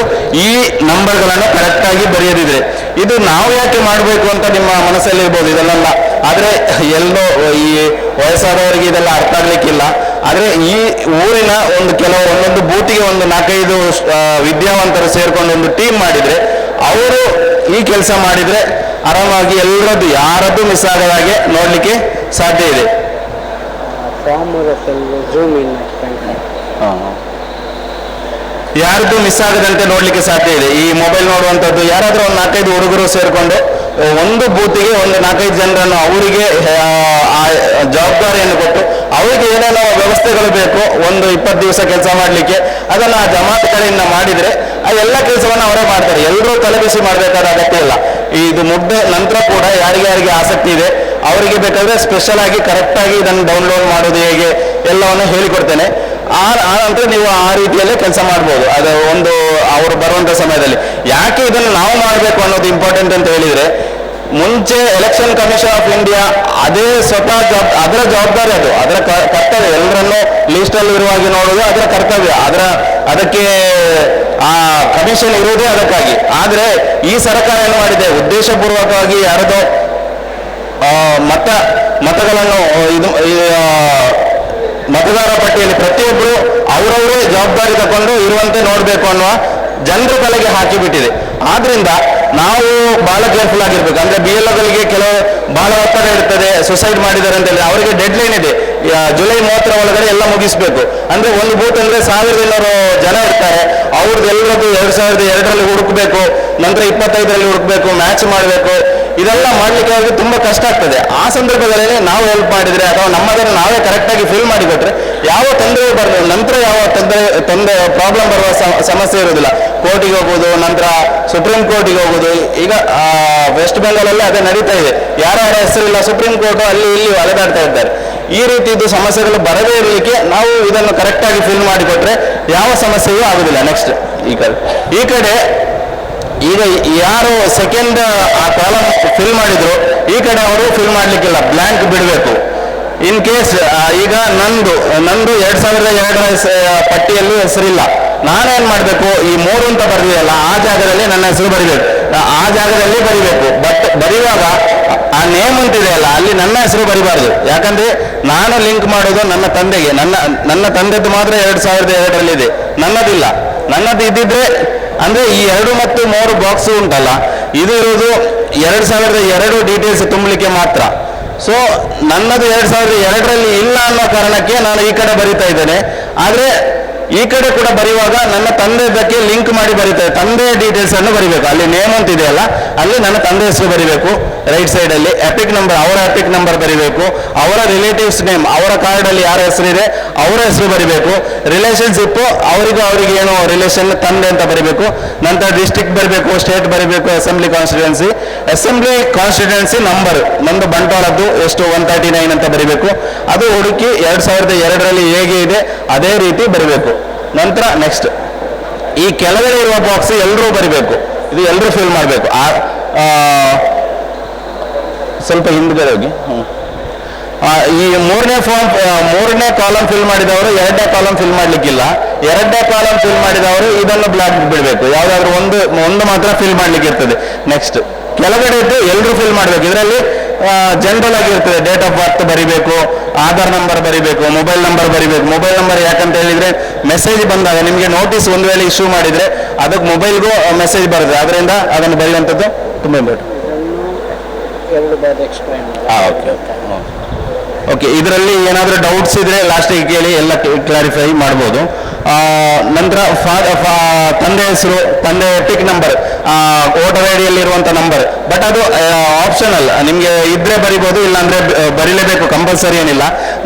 ಈ ನಂಬರ್ಗಳನ್ನು ಕರೆಕ್ಟಾಗಿ ಬರೆಯೋದಿದ್ರೆ. ಇದು ನಾವು ಯಾಕೆ ಮಾಡಬೇಕು ಅಂತ ನಿಮ್ಮ ಮನಸ್ಸಲ್ಲಿ ಇರ್ಬೋದು, ಇದೆಲ್ಲ. ಆದರೆ ಎಲ್ಲೋ ಈ ವಯಸ್ಸಾದವರಿಗೆ ಇದೆಲ್ಲ ಅರ್ಥ ಆಗ್ಲಿಕ್ಕಿಲ್ಲ. ಆದರೆ ಈ ಊರಿನ ಒಂದೊಂದು ಬೂತಿಗೆ 4-5 ವಿದ್ಯಾವಂತರು ಸೇರ್ಕೊಂಡು ಒಂದು ಟೀಮ್ ಮಾಡಿದ್ರೆ, ಅವರು ಈ ಕೆಲಸ ಮಾಡಿದ್ರೆ ಆರಾಮಾಗಿ ಯಾರದ್ದು ಮಿಸ್ ಆಗದ ಹಾಗೆ ನೋಡ್ಲಿಕ್ಕೆ ಸಾಧ್ಯ ಇದೆ. ಯಾರ್ದು ಮಿಸ್ ಆಗದಂತೆ ನೋಡ್ಲಿಕ್ಕೆ ಸಾಧ್ಯ ಇದೆ. ಈ ಮೊಬೈಲ್ ನೋಡುವಂಥದ್ದು ಯಾರಾದರೂ ಒಂದು 4-5 ಹುಡುಗರು ಸೇರಿಕೊಂಡು ಒಂದು ಬೂತಿಗೆ ಒಂದು 4-5 ಜನರನ್ನು ಅವರಿಗೆ ಆ ಜವಾಬ್ದಾರಿಯನ್ನು ಕೊಟ್ಟು ಅವರಿಗೆ ಏನೇನೋ ವ್ಯವಸ್ಥೆಗಳು ಬೇಕು, ಒಂದು 20 ದಿವಸ ಕೆಲಸ ಮಾಡಲಿಕ್ಕೆ, ಅದನ್ನು ಆ ಜಮಾತ್ ಕಡೆಯಿಂದ ಮಾಡಿದರೆ ಆ ಎಲ್ಲ ಕೆಲಸವನ್ನು ಅವರೇ ಮಾಡ್ತಾರೆ. ಎಲ್ಲರೂ ತಲೆಬಿಸಿ ಮಾಡಬೇಕಾದ ಅಗತ್ಯ ಇಲ್ಲ. ಇದು ಮುಗ್ದ ನಂತರ ಕೂಡ ಯಾರಿಗೆ ಆಸಕ್ತಿ ಇದೆ ಅವರಿಗೆ ಬೇಕಾದರೆ ಸ್ಪೆಷಲ್ ಆಗಿ ಕರೆಕ್ಟಾಗಿ ಇದನ್ನು ಡೌನ್ಲೋಡ್ ಮಾಡೋದು ಹೇಗೆ ಎಲ್ಲವನ್ನು ಹೇಳಿಕೊಡ್ತೇನೆ. ಆ ನಂತರ ನೀವು ಆ ರೀತಿಯಲ್ಲೇ ಕೆಲಸ ಮಾಡ್ಬೋದು. ಅದು ಒಂದು ಅವರು ಬರುವಂಥ ಸಮಯದಲ್ಲಿ ಯಾಕೆ ಇದನ್ನು ನಾವು ಮಾಡಬೇಕು ಅನ್ನೋದು ಇಂಪಾರ್ಟೆಂಟ್ ಅಂತ ಹೇಳಿದರೆ, ಮುಂಚೆ ಎಲೆಕ್ಷನ್ ಕಮಿಷನ್ ಆಫ್ ಇಂಡಿಯಾ ಅದೇ ಸ್ವತಃ ಅದರ ಜವಾಬ್ದಾರಿ, ಅದು ಅದರ ಕರ್ತವ್ಯ. ಎಲ್ಲರನ್ನೂ ಲೀಸ್ಟಲ್ಲಿ ಇರುವಾಗಿ ನೋಡೋದು ಅದರ ಕರ್ತವ್ಯ, ಅದಕ್ಕೆ ಆ ಕಮಿಷನ್ ಇರುವುದೇ ಅದಕ್ಕಾಗಿ. ಆದರೆ ಈ ಸರ್ಕಾರ ಏನು ಮಾಡಿದೆ, ಉದ್ದೇಶಪೂರ್ವಕವಾಗಿ ಯಾರದೋ ಮತಗಳನ್ನು ಮತದಾರ ಪಟ್ಟಿಯಲ್ಲಿ ಪ್ರತಿಯೊಬ್ಬರು ಅವರವರೇ ಜವಾಬ್ದಾರಿ ತಗೊಂಡು ಇರುವಂತೆ ನೋಡಬೇಕು ಅನ್ನುವ ಜನರ ತಲೆಗೆ ಹಾಕಿಬಿಟ್ಟಿದೆ. ಆದ್ರಿಂದ ನಾವು ಬಹಳ ಕೇರ್ಫುಲ್ ಆಗಿರ್ಬೇಕು. ಅಂದ್ರೆ BLOಗಳಿಗೆ ಕೆಲವು ಬಹಳ ಒತ್ತಡ ಇರ್ತದೆ, ಸುಸೈಡ್ ಮಾಡಿದ್ದಾರೆ ಅಂತ ಹೇಳಿ ಅವರಿಗೆ ಡೆಡ್ ಲೈನ್ ಇದೆ, ಜುಲೈ 30ರ ಒಳಗಡೆ ಎಲ್ಲ ಮುಗಿಸ್ಬೇಕು. ಅಂದ್ರೆ ಒಂದು ಬೂತ್ ಅಂದ್ರೆ 1200 ಜನ ಇರ್ತಾರೆ, ಅವ್ರದ್ದು ಎಲ್ಲರದ್ದು 2002ರಲ್ಲಿ ಹುಡುಕ್ಬೇಕು, ನಂತರ 25ರಲ್ಲಿ ಹುಡುಕ್ಬೇಕು, ಮ್ಯಾಚ್ ಮಾಡಬೇಕು. ಇದೆಲ್ಲ ಮಾಡ್ಲಿಕ್ಕೆ ಅವ್ರಿಗೆ ತುಂಬಾ ಕಷ್ಟ ಆಗ್ತದೆ. ಆ ಸಂದರ್ಭದಲ್ಲಿ ನಾವು ಹೆಲ್ಪ್ ಮಾಡಿದ್ರೆ ಅಥವಾ ನಮ್ಮದನ್ನು ನಾವೇ ಕರೆಕ್ಟಾಗಿ ಫಿಲ್ ಮಾಡಿಕೊಟ್ರೆ ಯಾವ ತೊಂದರೆ ಬರಲ್ಲ, ನಂತರ ಯಾವ ತೊಂದರೆ ಪ್ರಾಬ್ಲಮ್ ಬರುವ ಸಮಸ್ಯೆ ಇರೋದಿಲ್ಲ. ಕೋರ್ಟಿಗೆ ಹೋಗೋದು, ನಂತರ ಸುಪ್ರೀಂ ಕೋರ್ಟಿಗೆ ಹೋಗೋದು. ಈಗ ವೆಸ್ಟ್ ಬೆಂಗಾಲಲ್ಲಿ ಅದೇ ನಡೀತಾ ಇದೆ. ಯಾರ ಹೆಸರಿಲ್ಲ, ಸುಪ್ರೀಂ ಕೋರ್ಟ್ ಅಲ್ಲಿ ಇಲ್ಲಿ ಅಲೆದಾಡ್ತಾ ಇದ್ದಾರೆ. ಈ ರೀತಿದ್ದು ಸಮಸ್ಯೆಗಳು ಬರದೇ ಇರಲಿಕ್ಕೆ ನಾವು ಇದನ್ನು ಕರೆಕ್ಟಾಗಿ ಫಿಲ್ ಮಾಡಿಕೊಟ್ರೆ ಯಾವ ಸಮಸ್ಯೆಯೂ ಆಗುದಿಲ್ಲ. ನೆಕ್ಸ್ಟ್ ಈ ಕಡೆ ಈಗ ಯಾರು ಸೆಕೆಂಡ್ ಆ ಕಾಲಮ್ ಫಿಲ್ ಮಾಡಿದ್ರು ಈ ಕಡೆ ಅವರು ಫಿಲ್ ಮಾಡ್ಲಿಕ್ಕಿಲ್ಲ, ಬ್ಲ್ಯಾಂಕ್ ಬಿಡಬೇಕು. ಇನ್ ಕೇಸ್ ಈಗ ನಂದು 2002ರ ಪಟ್ಟಿಯಲ್ಲಿ ಹೆಸರಿಲ್ಲ, ನಾನೇನ್ ಮಾಡಬೇಕು, ಈ 3 ಅಂತ ಬರ್ದಿದೆಯಲ್ಲ ಆ ಜಾಗದಲ್ಲಿ ನನ್ನ ಹೆಸರು ಬರಿಬೇಕು, ಆ ಜಾಗದಲ್ಲಿ ಬರಿಬೇಕು. ಬಟ್ ಬರೆಯುವಾಗ ಆ ನೇಮ್ ಅಂತಿದೆಯಲ್ಲ ಅಲ್ಲಿ ನನ್ನ ಹೆಸರು ಬರಿಬಾರ್ದು. ಯಾಕಂದ್ರೆ ನಾನು ಲಿಂಕ್ ಮಾಡೋದು ನನ್ನ ತಂದೆಗೆ, ನನ್ನ ತಂದೆದ್ದು ಮಾತ್ರ 2002ರಲ್ಲಿ ಇದೆ, ನನ್ನದಿಲ್ಲ. ನನ್ನದು ಇದ್ದಿದ್ರೆ ಅಂದ್ರೆ ಈ 2 ಮತ್ತು 3 ಬಾಕ್ಸ್ ಉಂಟಲ್ಲ, ಇದು ಇರುವುದು 2002 ಡೀಟೇಲ್ಸ್ ತುಂಬಲಿಕ್ಕೆ ಮಾತ್ರ. ಸೊ ನನ್ನದು 2002ರಲ್ಲಿ ಇಲ್ಲ ಅನ್ನೋ ಕಾರಣಕ್ಕೆ ನಾನು ಈ ಕಡೆ ಬರಿತಾ ಇದ್ದೇನೆ. ಆದ್ರೆ ಈ ಕಡೆ ಕೂಡ ಬರೆಯುವಾಗ ನನ್ನ ತಂದೆದಕ್ಕೆ ಲಿಂಕ್ ಮಾಡಿ ಬರೀತಾರೆ, ತಂದೆ ಡೀಟೇಲ್ಸ್ ಅನ್ನು ಬರಿಬೇಕು. ಅಲ್ಲಿ ನೇಮ್ ಅಂತ ಇದೆಯಲ್ಲ ಅಲ್ಲಿ ನನ್ನ ತಂದೆ ಹೆಸರು ಬರಿಬೇಕು. ರೈಟ್ ಸೈಡ್ ಅಲ್ಲಿ ಎಪಿಕ್ ನಂಬರ್, ಅವರ ಎಪಿಕ್ ನಂಬರ್ ಬರಿಬೇಕು. ಅವರ ರಿಲೇಟಿವ್ಸ್ ನೇಮ್, ಅವರ ಕಾರ್ಡ್ ಅಲ್ಲಿ ಯಾರ ಹೆಸರಿದೆ ಅವರ ಹೆಸರು ಬರಿಬೇಕು. ರಿಲೇಷನ್ಶಿಪ್ ಅವರಿಗೆ ಏನು ರಿಲೇಷನ್ ತಂದೆ ಅಂತ ಬರಿಬೇಕು. ನಂತರ ಡಿಸ್ಟ್ರಿಕ್ಟ್ ಬರಬೇಕು, ಸ್ಟೇಟ್ ಬರಿಬೇಕು, ಅಸೆಂಬ್ಲಿ ಕಾನ್ಸ್ಟಿಟ್ಯೂನ್ಸಿ ನಂಬರ್ ನಂದು ಬಂಟ್ವಾಳದ್ದು ಎಷ್ಟು 139 ಅಂತ ಬರಿಬೇಕು. ಅದು ಹುಡುಕಿ 2002ರಲ್ಲಿ ಹೇಗೆ ಇದೆ ಅದೇ ರೀತಿ ಬರಿಬೇಕು. ನಂತರ ನೆಕ್ಸ್ಟ್ ಈ ಕೆಳಗಡೆ ಇರುವ ಬಾಕ್ಸ್ ಎಲ್ಲರೂ ಬರಿಬೇಕು, ಇದು ಎಲ್ಲರೂ ಫಿಲ್ ಮಾಡಬೇಕು. ಸ್ವಲ್ಪ ಹಿಂದ್ಗಡೆ ಹೋಗಿ. ಈ ಮೂರನೇ ಕಾಲಮ್ ಫಿಲ್ ಮಾಡಿದವರು 2ನೇ ಕಾಲಮ್ ಫಿಲ್ ಮಾಡ್ಲಿಕ್ಕಿಲ್ಲ. 2ನೇ ಕಾಲಮ್ ಫಿಲ್ ಮಾಡಿದವರು ಇದನ್ನು ಬ್ಲಾಕ್ ಬಿಡಬೇಕು. ಯಾವ್ದಾದ್ರು ಒಂದು ಮಾತ್ರ ಫಿಲ್ ಮಾಡ್ಲಿಕ್ಕೆ ಇರ್ತದೆ. ನೆಕ್ಸ್ಟ್ ಕೆಳಗಡೆ ಇದ್ದು ಎಲ್ಲರೂ ಫಿಲ್ ಮಾಡಬೇಕು. ಇದರಲ್ಲಿ ಜನರಲ್ ಆಗಿರ್ತದೆ, ಡೇಟ್ ಆಫ್ ಬರ್ತ್ ಬರಿಬೇಕು, ಆಧಾರ್ ನಂಬರ್ ಬರಿಬೇಕು, ಮೊಬೈಲ್ ನಂಬರ್ ಬರಿಬೇಕು. ಮೊಬೈಲ್ ನಂಬರ್ ಯಾಕಂತ ಹೇಳಿದ್ರೆ ಮೆಸೇಜ್ ಬಂದಾಗ ನಿಮಗೆ ನೋಟಿಸ್ ಒಂದು ವೇಳೆ ಇಶ್ಯೂ ಮಾಡಿದ್ರೆ ಅದಕ್ಕೆ ಮೊಬೈಲ್ಗೂ ಮೆಸೇಜ್ ಬರುತ್ತೆ, ಅದರಿಂದ ಅದನ್ನು ಬರೆಯುವಂಥದ್ದು ತುಂಬ ಇಂಪಾರ್ಟೆಂಟ್. ಓಕೆ, ಇದರಲ್ಲಿ ಏನಾದರೂ ಡೌಟ್ಸ್ ಇದ್ರೆ ಲಾಸ್ಟಿಗೆ ಕೇಳಿ, ಎಲ್ಲ ಕ್ಲಾರಿಫೈ ಮಾಡ್ಬೋದು. ನಂತರ ತಂದೆ ಹೆಸರು, ತಂದೆ ಎಪಿಕ್ ನಂಬರ್, ವೋಟರ್ ಐಡಿಯಲ್ಲಿ ಇರುವಂಥ ನಂಬರ್, ಬಟ್ ಅದು ಆಪ್ಷನಲ್, ನಿಮಗೆ ಇದ್ರೆ ಬರಿಬೋದು, ಇಲ್ಲಾಂದ್ರೆ ಬರೀಲೇಬೇಕು, ಕಂಪಲ್ಸರಿ ಏನಿಲ್ಲ.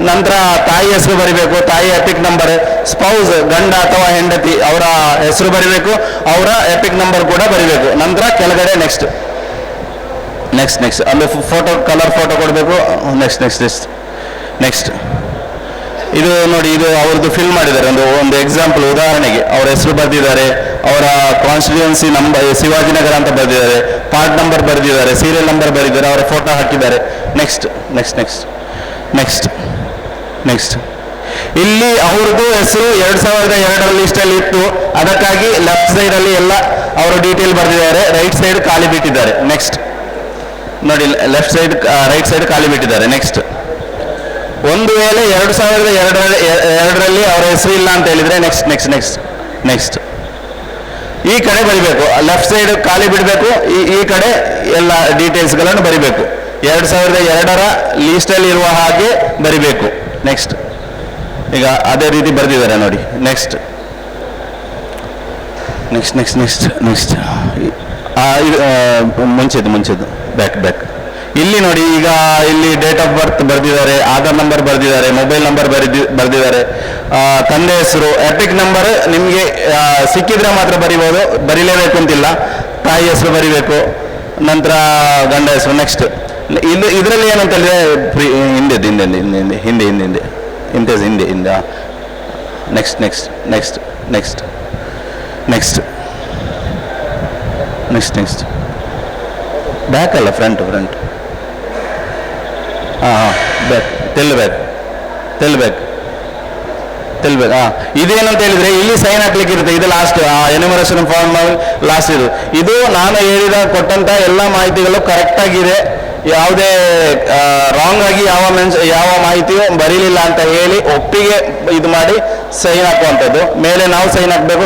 ನಂತರ ತಾಯಿ ಹೆಸರು ಬರಿಬೇಕು, ತಾಯಿ ಎಪಿಕ್ ನಂಬರ್, ಸ್ಪೌಸ್ ಗಂಡ ಅಥವಾ ಹೆಂಡತಿ ಅವರ ಹೆಸರು ಬರಿಬೇಕು, ಅವರ ಎಪಿಕ್ ನಂಬರ್ ಕೂಡ ಬರಿಬೇಕು. ನಂತರ ಕೆಳಗಡೆ ನೆಕ್ಸ್ಟ್ ಅಲ್ಲಿ ಕಲರ್ ಫೋಟೋ ಕೊಡಬೇಕು. ನೆಕ್ಸ್ಟ್ ಇದು ನೋಡಿ, ಇದು ಅವ್ರದ್ದು ಫಿಲ್ ಮಾಡಿದ್ದಾರೆ. ಒಂದು ಎಕ್ಸಾಂಪಲ್, ಉದಾಹರಣೆಗೆ ಅವರ ಹೆಸರು ಬರೆದಿದ್ದಾರೆ, ಅವರ ಕಾನ್ಸ್ಟಿಟ್ಯೂನ್ಸಿ ನಂಬರ್ ಶಿವಾಜಿನಗರ ಅಂತ ಬರೆದಿದ್ದಾರೆ, ಪಾರ್ಟ್ ನಂಬರ್ ಬರೆದಿದ್ದಾರೆ, ಸೀರಿಯಲ್ ನಂಬರ್ ಬರೆದಿದ್ದಾರೆ, ಅವರ ಫೋಟೋ ಹಾಕಿದ್ದಾರೆ. ನೆಕ್ಸ್ಟ್ ಇಲ್ಲಿ ಅವ್ರದ್ದು ಹೆಸರು 2002ರ ಲಿಸ್ಟಲ್ಲಿ ಇತ್ತು, ಅದಕ್ಕಾಗಿ ಲೆಫ್ಟ್ ಸೈಡ್ ಅಲ್ಲಿ ಎಲ್ಲ ಅವರು ಡೀಟೇಲ್ ಬರೆದಿದ್ದಾರೆ, ರೈಟ್ ಸೈಡ್ ಖಾಲಿ ಬಿಟ್ಟಿದ್ದಾರೆ. ನೆಕ್ಸ್ಟ್ ನೋಡಿ, ರೈಟ್ ಸೈಡ್ ಖಾಲಿ ಬಿಟ್ಟಿದ್ದಾರೆ. ನೆಕ್ಸ್ಟ್ ಒಂದು ವೇಳೆ 2002ರಲ್ಲಿ ಅವರ ಹೆಸರು ಇಲ್ಲ ಅಂತ ಹೇಳಿದ್ರೆ ನೆಕ್ಸ್ಟ್ ಈ ಕಡೆ ಬರಿಬೇಕು, ಲೆಫ್ಟ್ ಸೈಡ್ ಖಾಲಿ ಬಿಡಬೇಕು, ಈ ಕಡೆ ಎಲ್ಲ ಡೀಟೇಲ್ಸ್ಗಳನ್ನು ಬರಿಬೇಕು. 2002ರ ಲೀಸ್ಟಲ್ಲಿ ಇರುವ ಹಾಗೆ ಬರಿಬೇಕು. ನೆಕ್ಸ್ಟ್ ಈಗ ಅದೇ ರೀತಿ ಬರೆದಿದ್ದಾರೆ ನೋಡಿ. Next next next next next ಮುಂಚೆದು ಬ್ಯಾಕ್ ಇಲ್ಲಿ ನೋಡಿ, ಈಗ ಇಲ್ಲಿ ಡೇಟ್ ಆಫ್ ಬರ್ತ್ ಬರೆದಿದ್ದಾರೆ, ಆಧಾರ್ ನಂಬರ್ ಬರೆದಿದ್ದಾರೆ, ಮೊಬೈಲ್ ನಂಬರ್ ಬರೆದಿದ್ದಾರೆ, ತಂದೆ ಹೆಸರು, ಎಪಿಕ್ ನಂಬರ್ ನಿಮಗೆ ಸಿಕ್ಕಿದ್ರೆ ಮಾತ್ರ ಬರಿಬೋದು, ಬರೀಲೇಬೇಕು ಅಂತಿಲ್ಲ. ತಾಯಿ ಹೆಸರು ಬರಿಬೇಕು, ನಂತರ ಗಂಡ ಹೆಸರು. ನೆಕ್ಸ್ಟ್ ಇದರಲ್ಲಿ ಏನಂತ ಹೇಳಿದ್ರೆ ಹಿಂದೆ next next next next next next next back ಅಲ್ಲ, ಫ್ರಂಟ್ ಬ್ಯಾಕ್ ತೆಲ್ಬೇಕು. ಇದೇನಂತ ಹೇಳಿದ್ರೆ ಇಲ್ಲಿ ಸೈನ್ ಹಾಕ್ಲಿಕ್ಕೆ ಇರುತ್ತೆ, ಇದು ಲಾಸ್ಟ್ ಎನ್ಯುಮರೇಷನ್ ಫಾರ್ಮ್ ಲಾಸ್ಟ್. ಇದು ನಾನು ಕೊಟ್ಟಂತ ಎಲ್ಲ ಮಾಹಿತಿಗಳು ಕರೆಕ್ಟ್ ಆಗಿದೆ, ಯಾವುದೇ ರಾಂಗ್ ಆಗಿ ಯಾವ ಮಾಹಿತಿಯು ಬರೀಲಿಲ್ಲ ಅಂತ ಹೇಳಿ ಒಪ್ಪಿಗೆ ಇದು ಮಾಡಿ ಸೈನ್ ಹಾಕುವಂಥದ್ದು. ಮೇಲೆ ನಾವು ಸೈನ್ ಹಾಕಬೇಕು,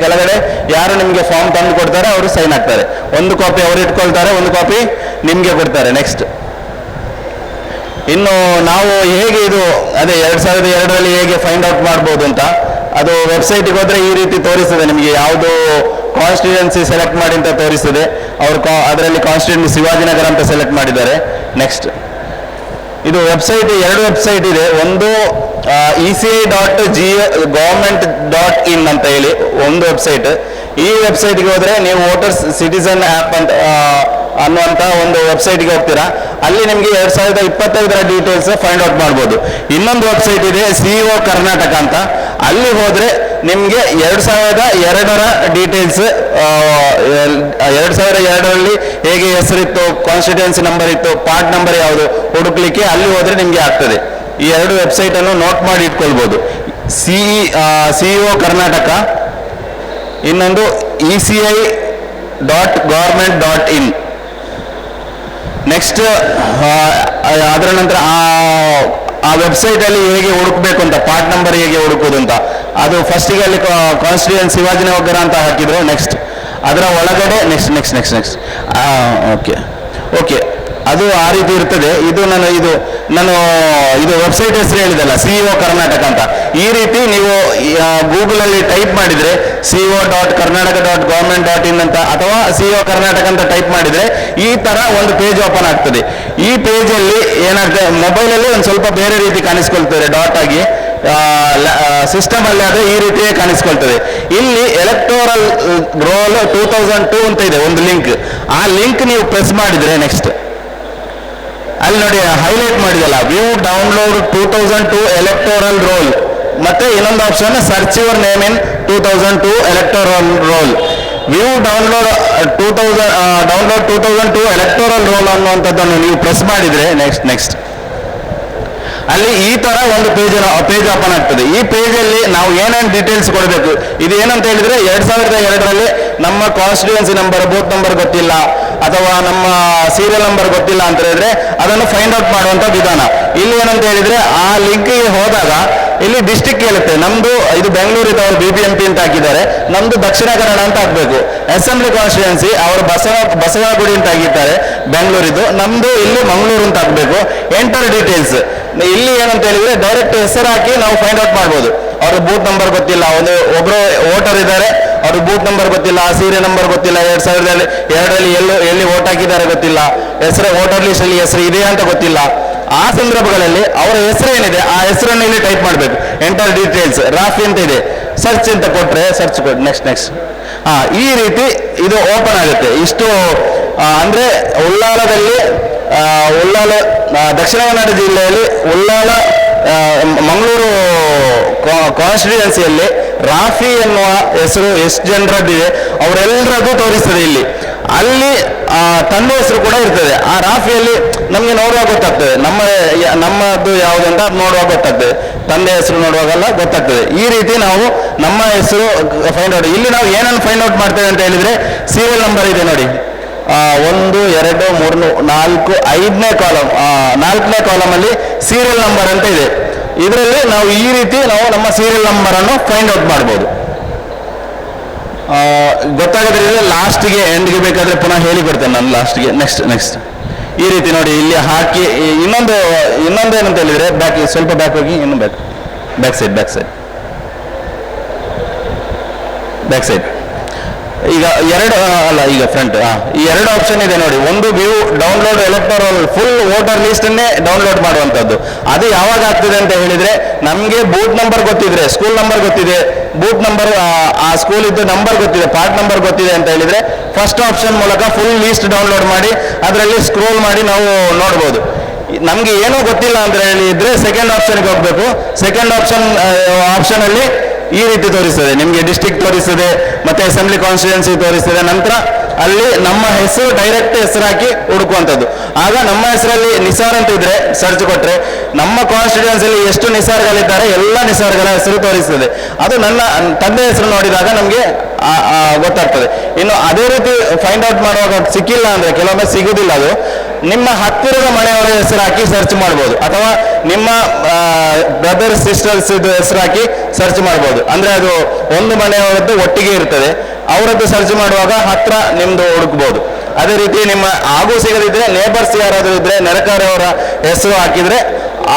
ಕೆಳಗಡೆ ಯಾರು ನಿಮಗೆ ಫಾರ್ಮ್ ತಂದು ಕೊಡ್ತಾರೆ ಅವರು ಸೈನ್ ಹಾಕ್ತಾರೆ. ಒಂದು ಕಾಪಿ ಅವರು ಇಟ್ಕೊಳ್ತಾರೆ, ಒಂದು ಕಾಪಿ ನಿಮಗೆ ಕೊಡ್ತಾರೆ. ನೆಕ್ಸ್ಟ್ ಇನ್ನು ನಾವು ಹೇಗೆ ಇದು ಅದೇ 2002ರಲ್ಲಿ ಹೇಗೆ ಫೈಂಡ್ ಔಟ್ ಮಾಡ್ಬೋದು ಅಂತ, ಅದು ವೆಬ್ಸೈಟಿಗೆ ಹೋದ್ರೆ ಈ ರೀತಿ ತೋರಿಸ್ತದೆ ನಿಮಗೆ, ಯಾವುದು ಕಾನ್ಸ್ಟಿಟ್ಯೂನ್ಸಿ ಸೆಲೆಕ್ಟ್ ಮಾಡಿ ಅಂತ ತೋರಿಸ್ತದೆ. ಅವರು ಅದರಲ್ಲಿ ಕಾನ್ಸ್ಟಿಟ್ಯೂನ್ಸಿ ಶಿವಾಜಿನಗರ ಅಂತ ಸೆಲೆಕ್ಟ್ ಮಾಡಿದ್ದಾರೆ. ನೆಕ್ಸ್ಟ್ ಇದು ವೆಬ್ಸೈಟ್, 2 ವೆಬ್ಸೈಟ್ ಇದೆ. ಒಂದು ECI.gov.in ಅಂತ ಹೇಳಿ ಒಂದು ವೆಬ್ಸೈಟ್. ಈ ವೆಬ್ಸೈಟ್ಗೆ ಹೋದ್ರೆ ನೀವು ವೋಟರ್ಸ್ ಸಿಟಿಸನ್ ಆ್ಯಪ್ ಅಂತ ಅನ್ನುವಂಥ ಒಂದು ವೆಬ್ಸೈಟ್ಗೆ ಹೋಗ್ತೀರಾ, ಅಲ್ಲಿ ನಿಮಗೆ 2025ರ ಡೀಟೇಲ್ಸ್ ಫೈಂಡ್ ಔಟ್ ಮಾಡ್ಬೋದು. ಇನ್ನೊಂದು ವೆಬ್ಸೈಟ್ ಇದೆ CEO ಕರ್ನಾಟಕ ಅಂತ, ಅಲ್ಲಿ ಹೋದ್ರೆ ನಿಮಗೆ 2002ರ ಡೀಟೇಲ್ಸ್, 2002ರಲ್ಲಿ ಹೇಗೆ ಹೆಸರಿತ್ತು, ಕಾನ್ಸ್ಟಿಟ್ಯೂನ್ಸಿ ನಂಬರ್ ಇತ್ತು, ಪಾರ್ಟ್ ನಂಬರ್ ಯಾವುದು ಹುಡುಕ್ಲಿಕ್ಕೆ ಅಲ್ಲಿ ಹೋದ್ರೆ ನಿಮಗೆ ಆಗ್ತದೆ. ಈ 2 ವೆಬ್ಸೈಟ್ ಅನ್ನು ನೋಟ್ ಮಾಡಿ ಇಟ್ಕೊಳ್ಬೋದು. CEO ಕರ್ನಾಟಕ, ಇನ್ನೊಂದು ECI.government.in. ನೆಕ್ಸ್ಟ್ ಅದರ ನಂತರ ಆ ವೆಬ್ಸೈಟಲ್ಲಿ ಹೇಗೆ ಹುಡುಕಬೇಕು ಅಂತ, ಪಾರ್ಟ್ ನಂಬರ್ ಹೇಗೆ ಹುಡುಕೋದು ಅಂತ, ಅದು ಫಸ್ಟಿಗೆ ಅಲ್ಲಿ ಕಾನ್ಸ್ಟಿಟ್ಯೂನ್ಸಿ ಶಿವಾಜಿನಗರ ಅಂತ ಹಾಕಿದ್ರು. ನೆಕ್ಸ್ಟ್ ಅದರ ಒಳಗಡೆ ನೆಕ್ಸ್ಟ್ ಓಕೆ ಅದು ಆ ರೀತಿ ಇರ್ತದೆ. ಇದು ವೆಬ್ಸೈಟ್ ಹೆಸರು ಹೇಳಿದಲ್ಲ, CEO ಕರ್ನಾಟಕ ಅಂತ. ಈ ರೀತಿ ನೀವು ಗೂಗಲಲ್ಲಿ ಟೈಪ್ ಮಾಡಿದರೆ CEO.Karnataka.government.in ಅಂತ ಅಥವಾ CEO ಕರ್ನಾಟಕ ಅಂತ ಟೈಪ್ ಮಾಡಿದರೆ ಈ ಥರ ಒಂದು ಪೇಜ್ ಓಪನ್ ಆಗ್ತದೆ. ಈ ಪೇಜಲ್ಲಿ ಏನಾಗ್ತದೆ, ಮೊಬೈಲಲ್ಲಿ ಒಂದು ಸ್ವಲ್ಪ ಬೇರೆ ರೀತಿ ಕಾಣಿಸ್ಕೊಳ್ತದೆ ಡಾಟ್ ಆಗಿ, ಸಿಸ್ಟಮ್ ಅಲ್ಲಿ ಆದರೆ ಈ ರೀತಿಯೇ ಕಾಣಿಸ್ಕೊಳ್ತದೆ. ಇಲ್ಲಿ ಎಲೆಕ್ಟೋರಲ್ ರೋಲ್ 2002 ಅಂತ ಇದೆ ಒಂದು ಲಿಂಕ್. ಆ ಲಿಂಕ್ ನೀವು ಪ್ರೆಸ್ ಮಾಡಿದರೆ ನೆಕ್ಸ್ಟ್ ಅಲ್ಲಿ ನೋಡಿ ಹೈಲೈಟ್ ಮಾಡಿದಲ್ಲ, ವ್ಯೂ ಡೌನ್ಲೋಡ್ 2002 ಎಲೆಕ್ಟೋರಲ್ ರೋಲ್, ಮತ್ತೆ ಇನ್ನೊಂದು option search your name in 2002 electoral roll. View download 2002 electoral roll ಅನ್ನುವಂಥದ್ದನ್ನು ನೀವು ಪ್ರೆಸ್ ಮಾಡಿದರೆ ನೆಕ್ಸ್ಟ್ ಅಲ್ಲಿ ಈ ತರ ಒಂದು ಪೇಜ್ ಓಪನ್ ಆಗ್ತದೆ. ಈ ಪೇಜಲ್ಲಿ ನಾವು ಏನೇನು ಡೀಟೇಲ್ಸ್ ಕೊಡಬೇಕು, ಇದು ಏನಂತ ಹೇಳಿದ್ರೆ 2002ರಲ್ಲಿ ನಮ್ಮ ಕಾನ್ಸ್ಟಿಟ್ಯೂನ್ಸಿ ನಂಬರ್, ಬೂತ್ ನಂಬರ್ ಗೊತ್ತಿಲ್ಲ ಅಥವಾ ನಮ್ಮ ಸೀರಿಯಲ್ ನಂಬರ್ ಗೊತ್ತಿಲ್ಲ ಅಂತ ಹೇಳಿದ್ರೆ ಅದನ್ನು ಫೈಂಡ್ ಔಟ್ ಮಾಡುವಂತ ವಿಧಾನ. ಇಲ್ಲಿ ಏನಂತ ಹೇಳಿದ್ರೆ ಆ ಲಿಂಕ್ಗೆ ಹೋದಾಗ ಇಲ್ಲಿ ಡಿಸ್ಟಿಕ್ ಹೇಳುತ್ತೆ, ನಮ್ದು ಇದು ಬೆಂಗಳೂರು ಇದೆ, ಅವರು BBMP ಅಂತ ಹಾಕಿದ್ದಾರೆ, ನಮ್ದು ದಕ್ಷಿಣ ಕನ್ನಡ ಅಂತ ಹಾಕ್ಬೇಕು. ಅಸೆಂಬ್ಲಿ ಕಾನ್ಸ್ಟಿಟ್ಯೂನ್ಸಿ ಅವರು ಬಸವನಗುಡಿ ಅಂತ ಹಾಕಿದ್ದಾರೆ ಬೆಂಗಳೂರಿದು, ನಮ್ದು ಇಲ್ಲಿ ಮಂಗಳೂರು ಅಂತ ಹಾಕ್ಬೇಕು. ಎಂಟರ್ ಡೀಟೇಲ್ಸ್ ಇಲ್ಲಿ ಏನಂತ ಹೇಳಿದ್ರೆ ಡೈರೆಕ್ಟ್ ಹೆಸರು ಹಾಕಿ ನಾವು ಫೈಂಡ್ ಔಟ್ ಮಾಡ್ಬೋದು. ಅವ್ರ ಬೂತ್ ನಂಬರ್ ಗೊತ್ತಿಲ್ಲ, ಒಬ್ರು ವೋಟರ್ ಇದ್ದಾರೆ, ಅವ್ರ ಬೂತ್ ನಂಬರ್ ಗೊತ್ತಿಲ್ಲ, ಸೀರಿಯಲ್ ನಂಬರ್ ಗೊತ್ತಿಲ್ಲ, 2002ರಲ್ಲಿ ಎಲ್ಲಿ ವೋಟ್ ಹಾಕಿದ್ದಾರೆ ಗೊತ್ತಿಲ್ಲ, ವೋಟರ್ ಲಿಸ್ಟ್ ಅಲ್ಲಿ ಹೆಸರು ಇದೆ ಅಂತ ಗೊತ್ತಿಲ್ಲ. ಆ ಸಂದರ್ಭಗಳಲ್ಲಿ ಅವರ ಹೆಸರು ಏನಿದೆ ಆ ಹೆಸರನ್ನು ಇಲ್ಲಿ ಟೈಪ್ ಮಾಡಬೇಕು. ಎಂಟರ್ ಡೀಟೇಲ್ಸ್ ರಾಫಿ ಅಂತ ಇದೆ, ಸರ್ಚ್ ಅಂತ ಕೊಟ್ರೆ ಸರ್ಚ್ ಕೊಟ್ಟು ನೆಕ್ಸ್ಟ್ ಈ ರೀತಿ ಇದು ಓಪನ್ ಆಗುತ್ತೆ. ಇಷ್ಟು ಅಂದ್ರೆ ಉಳ್ಳಾಲದಲ್ಲಿ ದಕ್ಷಿಣ ಕನ್ನಡ ಜಿಲ್ಲೆಯಲ್ಲಿ ಉಳ್ಳಾಲ ಮಂಗಳೂರು ಕಾನ್ಸ್ಟಿಟ್ಯೂನ್ಸಿಯಲ್ಲಿ ರಾಫಿ ಎನ್ನುವ ಹೆಸರು ಎಷ್ಟು ಜನರದ್ದಿದೆ ಅವರೆಲ್ಲರದ್ದು ತೋರಿಸ್ತದೆ ಇಲ್ಲಿ. ಅಲ್ಲಿ ತಂದೆ ಹೆಸರು ಕೂಡ ಇರ್ತದೆ. ಆ ರಾಫಿಯಲ್ಲಿ ನಮಗೆ ನೋಡುವಾಗ ಗೊತ್ತಾಗ್ತದೆ ನಮ್ಮದು ಯಾವುದಂತ ನೋಡುವಾಗ ಗೊತ್ತಾಗ್ತದೆ, ತಂದೆ ಹೆಸರು ನೋಡುವಾಗೆಲ್ಲ ಗೊತ್ತಾಗ್ತದೆ. ಈ ರೀತಿ ನಾವು ನಮ್ಮ ಹೆಸರು ಫೈಂಡ್ ಔಟ್. ಇಲ್ಲಿ ನಾವು ಏನನ್ನು ಫೈಂಡ್ ಔಟ್ ಮಾಡ್ತೇವೆ ಅಂತ ಹೇಳಿದ್ರೆ ಸೀರಿಯಲ್ ನಂಬರ್ ಇದೆ ನೋಡಿ, 1 2 3 4 5ನೇ ಕಾಲಮ್, 4ನೇ ಕಾಲಮಲ್ಲಿ ಸೀರಿಯಲ್ ನಂಬರ್ ಅಂತ ಇದೆ. ಇದರಲ್ಲಿ ನಾವು ಈ ರೀತಿ ನಾವು ನಮ್ಮ ಸೀರಿಯಲ್ ನಂಬರ್ ಅನ್ನು ಫೈಂಡ್ ಔಟ್ ಮಾಡ್ಬೋದು. ಗೊತ್ತಾಗೋದ್ರಿಂದ ಲಾಸ್ಟ್ಗೆ ಎಂಡ್ಗೆ ಬೇಕಾದ್ರೆ ಪುನಃ ಹೇಳಿಕೊಡ್ತೇನೆ ನಾನು ಲಾಸ್ಟ್ಗೆ. ನೆಕ್ಸ್ಟ್ ಈ ರೀತಿ ನೋಡಿ ಇಲ್ಲಿ ಹಾಕಿ. ಇನ್ನೊಂದು ಏನಂತ ಹೇಳಿದ್ರೆ ಸ್ವಲ್ಪ ಬ್ಯಾಕ್ ಹೋಗಿ, ಇನ್ನು ಬ್ಯಾಕ್ ಸೈಡ್ ಈಗ ಎರಡು ಅಲ್ಲ, ಈಗ ಫ್ರಂಟ್ ಈ ಎರಡು ಆಪ್ಷನ್ ಇದೆ ನೋಡಿ. ಒಂದು view download electoral full voter list ಅನ್ನೇ ಡೌನ್ಲೋಡ್ ಮಾಡುವಂಥದ್ದು. ಅದು ಯಾವಾಗ ಆಗ್ತದೆ ಅಂತ ಹೇಳಿದ್ರೆ, ನಮಗೆ ಬೂತ್ ನಂಬರ್ ಗೊತ್ತಿದ್ರೆ, ಸ್ಕೂಲ್ ನಂಬರ್ ಗೊತ್ತಿದೆ, ಬೂತ್ ನಂಬರ್ ಆ ಸ್ಕೂಲ್ ಇದ್ದು ನಂಬರ್ ಗೊತ್ತಿದೆ, ಪಾರ್ಟ್ ನಂಬರ್ ಗೊತ್ತಿದೆ ಅಂತ ಹೇಳಿದ್ರೆ ಫಸ್ಟ್ ಆಪ್ಷನ್ ಮೂಲಕ ಫುಲ್ ಲೀಸ್ಟ್ ಡೌನ್ಲೋಡ್ ಮಾಡಿ ಅದರಲ್ಲಿ ಸ್ಕ್ರೋಲ್ ಮಾಡಿ ನಾವು ನೋಡ್ಬೋದು. ನಮ್ಗೆ ಏನೂ ಗೊತ್ತಿಲ್ಲ ಅಂತ ಹೇಳಿದ್ರೆ ಸೆಕೆಂಡ್ ಆಪ್ಷನ್ಗೆ ಹೋಗ್ಬೇಕು. ಸೆಕೆಂಡ್ ಆಪ್ಷನ್ ಅಲ್ಲಿ ಈ ರೀತಿ ತೋರಿಸ್ತದೆ, ನಿಮಗೆ ಡಿಸ್ಟ್ರಿಕ್ಟ್ ತೋರಿಸ್ತದೆ, ಮತ್ತೆ ಅಸೆಂಬ್ಲಿ ಕಾನ್ಸ್ಟಿಟ್ಯೂನ್ಸಿ ತೋರಿಸ್ತದೆ. ನಂತರ ಅಲ್ಲಿ ನಮ್ಮ ಹೆಸರು ಡೈರೆಕ್ಟ್ ಹೆಸರು ಹಾಕಿ ಹುಡುಕುವಂಥದ್ದು. ಆಗ ನಮ್ಮ ಹೆಸರಲ್ಲಿ ನಿಸಾರ್ ಅಂತ ಇದ್ರೆ ಸರ್ಚ್ ಕೊಟ್ಟರೆ ನಮ್ಮ ಕಾನ್ಸ್ಟಿಟ್ಯೂನ್ಸಿಯಲ್ಲಿ ಎಷ್ಟು ನಿಸಾರ್ಗಳಿದ್ದಾರೆ ಎಲ್ಲ ನಿಸಾರ್ಗಳ ಹೆಸರು ತೋರಿಸ್ತದೆ. ಅದು ನನ್ನ ತಂದೆ ಹೆಸರು ನೋಡಿದಾಗ ನಮಗೆ ಗೊತ್ತಾಗ್ತದೆ. ಇನ್ನು ಅದೇ ರೀತಿ ಫೈಂಡ್ ಔಟ್ ಮಾಡುವಾಗ ಸಿಕ್ಕಿಲ್ಲ ಅಂದರೆ ಕೆಲವೊಮ್ಮೆ ಸಿಗುವುದಿಲ್ಲ. ಅದು ನಿಮ್ಮ ಹತ್ತಿರದ ಮನೆಯವರ ಹೆಸರು ಹಾಕಿ ಸರ್ಚ್ ಮಾಡ್ಬೋದು, ಅಥವಾ ನಿಮ್ಮ ಬ್ರದರ್ ಸಿಸ್ಟರ್ಸ್ ಹೆಸರು ಹಾಕಿ ಸರ್ಚ್ ಮಾಡ್ಬೋದು. ಅಂದರೆ ಅದು ಒಂದು ಮನೆಯವರದ್ದು ಒಟ್ಟಿಗೆ ಇರ್ತದೆ, ಅವರದ್ದು ಸರ್ಚ್ ಮಾಡುವಾಗ ಹತ್ರ ನಿಮ್ದು ಹುಡುಕ್ಬೋದು. ಅದೇ ರೀತಿ ನಿಮ್ಮ ಹಾಗೂ ಸಿಗದಿದ್ರೆ ನೇಬರ್ಸ್ ಯಾರಾದರೂ ಇದ್ರೆ ನೆರೆಕರೆಯವರ ಹೆಸರು ಹಾಕಿದ್ರೆ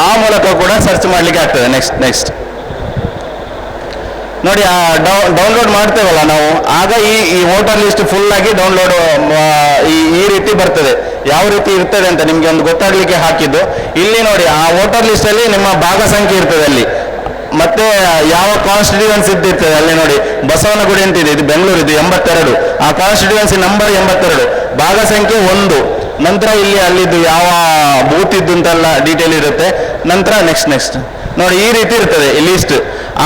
ಆ ಮೂಲಕ ಕೂಡ ಸರ್ಚ್ ಮಾಡಲಿಕ್ಕೆ ಆಗ್ತದೆ. ನೆಕ್ಸ್ಟ್ ನೋಡಿ, ಡೌನ್ಲೋಡ್ ಮಾಡ್ತೇವಲ್ಲ ನಾವು, ಆಗ ಈ ವೋಟರ್ ಲಿಸ್ಟ್ ಫುಲ್ ಆಗಿ ಡೌನ್ಲೋಡ್ ಈ ರೀತಿ ಬರ್ತದೆ. ಯಾವ ರೀತಿ ಇರ್ತದೆ ಅಂತ ನಿಮ್ಗೆ ಒಂದು ಗೊತ್ತಾಗ್ಲಿಕ್ಕೆ ಹಾಕಿದ್ದು. ಇಲ್ಲಿ ನೋಡಿ, ಆ ವೋಟರ್ ಲಿಸ್ಟ್ ಅಲ್ಲಿ ನಿಮ್ಮ ಭಾಗ ಸಂಖ್ಯೆ ಇರ್ತದೆ ಅಲ್ಲಿ, ಮತ್ತೆ ಯಾವ ಕಾನ್ಸ್ಟಿಟ್ಯೂನ್ಸಿ ಇರ್ತದೆ ಅಲ್ಲಿ ನೋಡಿ. ಬಸವನಗುಡಿ ಅಂತಿದೆ, ಇದು ಬೆಂಗಳೂರು, ಇದು 82, ಆ ಕಾನ್ಸ್ಟಿಟ್ಯೂನ್ಸಿ ನಂಬರ್ 82, ಭಾಗ ಸಂಖ್ಯೆ 1. ನಂತರ ಇಲ್ಲಿ ಅಲ್ಲಿದ್ದು ಯಾವ ಬೂತ್ ಇದ್ದು ಅಂತೆಲ್ಲ ಡೀಟೇಲ್ ಇರುತ್ತೆ. ನಂತರ ನೆಕ್ಸ್ಟ್ ನೋಡಿ, ಈ ರೀತಿ ಇರ್ತದೆ ಈ ಲೀಸ್ಟ್.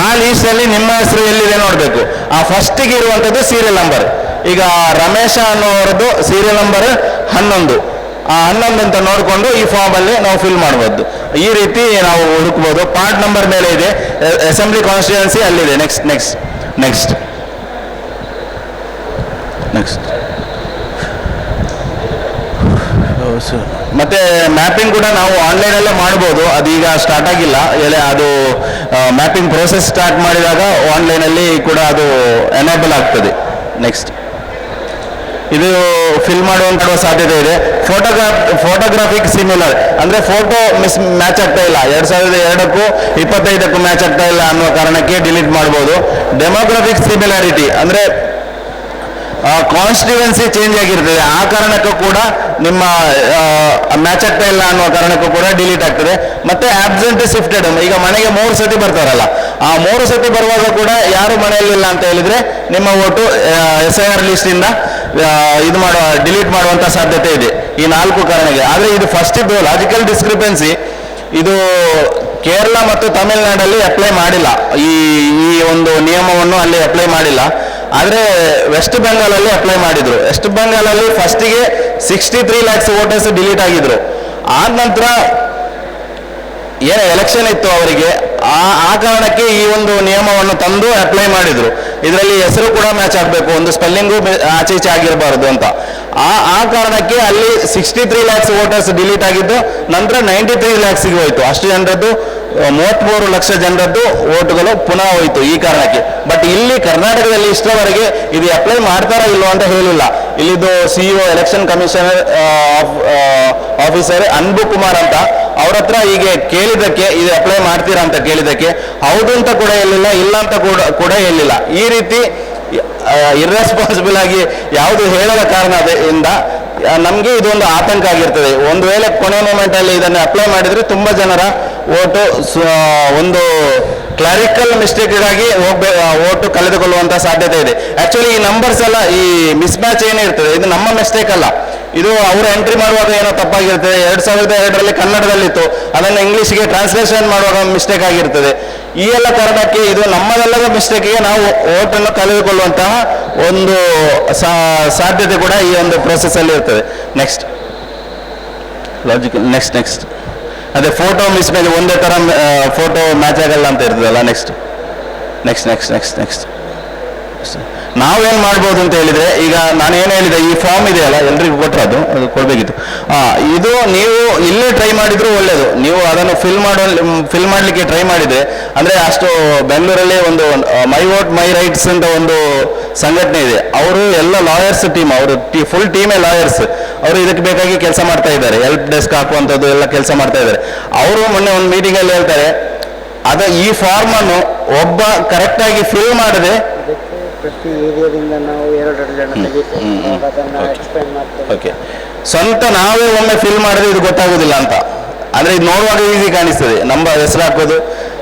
ಆ ಲೀಸ್ಟ್ ಅಲ್ಲಿ ನಿಮ್ಮ ಹೆಸರು ಎಲ್ಲಿದೆ ನೋಡಬೇಕು. ಆ ಫಸ್ಟಿಗೆ ಇರುವಂಥದ್ದು ಸೀರಿಯಲ್ ನಂಬರ್. ಈಗ ರಮೇಶ ಅನ್ನೋರದ್ದು ಸೀರಿಯಲ್ ನಂಬರ್ 11. ಆ 11 ಅಂತ ನೋಡಿಕೊಂಡು ಈ ಫಾರ್ಮ್ ಅಲ್ಲಿ ನಾವು ಫಿಲ್ ಮಾಡ್ಬೋದು. ಈ ರೀತಿ ನಾವು ಹುಡುಕ್ಬೋದು. ಪಾರ್ಟ್ ನಂಬರ್ ಮೇಲೆ ಇದೆ, ಅಸೆಂಬ್ಲಿ ಕಾನ್ಸ್ಟಿಟ್ಯೂನ್ಸಿ ಅಲ್ಲಿದೆ. ನೆಕ್ಸ್ಟ್ ಮತ್ತೆ ಮ್ಯಾಪಿಂಗ್ ಕೂಡ ನಾವು ಆನ್ಲೈನಲ್ಲೇ ಮಾಡ್ಬೋದು. ಅದು ಈಗ ಸ್ಟಾರ್ಟ್ ಆಗಿಲ್ಲ, ಅದು ಮ್ಯಾಪಿಂಗ್ ಪ್ರೋಸೆಸ್ ಸ್ಟಾರ್ಟ್ ಮಾಡಿದಾಗ ಆನ್ಲೈನಲ್ಲಿ ಕೂಡ ಅದು ಎನೇಬಲ್ ಆಗ್ತದೆ. ನೆಕ್ಸ್ಟ್ ಇದು ಫಿಲ್ ಮಾಡುವಂಥ ಸಾಧ್ಯತೆ ಇದೆ. ಫೋಟೋಗ್ರಾಫಿಕ್ ಸಿಮಿಲರ್ ಅಂದರೆ ಫೋಟೋ ಮ್ಯಾಚ್ ಆಗ್ತಾ ಇಲ್ಲ, 2002ಕ್ಕೂ 25ಕ್ಕೂ ಮ್ಯಾಚ್ ಆಗ್ತಾ ಇಲ್ಲ ಅನ್ನೋ ಕಾರಣಕ್ಕೆ ಡಿಲೀಟ್ ಮಾಡ್ಬೋದು. ಡೆಮೋಗ್ರಾಫಿಕ್ ಸಿಮಿಲಾರಿಟಿ ಅಂದರೆ ಕಾನ್ಸ್ಟಿಟ್ಯೂನ್ಸಿ ಚೇಂಜ್ ಆಗಿರ್ತದೆ, ಆ ಕಾರಣಕ್ಕೂ ಕೂಡ ನಿಮ್ಮ ಮ್ಯಾಚ್ ಆಗ್ತಾ ಇಲ್ಲ ಅನ್ನೋ ಕಾರಣಕ್ಕೂ ಕೂಡ ಡಿಲೀಟ್ ಆಗ್ತದೆ. ಮತ್ತೆ ಆಬ್ಸೆಂಟ್ ಶಿಫ್ಟೆಡ್, ಈಗ ಮನೆಗೆ 3 ಸತಿ ಬರ್ತಾರಲ್ಲ, ಆ 3 ಸತಿ ಬರುವಾಗ ಕೂಡ ಯಾರು ಮನೆಯಲ್ಲಿಲ್ಲ ಅಂತ ಹೇಳಿದ್ರೆ ನಿಮ್ಮ ಓಟು SIR ಲಿಸ್ಟಿಂದ ಡಿಲೀಟ್ ಮಾಡುವಂಥ ಸಾಧ್ಯತೆ ಇದೆ ಈ 4 ಕಾರಣಕ್ಕೆ. ಆದರೆ ಇದು ಫಸ್ಟ್ ಇದ್ದು ಲಾಜಿಕಲ್ ಡಿಸ್ಕ್ರಿಪೆನ್ಸಿ, ಇದು ಕೇರಳ ಮತ್ತು ತಮಿಳುನಾಡಲ್ಲಿ ಅಪ್ಲೈ ಮಾಡಿಲ್ಲ, ಈ ಒಂದು ನಿಯಮವನ್ನು ಅಲ್ಲಿ ಅಪ್ಲೈ ಮಾಡಿಲ್ಲ. ಆದರೆ ವೆಸ್ಟ್ ಬೆಂಗಾಲಲ್ಲಿ ಅಪ್ಲೈ ಮಾಡಿದ್ರು. ವೆಸ್ಟ್ ಬೆಂಗಾಲಲ್ಲಿ ಫಸ್ಟಿಗೆ 63 lakhs ವೋಟರ್ಸ್ ಡಿಲೀಟ್ ಆಗಿದ್ರು. ಆದ ನಂತರ ಏನು ಎಲೆಕ್ಷನ್ ಇತ್ತು ಅವರಿಗೆ, ಆ ಕಾರಣಕ್ಕೆ ಈ ಒಂದು ನಿಯಮವನ್ನು ತಂದು ಅಪ್ಲೈ ಮಾಡಿದ್ರು. ಇದರಲ್ಲಿ ಹೆಸರು ಕೂಡ ಮ್ಯಾಚ್ ಆಗಬೇಕು, ಒಂದು ಸ್ಪೆಲ್ಲಿಂಗು ಆಚೆ ಈಚೆ ಆಗಿರಬಾರ್ದು ಅಂತ. ಆ ಕಾರಣಕ್ಕೆ ಅಲ್ಲಿ 63 lakhs ವೋಟರ್ಸ್ ಡಿಲೀಟ್ ಆಗಿದ್ದು. ನಂತರ 93 lakhsಗೆ ಹೋಯ್ತು. ಅಷ್ಟು ಜನರದ್ದು 33 ಲಕ್ಷ ಜನರದ್ದು ವೋಟುಗಳು ಪುನಃ ಹೋಯಿತು ಈ ಕಾರಣಕ್ಕೆ. ಬಟ್ ಇಲ್ಲಿ ಕರ್ನಾಟಕದಲ್ಲಿ ಇಷ್ಟರವರೆಗೆ ಇದು ಅಪ್ಲೈ ಮಾಡ್ತಾರಾ ಇಲ್ಲೋ ಅಂತ ಹೇಳಿಲ್ಲ. ಇಲ್ಲಿದ್ದು CEO election commissioner officer Anbu Kumar ಅಂತ, ಅವ್ರ ಹತ್ರ ಹೀಗೆ ಕೇಳಿದ್ದಕ್ಕೆ ಇದು ಅಪ್ಲೈ ಮಾಡ್ತೀರಾ ಅಂತ ಕೇಳಿದ್ದಕ್ಕೆ ಹೌದು ಅಂತ ಕೂಡ ಹೇಳಿಲ್ಲ, ಇಲ್ಲ ಅಂತ ಕೂಡ ಹೇಳಿಲ್ಲ. ಈ ರೀತಿ ಇರ್ರೆಸ್ಪಾನ್ಸಿಬಲ್ ಆಗಿ ಯಾವುದು ಹೇಳದ ಕಾರಣದಿಂದ ನಮಗೆ ಇದೊಂದು ಆತಂಕ ಆಗಿರ್ತದೆ. ಒಂದು ವೇಳೆ ಕೊನೆ ಮೂಮೆಂಟಲ್ಲಿ ಇದನ್ನು ಅಪ್ಲೈ ಮಾಡಿದರೆ ತುಂಬ ಜನರ ಓಟು ಒಂದು ಕ್ಲಾರಿಕಲ್ ಮಿಸ್ಟೇಕ್ಗಾಗಿ ಓಟು ಕಳೆದುಕೊಳ್ಳುವಂಥ ಸಾಧ್ಯತೆ ಇದೆ. ಆ್ಯಕ್ಚುಲಿ ಈ ನಂಬರ್ಸ್ ಎಲ್ಲ ಈ ಮಿಸ್ ಮ್ಯಾಚ್ ಏನಿರ್ತದೆ ಇದು ನಮ್ಮ ಮಿಸ್ಟೇಕ್ ಅಲ್ಲ, ಇದು ಅವರು ಎಂಟ್ರಿ ಮಾಡುವಾಗ ಏನೋ ತಪ್ಪಾಗಿರ್ತದೆ. 2002ರಲ್ಲಿ ಕನ್ನಡದಲ್ಲಿತ್ತು, ಅದನ್ನು ಇಂಗ್ಲೀಷ್ಗೆ ಟ್ರಾನ್ಸ್ಲೇಷನ್ ಮಾಡುವಾಗ ಮಿಸ್ಟೇಕ್ ಆಗಿರ್ತದೆ. ಈ ಎಲ್ಲ ಕಾರಣಕ್ಕೆ ಇದು ನಮ್ಮದೆಲ್ಲದ ಮಿಸ್ಟೇಕಿಗೆ ನಾವು ಓಟನ್ನು ಕಳೆದುಕೊಳ್ಳುವಂತಹ ಒಂದು ಸಾಧ್ಯತೆ ಕೂಡ ಈ ಒಂದು ಪ್ರೋಸೆಸ್ಸಲ್ಲಿ ಇರ್ತದೆ. ನೆಕ್ಸ್ಟ್ ಅದೇ ಫೋಟೋ ಮಿಸ್ ಮ್ಯಾಚ್, ಒಂದೇ ಥರ ಫೋಟೋ ಮ್ಯಾಚ್ ಆಗಲ್ಲ ಅಂತ ಇರ್ತದಲ್ಲ. ನೆಕ್ಸ್ಟ್ ನಾವೇನು ಮಾಡ್ಬೋದು ಅಂತ ಹೇಳಿದರೆ, ಈಗ ನಾನು ಏನು ಹೇಳಿದೆ, ಈ ಫಾರ್ಮ್ ಇದೆಯಲ್ಲ ಎಲ್ರಿಗೂ ಕೊಟ್ಟರೆ ಅದು ಕೊಡಬೇಕಿತ್ತು. ಇದು ನೀವು ಇಲ್ಲೇ ಟ್ರೈ ಮಾಡಿದ್ರು ಒಳ್ಳೆಯದು. ನೀವು ಅದನ್ನು ಫಿಲ್ ಮಾಡಲಿಕ್ಕೆ ಟ್ರೈ ಮಾಡಿದರೆ, ಅಂದರೆ ಅಷ್ಟು ಬೆಂಗಳೂರಲ್ಲಿ ಒಂದು ಮೈ ವೋಟ್ ಮೈ ರೈಟ್ಸ್ ಅಂತ ಒಂದು ಸಂಘಟನೆ ಇದೆ. ಅವರು ಎಲ್ಲ ಲಾಯರ್ಸ್ ಟೀಮ್, ಅವರು ಫುಲ್ ಟೀಮೇ ಲಾಯರ್ಸ್. ಅವರು ಇದಕ್ಕೆ ಬೇಕಾಗಿ ಕೆಲಸ ಮಾಡ್ತಾ ಇದ್ದಾರೆ, ಹೆಲ್ಪ್ ಡೆಸ್ಕ್ ಹಾಕುವಂಥದ್ದು ಎಲ್ಲ ಕೆಲಸ ಮಾಡ್ತಾ ಇದ್ದಾರೆ. ಅವರು ಮೊನ್ನೆ ಒಂದು ಮೀಟಿಂಗಲ್ಲಿ ಹೇಳ್ತಾರೆ, ಈ ಫಾರ್ಮನ್ನು ಒಬ್ಬ ಕರೆಕ್ಟಾಗಿ ಫಿಲ್ ಮಾಡದೆ ಪ್ರತಿ ಏರಿಯಾದಿಂದ ನಾವು 2 ಜನ ತೆಗಿತೇವೆ, ಅದನ್ನು ಎಕ್ಸ್ಪ್ಲೈನ್ ಮಾಡ್ತೇವೆ. ಓಕೆ, ಸ್ವಂತ ನಾವೇ ಒಮ್ಮೆ ಫಿಲ್ ಮಾಡಿದ್ರೆ ಇದು ಗೊತ್ತಾಗೋದಿಲ್ಲ ಅಂತ, ಅಂದರೆ ಇದು ನೋಡುವಾಗ ಈಸಿ ಕಾಣಿಸ್ತದೆ ನಮ್ಮ ಹೆಸರು ಹಾಕೋದು,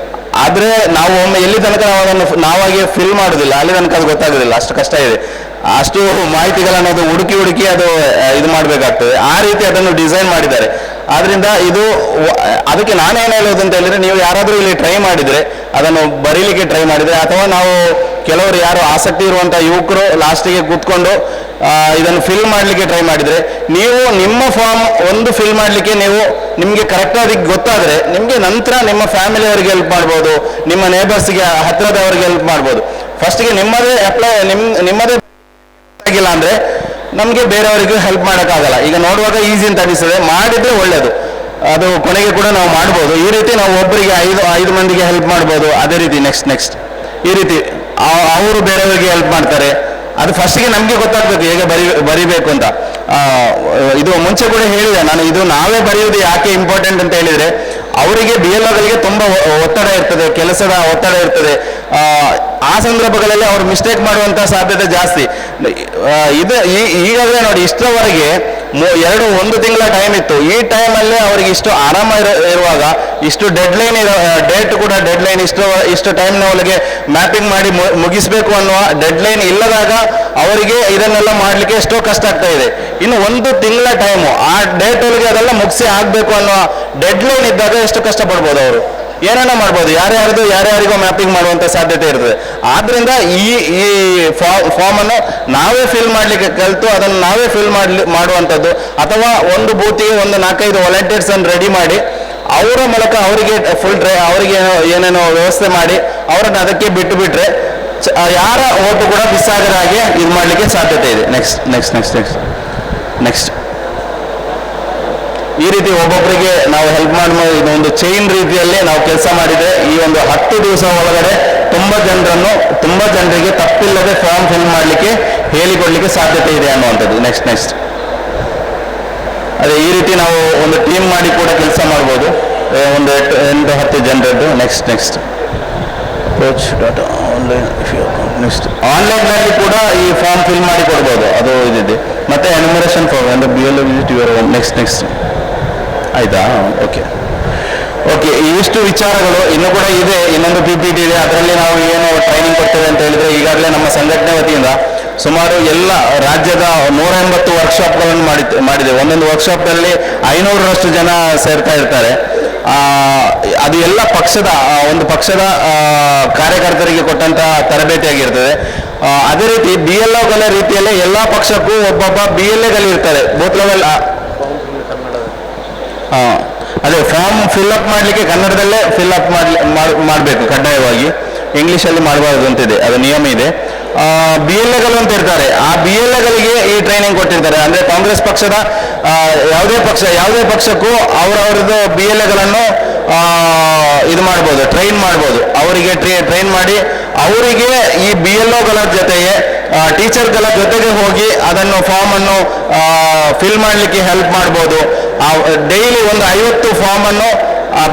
ಆದರೆ ನಾವು ಒಮ್ಮೆ ಎಲ್ಲಿ ತನಕ ನಾವು ಅದನ್ನು ನಾವಾಗೆ ಫಿಲ್ ಮಾಡೋದಿಲ್ಲ ಅಲ್ಲಿ ತನಕ ಅದು ಗೊತ್ತಾಗೋದಿಲ್ಲ, ಅಷ್ಟು ಕಷ್ಟ ಇದೆ. ಅಷ್ಟು ಮಾಹಿತಿಗಳನ್ನು ಅದು ಹುಡುಕಿ ಅದು ಇದು ಮಾಡಬೇಕಾಗ್ತದೆ. ಆ ರೀತಿ ಅದನ್ನು ಡಿಸೈನ್ ಮಾಡಿದ್ದಾರೆ. ಆದ್ರಿಂದ ಇದು ಅದಕ್ಕೆ ನಾನೇನು ಹೇಳೋದು ಅಂತ ಹೇಳಿದ್ರೆ, ನೀವು ಯಾರಾದರೂ ಇಲ್ಲಿ ಟ್ರೈ ಮಾಡಿದರೆ, ಅದನ್ನು ಬರೀಲಿಕ್ಕೆ ಟ್ರೈ ಮಾಡಿದರೆ, ಅಥವಾ ನಾವು ಕೆಲವರು ಯಾರು ಆಸಕ್ತಿ ಇರುವಂಥ ಯುವಕರು ಲಾಸ್ಟಿಗೆ ಕೂತ್ಕೊಂಡು ಇದನ್ನು ಫಿಲ್ ಮಾಡಲಿಕ್ಕೆ ಟ್ರೈ ಮಾಡಿದರೆ, ನೀವು ನಿಮ್ಮ ಫಾರ್ಮ್ ಒಂದು ಫಿಲ್ ಮಾಡಲಿಕ್ಕೆ ನಿಮಗೆ ಕರೆಕ್ಟಾಗಿ ಗೊತ್ತಾದರೆ, ನಿಮಗೆ ನಂತರ ನಿಮ್ಮ ಫ್ಯಾಮಿಲಿಯವರಿಗೆ ಹೆಲ್ಪ್ ಮಾಡ್ಬೋದು, ನಿಮ್ಮ ನೇಬರ್ಸ್ಗೆ ಹತ್ತಿರದವರಿಗೆ ಹೆಲ್ಪ್ ಮಾಡ್ಬೋದು. ಫಸ್ಟಿಗೆ ನಿಮ್ಮದೇ ನಿಮ್ಮದೇ ಆಗಿಲ್ಲ ಅಂದರೆ ನಮಗೆ ಬೇರೆಯವರಿಗೂ ಹೆಲ್ಪ್ ಮಾಡೋಕ್ಕಾಗಲ್ಲ. ಈಗ ನೋಡುವಾಗ ಈಸಿ ಅಂತ ಅನಿಸ್ತದೆ, ಮಾಡಿದರೆ ಒಳ್ಳೆಯದು, ಅದು ಕೊನೆಗೆ ಕೂಡ ನಾವು ಮಾಡ್ಬೋದು. ಈ ರೀತಿ ನಾವು ಒಬ್ಬರಿಗೆ ಐದು ಮಂದಿಗೆ ಹೆಲ್ಪ್ ಮಾಡ್ಬೋದು. ಅದೇ ರೀತಿ ನೆಕ್ಸ್ಟ್ ಈ ರೀತಿ ಅವರು ಬೇರೆಯವರಿಗೆ ಹೆಲ್ಪ್ ಮಾಡ್ತಾರೆ. ಅದು ಫಸ್ಟಿಗೆ ನಮಗೆ ಗೊತ್ತಾಗಬೇಕು ಹೇಗೆ ಬರಿಬೇಕು ಅಂತ. ಇದು ಮುಂಚೆ ಕೂಡ ಹೇಳಿದೆ ನಾನು, ಇದು ನಾವೇ ಬರೆಯೋದು ಯಾಕೆ ಇಂಪಾರ್ಟೆಂಟ್ ಅಂತ ಹೇಳಿದರೆ, ಅವರಿಗೆ BLOಗಳಿಗೆ ತುಂಬ ಒತ್ತಡ ಇರ್ತದೆ, ಕೆಲಸದ ಒತ್ತಡ ಇರ್ತದೆ. ಆ ಸಂದರ್ಭಗಳಲ್ಲಿ ಅವರು ಮಿಸ್ಟೇಕ್ ಮಾಡುವಂಥ ಸಾಧ್ಯತೆ ಜಾಸ್ತಿ. ಈಗಾಗಲೇ ನೋಡಿ, ಇಷ್ಟರವರೆಗೆ 1 ತಿಂಗಳ ಟೈಮ್ ಇತ್ತು. ಈ ಟೈಮಲ್ಲೇ ಅವರಿಗೆ ಇಷ್ಟು ಆರಾಮ ಇರುವಾಗ, ಇಷ್ಟು ಡೇಟ್ ಕೂಡ ಡೆಡ್ಲೈನ್ ಇಷ್ಟು ಟೈಮ್ನ ಒಳಗೆ ಮ್ಯಾಪಿಂಗ್ ಮಾಡಿ ಮುಗಿಸ್ಬೇಕು ಅನ್ನುವ ಡೆಡ್ಲೈನ್ ಇಲ್ಲದಾಗ ಅವರಿಗೆ ಇದನ್ನೆಲ್ಲ ಮಾಡಲಿಕ್ಕೆ ಎಷ್ಟೋ ಕಷ್ಟ ಆಗ್ತಾ ಇದೆ. ಇನ್ನು 1 ತಿಂಗಳ ಟೈಮು, ಆ ಡೇಟ್ ಒಳಗೆ ಅದೆಲ್ಲ ಮುಗಿಸಿ ಆಗಬೇಕು ಅನ್ನುವ ಡೆಡ್ಲೈನ್ ಇದ್ದಾಗ ಎಷ್ಟು ಕಷ್ಟಪಡ್ಬೋದು ಅವರು, ಏನೇನೋ ಮಾಡ್ಬೋದು, ಯಾರ್ಯಾರಿಗೋ ಮ್ಯಾಪಿಂಗ್ ಮಾಡುವಂಥ ಸಾಧ್ಯತೆ ಇರ್ತದೆ. ಆದ್ದರಿಂದ ಈ ಫಾರ್ಮನ್ನು ನಾವೇ ಫಿಲ್ ಮಾಡಲಿಕ್ಕೆ ಕಲಿತು ಅದನ್ನು ನಾವೇ ಫಿಲ್ ಮಾಡುವಂಥದ್ದು, ಅಥವಾ ಒಂದು ಬೂತಿಗೆ 4-5 ವಾಲಂಟಿಯರ್ಸನ್ನು ರೆಡಿ ಮಾಡಿ ಅವರ ಮೂಲಕ ಅವರಿಗೆ ಅವರಿಗೆ ಏನೇನೋ ವ್ಯವಸ್ಥೆ ಮಾಡಿ ಅವರನ್ನು ಅದಕ್ಕೆ ಬಿಟ್ಟರೆ ಯಾರ ಓಟು ಕೂಡ ಮಿಸ್ ಆಗದ ಹಾಗೆ ಇದು ಮಾಡಲಿಕ್ಕೆ ಸಾಧ್ಯತೆ ಇದೆ. ನೆಕ್ಸ್ಟ್ ಈ ರೀತಿ ಒಬ್ಬೊಬ್ಬರಿಗೆ ನಾವು ಹೆಲ್ಪ್ ಮಾಡಿ ಇದೊಂದು ಚೈನ್ ರೀತಿಯಲ್ಲಿ ನಾವು ಕೆಲಸ ಮಾಡಿದರೆ ಈ ಒಂದು 10 ದಿವಸ ಒಳಗಡೆ ತುಂಬ ಜನರಿಗೆ ತಪ್ಪಿಲ್ಲದೆ ಫಾರ್ಮ್ ಫಿಲ್ ಮಾಡಲಿಕ್ಕೆ ಹೇಳಿಕೊಡ್ಲಿಕ್ಕೆ ಸಾಧ್ಯತೆ ಇದೆ ಅನ್ನುವಂಥದ್ದು. ನೆಕ್ಸ್ಟ್ ಅದೇ ಈ ರೀತಿ ನಾವು ಒಂದು ಟೀಮ್ ಮಾಡಿ ಕೂಡ ಕೆಲಸ ಮಾಡ್ಬೋದು, ಒಂದು 8-10 ಜನರದ್ದು. ನೆಕ್ಸ್ಟ್ ಆನ್ಲೈನ್ನಲ್ಲಿ ಕೂಡ ಈ ಫಾರ್ಮ್ ಫಿಲ್ ಮಾಡಿ ಕೊಡ್ಬೋದು, ಅದು ಇದಿದೆ. ಮತ್ತೆ ಎನ್ಯುಮರೇಷನ್ ಫಾರ್ಮ್ ಅಂದರೆ BLO visit your own. Next ಆಯ್ತಾ? ಓಕೆ, ಇವಿಷ್ಟು ವಿಚಾರಗಳು. ಇನ್ನೂ ಕೂಡ ಇದೆ, ಇನ್ನೊಂದು PPT ಇದೆ, ಅದರಲ್ಲಿ ನಾವು ಏನು ಟ್ರೈನಿಂಗ್ ಕೊಡ್ತೇವೆ ಅಂತ ಹೇಳಿದ್ರೆ, ಈಗಾಗಲೇ ನಮ್ಮ ಸಂಘಟನೆ ವತಿಯಿಂದ ಸುಮಾರು ಎಲ್ಲ ರಾಜ್ಯದ 180 ವರ್ಕ್ಶಾಪ್ಗಳನ್ನು ಮಾಡಿದೆ. ಒಂದೊಂದು ವರ್ಕ್ಶಾಪ್ನಲ್ಲಿ 500ರಷ್ಟು ಜನ ಸೇರ್ತಾ ಇರ್ತಾರೆ. ಅದು ಎಲ್ಲ ಒಂದು ಪಕ್ಷದ ಕಾರ್ಯಕರ್ತರಿಗೆ ಕೊಟ್ಟಂತ ತರಬೇತಿಯಾಗಿರ್ತದೆ. ಅದೇ ರೀತಿ BLOಗಳ ರೀತಿಯಲ್ಲೇ ಎಲ್ಲ ಪಕ್ಷಕ್ಕೂ ಒಬ್ಬೊಬ್ಬ BLAಗಳಿರ್ತಾರೆ, ಬೂತ್ ಲೆವೆಲ್. ಅದೇ ಫಾರ್ಮ್ ಫಿಲ್ಅಪ್ ಮಾಡಲಿಕ್ಕೆ ಕನ್ನಡದಲ್ಲೇ ಫಿಲ್ಅಪ್ ಮಾಡಬೇಕು ಕಡ್ಡಾಯವಾಗಿ, ಇಂಗ್ಲೀಷಲ್ಲಿ ಮಾಡಬಾರ್ದು ಅಂತಿದೆ, ಅದು ನಿಯಮ ಇದೆ. BLAಗಳು ಅಂತ ಇರ್ತಾರೆ, ಆ BLAಗಳಿಗೆ ಈ ಟ್ರೈನಿಂಗ್ ಕೊಟ್ಟಿರ್ತಾರೆ. ಅಂದರೆ ಕಾಂಗ್ರೆಸ್ ಪಕ್ಷದ ಯಾವುದೇ ಪಕ್ಷಕ್ಕೂ ಅವರವ್ರದ್ದು BLAಗಳನ್ನು ಇದು ಮಾಡ್ಬೋದು, ಟ್ರೈನ್ ಮಾಡ್ಬೋದು. ಅವರಿಗೆ ಟ್ರೈನ್ ಮಾಡಿ ಅವರಿಗೆ ಈ BLOಗಳ ಜೊತೆಗೆ ಟೀಚರ್ಗಳ ಜೊತೆಗೆ ಹೋಗಿ ಅದನ್ನು ಫಾರ್ಮನ್ನು ಫಿಲ್ ಮಾಡಲಿಕ್ಕೆ ಹೆಲ್ಪ್ ಮಾಡ್ಬೋದು. ಡೈಲಿ ಒಂದು 50 ಫಾರ್ಮನ್ನು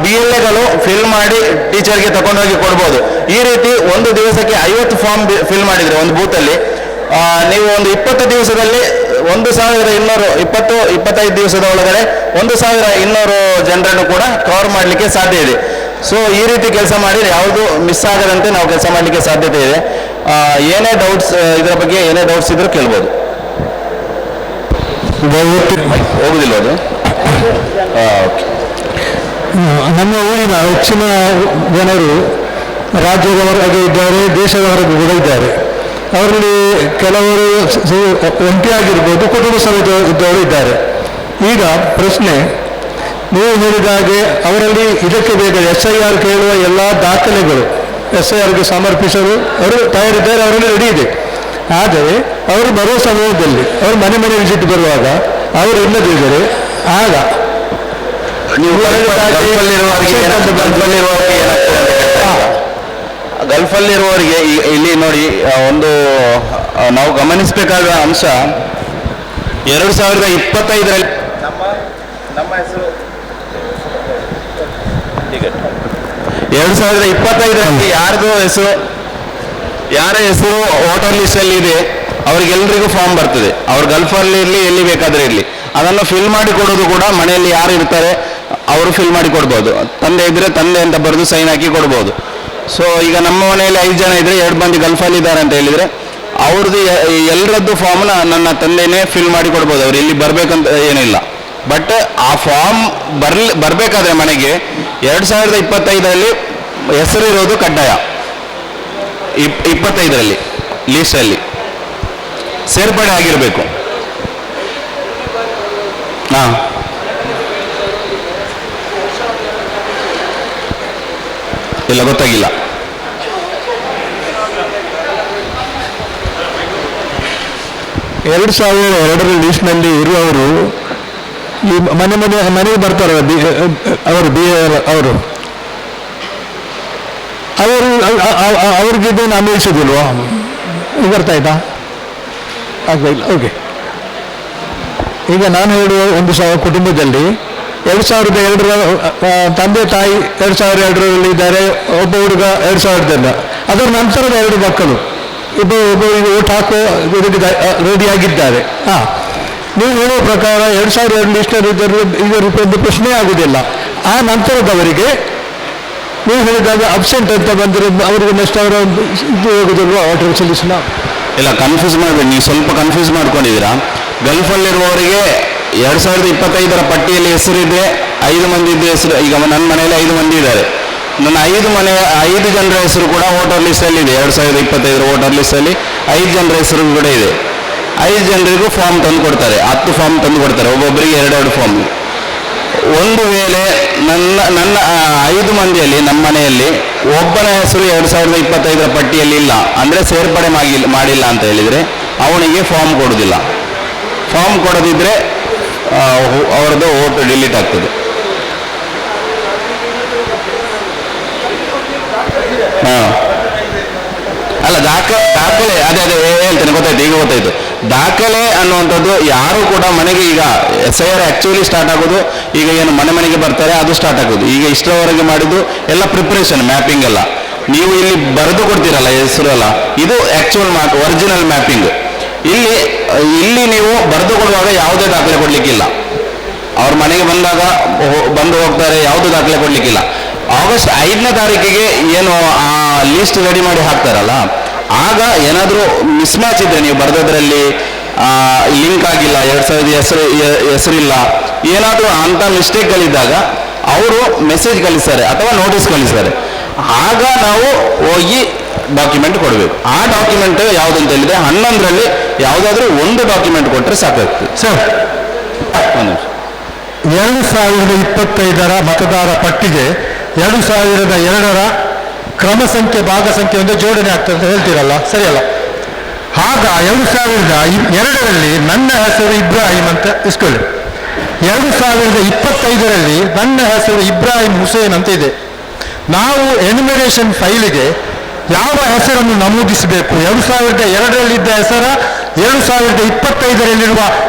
BLAಗಳು ಫಿಲ್ ಮಾಡಿ ಟೀಚರ್ಗೆ ತಗೊಂಡೋಗಿ ಕೊಡ್ಬೋದು. ಈ ರೀತಿ ಒಂದು ದಿವಸಕ್ಕೆ 50 ಫಾರ್ಮ್ ಫಿಲ್ ಮಾಡಿದರೆ ಒಂದು ಬೂತಲ್ಲಿ, ನೀವು ಒಂದು 20 ದಿವಸದಲ್ಲಿ 1225 ದಿವಸದ ಒಳಗಡೆ 1200 ಜನರನ್ನು ಕೂಡ ಕವರ್ ಮಾಡಲಿಕ್ಕೆ ಸಾಧ್ಯ ಇದೆ. ಸೊ ಈ ರೀತಿ ಕೆಲಸ ಮಾಡಿ ಯಾವುದು ಮಿಸ್ ಆಗದಂತೆ ನಾವು ಕೆಲಸ ಮಾಡಲಿಕ್ಕೆ ಸಾಧ್ಯತೆ ಇದೆ. ಏನೇ ಡೌಟ್ಸ್ ಇದರ ಬಗ್ಗೆ ಏನೇ ಡೌಟ್ಸ್ ಇದ್ರೂ ಕೇಳ್ಬೋದು. ಹೋಗುದಿಲ್ಲ ಅದು? ಓಕೆ. ನಮ್ಮ ಊರಿನ ಹೆಚ್ಚಿನ ಜನರು ರಾಜ್ಯದ ಹೊರಗೆ ಇದ್ದಾರೆ, ದೇಶದ ಹೊರಗೆ ಕೂಡ ಇದ್ದಾರೆ. ಅವರಲ್ಲಿ ಕೆಲವರು ಒಂಟಿಯಾಗಿರ್ಬೋದು, ಕುಟುಂಬ ಸಮೇತ ಇದ್ದವರು ಇದ್ದಾರೆ. ಈಗ ಪ್ರಶ್ನೆ, ನೀವು ಹೇಳಿದ ಹಾಗೆ ಅವರಲ್ಲಿ ಇದಕ್ಕೆ ಬೇಕಾದ SIR ಕೇಳುವ ಎಲ್ಲ ದಾಖಲೆಗಳು SIRಗೆ ಸಮರ್ಪಿಸಲು ಅವರು ತಯಾರಿದ್ದಾರೆ, ಅವರಲ್ಲಿ ರೆಡಿ ಇದೆ. ಆದರೆ ಅವರು ಬರುವ ಸಮಯದಲ್ಲಿ ಅವರು ಮನೆ ವಿಸಿಟ್ ಬರುವಾಗ ಅವರು ಇಲ್ಲದಿದ್ದರೆ ಆಗ ಗಲ್ಫಲ್ಲಿರುವವರಿಗೆ ಇಲ್ಲಿ ನೋಡಿ, ಒಂದು ನಾವು ಗಮನಿಸಬೇಕಾದ ಅಂಶ, 2025ರಲ್ಲಿ ನಮ್ಮ ಹೆಸರು 2025ರಲ್ಲಿ ಯಾರ್ದು ಹೆಸರು ಯಾರ ಹೆಸರು ವೋಟರ್ ಲಿಸ್ಟಲ್ಲಿ ಇದೆ ಅವರಿಗೆಲ್ಲರಿಗೂ ಫಾರ್ಮ್ ಬರ್ತದೆ. ಅವ್ರು ಗಲ್ಫಲ್ಲಿ ಇರಲಿ ಎಲ್ಲಿ ಬೇಕಾದರೆ ಇರಲಿ, ಅದನ್ನು ಫಿಲ್ ಮಾಡಿ ಕೊಡೋದು ಕೂಡ ಮನೆಯಲ್ಲಿ ಯಾರು ಇರ್ತಾರೆ ಅವರು ಫಿಲ್ ಮಾಡಿ ಕೊಡ್ಬೋದು. ತಂದೆ ಇದ್ದರೆ ತಂದೆ ಅಂತ ಬರೆದು ಸೈನ್ ಹಾಕಿ ಕೊಡ್ಬೋದು. ಸೊ ಈಗ ನಮ್ಮ ಮನೆಯಲ್ಲಿ 5 ಜನ ಇದ್ದರೆ 2 ಮಂದಿ ಗಲ್ಫಲ್ಲಿ ಇದ್ದಾರೆ ಅಂತ ಹೇಳಿದರೆ ಅವ್ರದ್ದು ಎಲ್ಲರದ್ದು ಫಾರ್ಮ್ನ ನನ್ನ ತಂದೆನೇ ಫಿಲ್ ಮಾಡಿ ಕೊಡ್ಬೋದು. ಅವ್ರು ಇಲ್ಲಿ ಬರಬೇಕಂತ ಏನಿಲ್ಲ. ಬಟ್ ಆ ಫಾರ್ಮ್ ಬರಬೇಕಾದ್ರೆ ಮನೆಗೆ 2025ರಲ್ಲಿ ಹೆಸರಿರೋದು ಕಡ್ಡಾಯ. 25ರಲ್ಲಿ ಲೀಸ್ಟಲ್ಲಿ ಸೇರ್ಪಡೆ ಆಗಿರಬೇಕು. ಹಾಂ, ಇಲ್ಲ ಗೊತ್ತಾಗಿಲ್ಲ. ಎರಡು 2002 ಲೀಸ್ಟ್ನಲ್ಲಿ ಇರುವವರು ಈ ಮನೆಗೆ ಬರ್ತಾರೆ. ಅವರು ಅವ್ರಿಗೆ ಇದನ್ನು ಅನ್ವಯಿಸೋದಿಲ್ವಾ? ಬರ್ತಾಯ್ತಾ? ಆಗಲಿಲ್ಲ. ಓಕೆ. ಈಗ ನಾನು ಹೇಳುವ ಒಂದು ಕುಟುಂಬದಲ್ಲಿ 2002ರ ತಂದೆ ತಾಯಿ 2002ರಲ್ಲಿ ಇದ್ದಾರೆ, ಒಬ್ಬ ಹುಡುಗ 2000ದಿಂದ, ಅದರ ನಂತರದ 2 ಮಕ್ಕಳು ಒಬ್ಬರಿಗೆ ಓಟ್ ಹಾಕೋ ರೆಡಿಯಾಗಿದ್ದಾರೆ. ಹಾಂ, ನೀವು ಹೇಳುವ ಪ್ರಕಾರ 2002 ಲಿಸ್ಟಲ್ಲಿದ್ದರೂ ಇದರ ಪ್ರಶ್ನೆ ಆಗುವುದಿಲ್ಲ. ಆ ನಂತರದವರಿಗೆ ನೀವು ಹೇಳಿದಾಗ ಅಬ್ಸೆಂಟ್ ಅಂತ ಬಂದರೆ ಅವರಿಗೆ ನೆಕ್ಸ್ಟ್ ಅವರ ಇದು ಹೋಗುದಿಲ್ವಾ ವಾಟರ್ ಸೊಲ್ಯೂಷನ್? ಇಲ್ಲ, ಕನ್ಫ್ಯೂಸ್ ಮಾಡಬೇಡಿ. ನೀವು ಸ್ವಲ್ಪ ಕನ್ಫ್ಯೂಸ್ ಮಾಡ್ಕೊಂಡಿದ್ದೀರಾ. ಗಲ್ಫಲ್ಲಿರುವವರಿಗೆ 2025ರ ಪಟ್ಟಿಯಲ್ಲಿ ಹೆಸರಿದೆ, 5 ಮಂದಿದ್ದು ಹೆಸರು. ಈಗ ನನ್ನ ಮನೆಯಲ್ಲಿ 5 ಮಂದಿ ಇದ್ದಾರೆ. ನನ್ನ 5 ಜನರ ಹೆಸರು ಕೂಡ ವೋಟರ್ ಲಿಸ್ಟಲ್ಲಿ ಇದೆ. 2025ರ ವೋಟರ್ ಲಿಸ್ಟಲ್ಲಿ 5 ಜನರ ಹೆಸರು ಕೂಡ ಇದೆ. 5 ಜನರಿಗೂ ಫಾರ್ಮ್ ತಂದು ಕೊಡ್ತಾರೆ, 10 ಫಾರ್ಮ್ ತಂದು ಕೊಡ್ತಾರೆ, ಒಬ್ಬೊಬ್ಬರಿಗೆ 2 ಫಾರ್ಮ್. ಒಂದು ವೇಳೆ ನನ್ನ 5 ಮಂದಿಯಲ್ಲಿ ನಮ್ಮ ಮನೆಯಲ್ಲಿ ಒಬ್ಬನ ಹೆಸರು 2025ರ ಪಟ್ಟಿಯಲ್ಲಿ ಇಲ್ಲ ಅಂದರೆ ಸೇರ್ಪಡೆ ಮಾಡಿಲ್ಲ ಅಂತ ಹೇಳಿದರೆ ಅವನಿಗೆ ಫಾರ್ಮ್ ಕೊಡೋದಿಲ್ಲ. ಫಾರ್ಮ್ ಕೊಡದಿದ್ದರೆ ಅವರದ್ದು ವೋಟ್ ಡಿಲೀಟ್ ಆಗ್ತದೆ. ಹಾಂ, ಅಲ್ಲ ದಾಖಲೆ ಅದೇ ಹೇಳ್ತೇನೆ, ಗೊತ್ತಾಯ್ತು, ಈಗ ಗೊತ್ತಾಯ್ತು. ದಾಖಲೆ ಅನ್ನುವಂಥದ್ದು ಯಾರು ಕೂಡ ಮನೆಗೆ ಈಗ SIR ಆ್ಯಕ್ಚುಲಿ ಸ್ಟಾರ್ಟ್ ಆಗೋದು ಈಗ ಏನು ಮನೆಗೆ ಬರ್ತಾರೆ ಅದು ಸ್ಟಾರ್ಟ್ ಆಗೋದು. ಈಗ ಇಷ್ಟರವರೆಗೆ ಮಾಡಿದ್ದು ಎಲ್ಲ ಪ್ರಿಪ್ರೇಷನ್, ಮ್ಯಾಪಿಂಗ್ ಎಲ್ಲ ನೀವು ಇಲ್ಲಿ ಬರೆದು ಕೊಡ್ತೀರಲ್ಲ ಹೆಸರು ಎಲ್ಲ, ಇದು ಆ್ಯಕ್ಚುಯಲ್ ಒರಿಜಿನಲ್ ಮ್ಯಾಪಿಂಗ್. ಇಲ್ಲಿ ನೀವು ಬರೆದು ಕೊಡುವಾಗ ಯಾವುದೇ ದಾಖಲೆ ಕೊಡಲಿಕ್ಕಿಲ್ಲ. ಅವ್ರ ಮನೆಗೆ ಬಂದು ಹೋಗ್ತಾರೆ, ಯಾವುದೇ ದಾಖಲೆ ಕೊಡಲಿಕ್ಕಿಲ್ಲ. ಆಗಸ್ಟ್ 5ನೇ ತಾರೀಕಿಗೆ ಏನು ಆ ಲಿಸ್ಟ್ ರೆಡಿ ಮಾಡಿ ಹಾಕ್ತಾರಲ್ಲ, ಆಗ ಏನಾದರೂ ಮಿಸ್ಮ್ಯಾಚ್ ಇದ್ದರೆ ನೀವು ಬರೆದದ್ರಲ್ಲಿ ಲಿಂಕ್ ಆಗಿಲ್ಲ, 2000 ಹೆಸರಿಲ್ಲ, ಏನಾದರೂ ಅಂಥ ಮಿಸ್ಟೇಕ್ಗಳಿದ್ದಾಗ ಅವರು ಮೆಸೇಜ್ ಕಳಿಸ್ತಾರೆ ಅಥವಾ ನೋಟಿಸ್ ಕಳಿಸ್ತಾರೆ. ಆಗ ನಾವು ಹೋಗಿ ಡಾಕ್ಯುಮೆಂಟ್ ಕೊಡಬೇಕು. ಆ ಡಾಕ್ಯುಮೆಂಟ್ ಯಾವುದಂತ ಹೇಳಿದ್ರೆ 11ರಲ್ಲಿ ಯಾವುದಾದ್ರೂ ಒಂದು ಡಾಕ್ಯುಮೆಂಟ್ ಕೊಟ್ಟರೆ ಸಾಕಾಗ್ತದೆ. ಸರ್, 2025ರ ಮತದಾರ ಪಟ್ಟಿಗೆ 2002ರ ಕ್ರಮ ಸಂಖ್ಯೆ ಭಾಗ ಸಂಖ್ಯೆ ಒಂದು ಜೋಡಣೆ ಆಗ್ತದೆ ಅಂತ ಹೇಳ್ತೀರಲ್ಲ, ಸರಿಯಲ್ಲ? ಆಗ 2002ರಲ್ಲಿ ನನ್ನ ಹೆಸರು ಇಬ್ರಾಹಿಂ ಅಂತ ಇಸ್ಕೊಳ್ಳಿ. 2025ರಲ್ಲಿ ನನ್ನ ಹೆಸರು ಇಬ್ರಾಹಿಂ ಹುಸೇನ್ ಅಂತ ಇದೆ. ನಾವು ಎನ್ಯುಮರೇಷನ್ ಫೈಲಿಗೆ ಯಾವ ಹೆಸರನ್ನು ನಮೂದಿಸಬೇಕು? 2002ರಲ್ಲಿದ್ದ ಹೆಸರ 2025ರಲ್ಲಿರುವ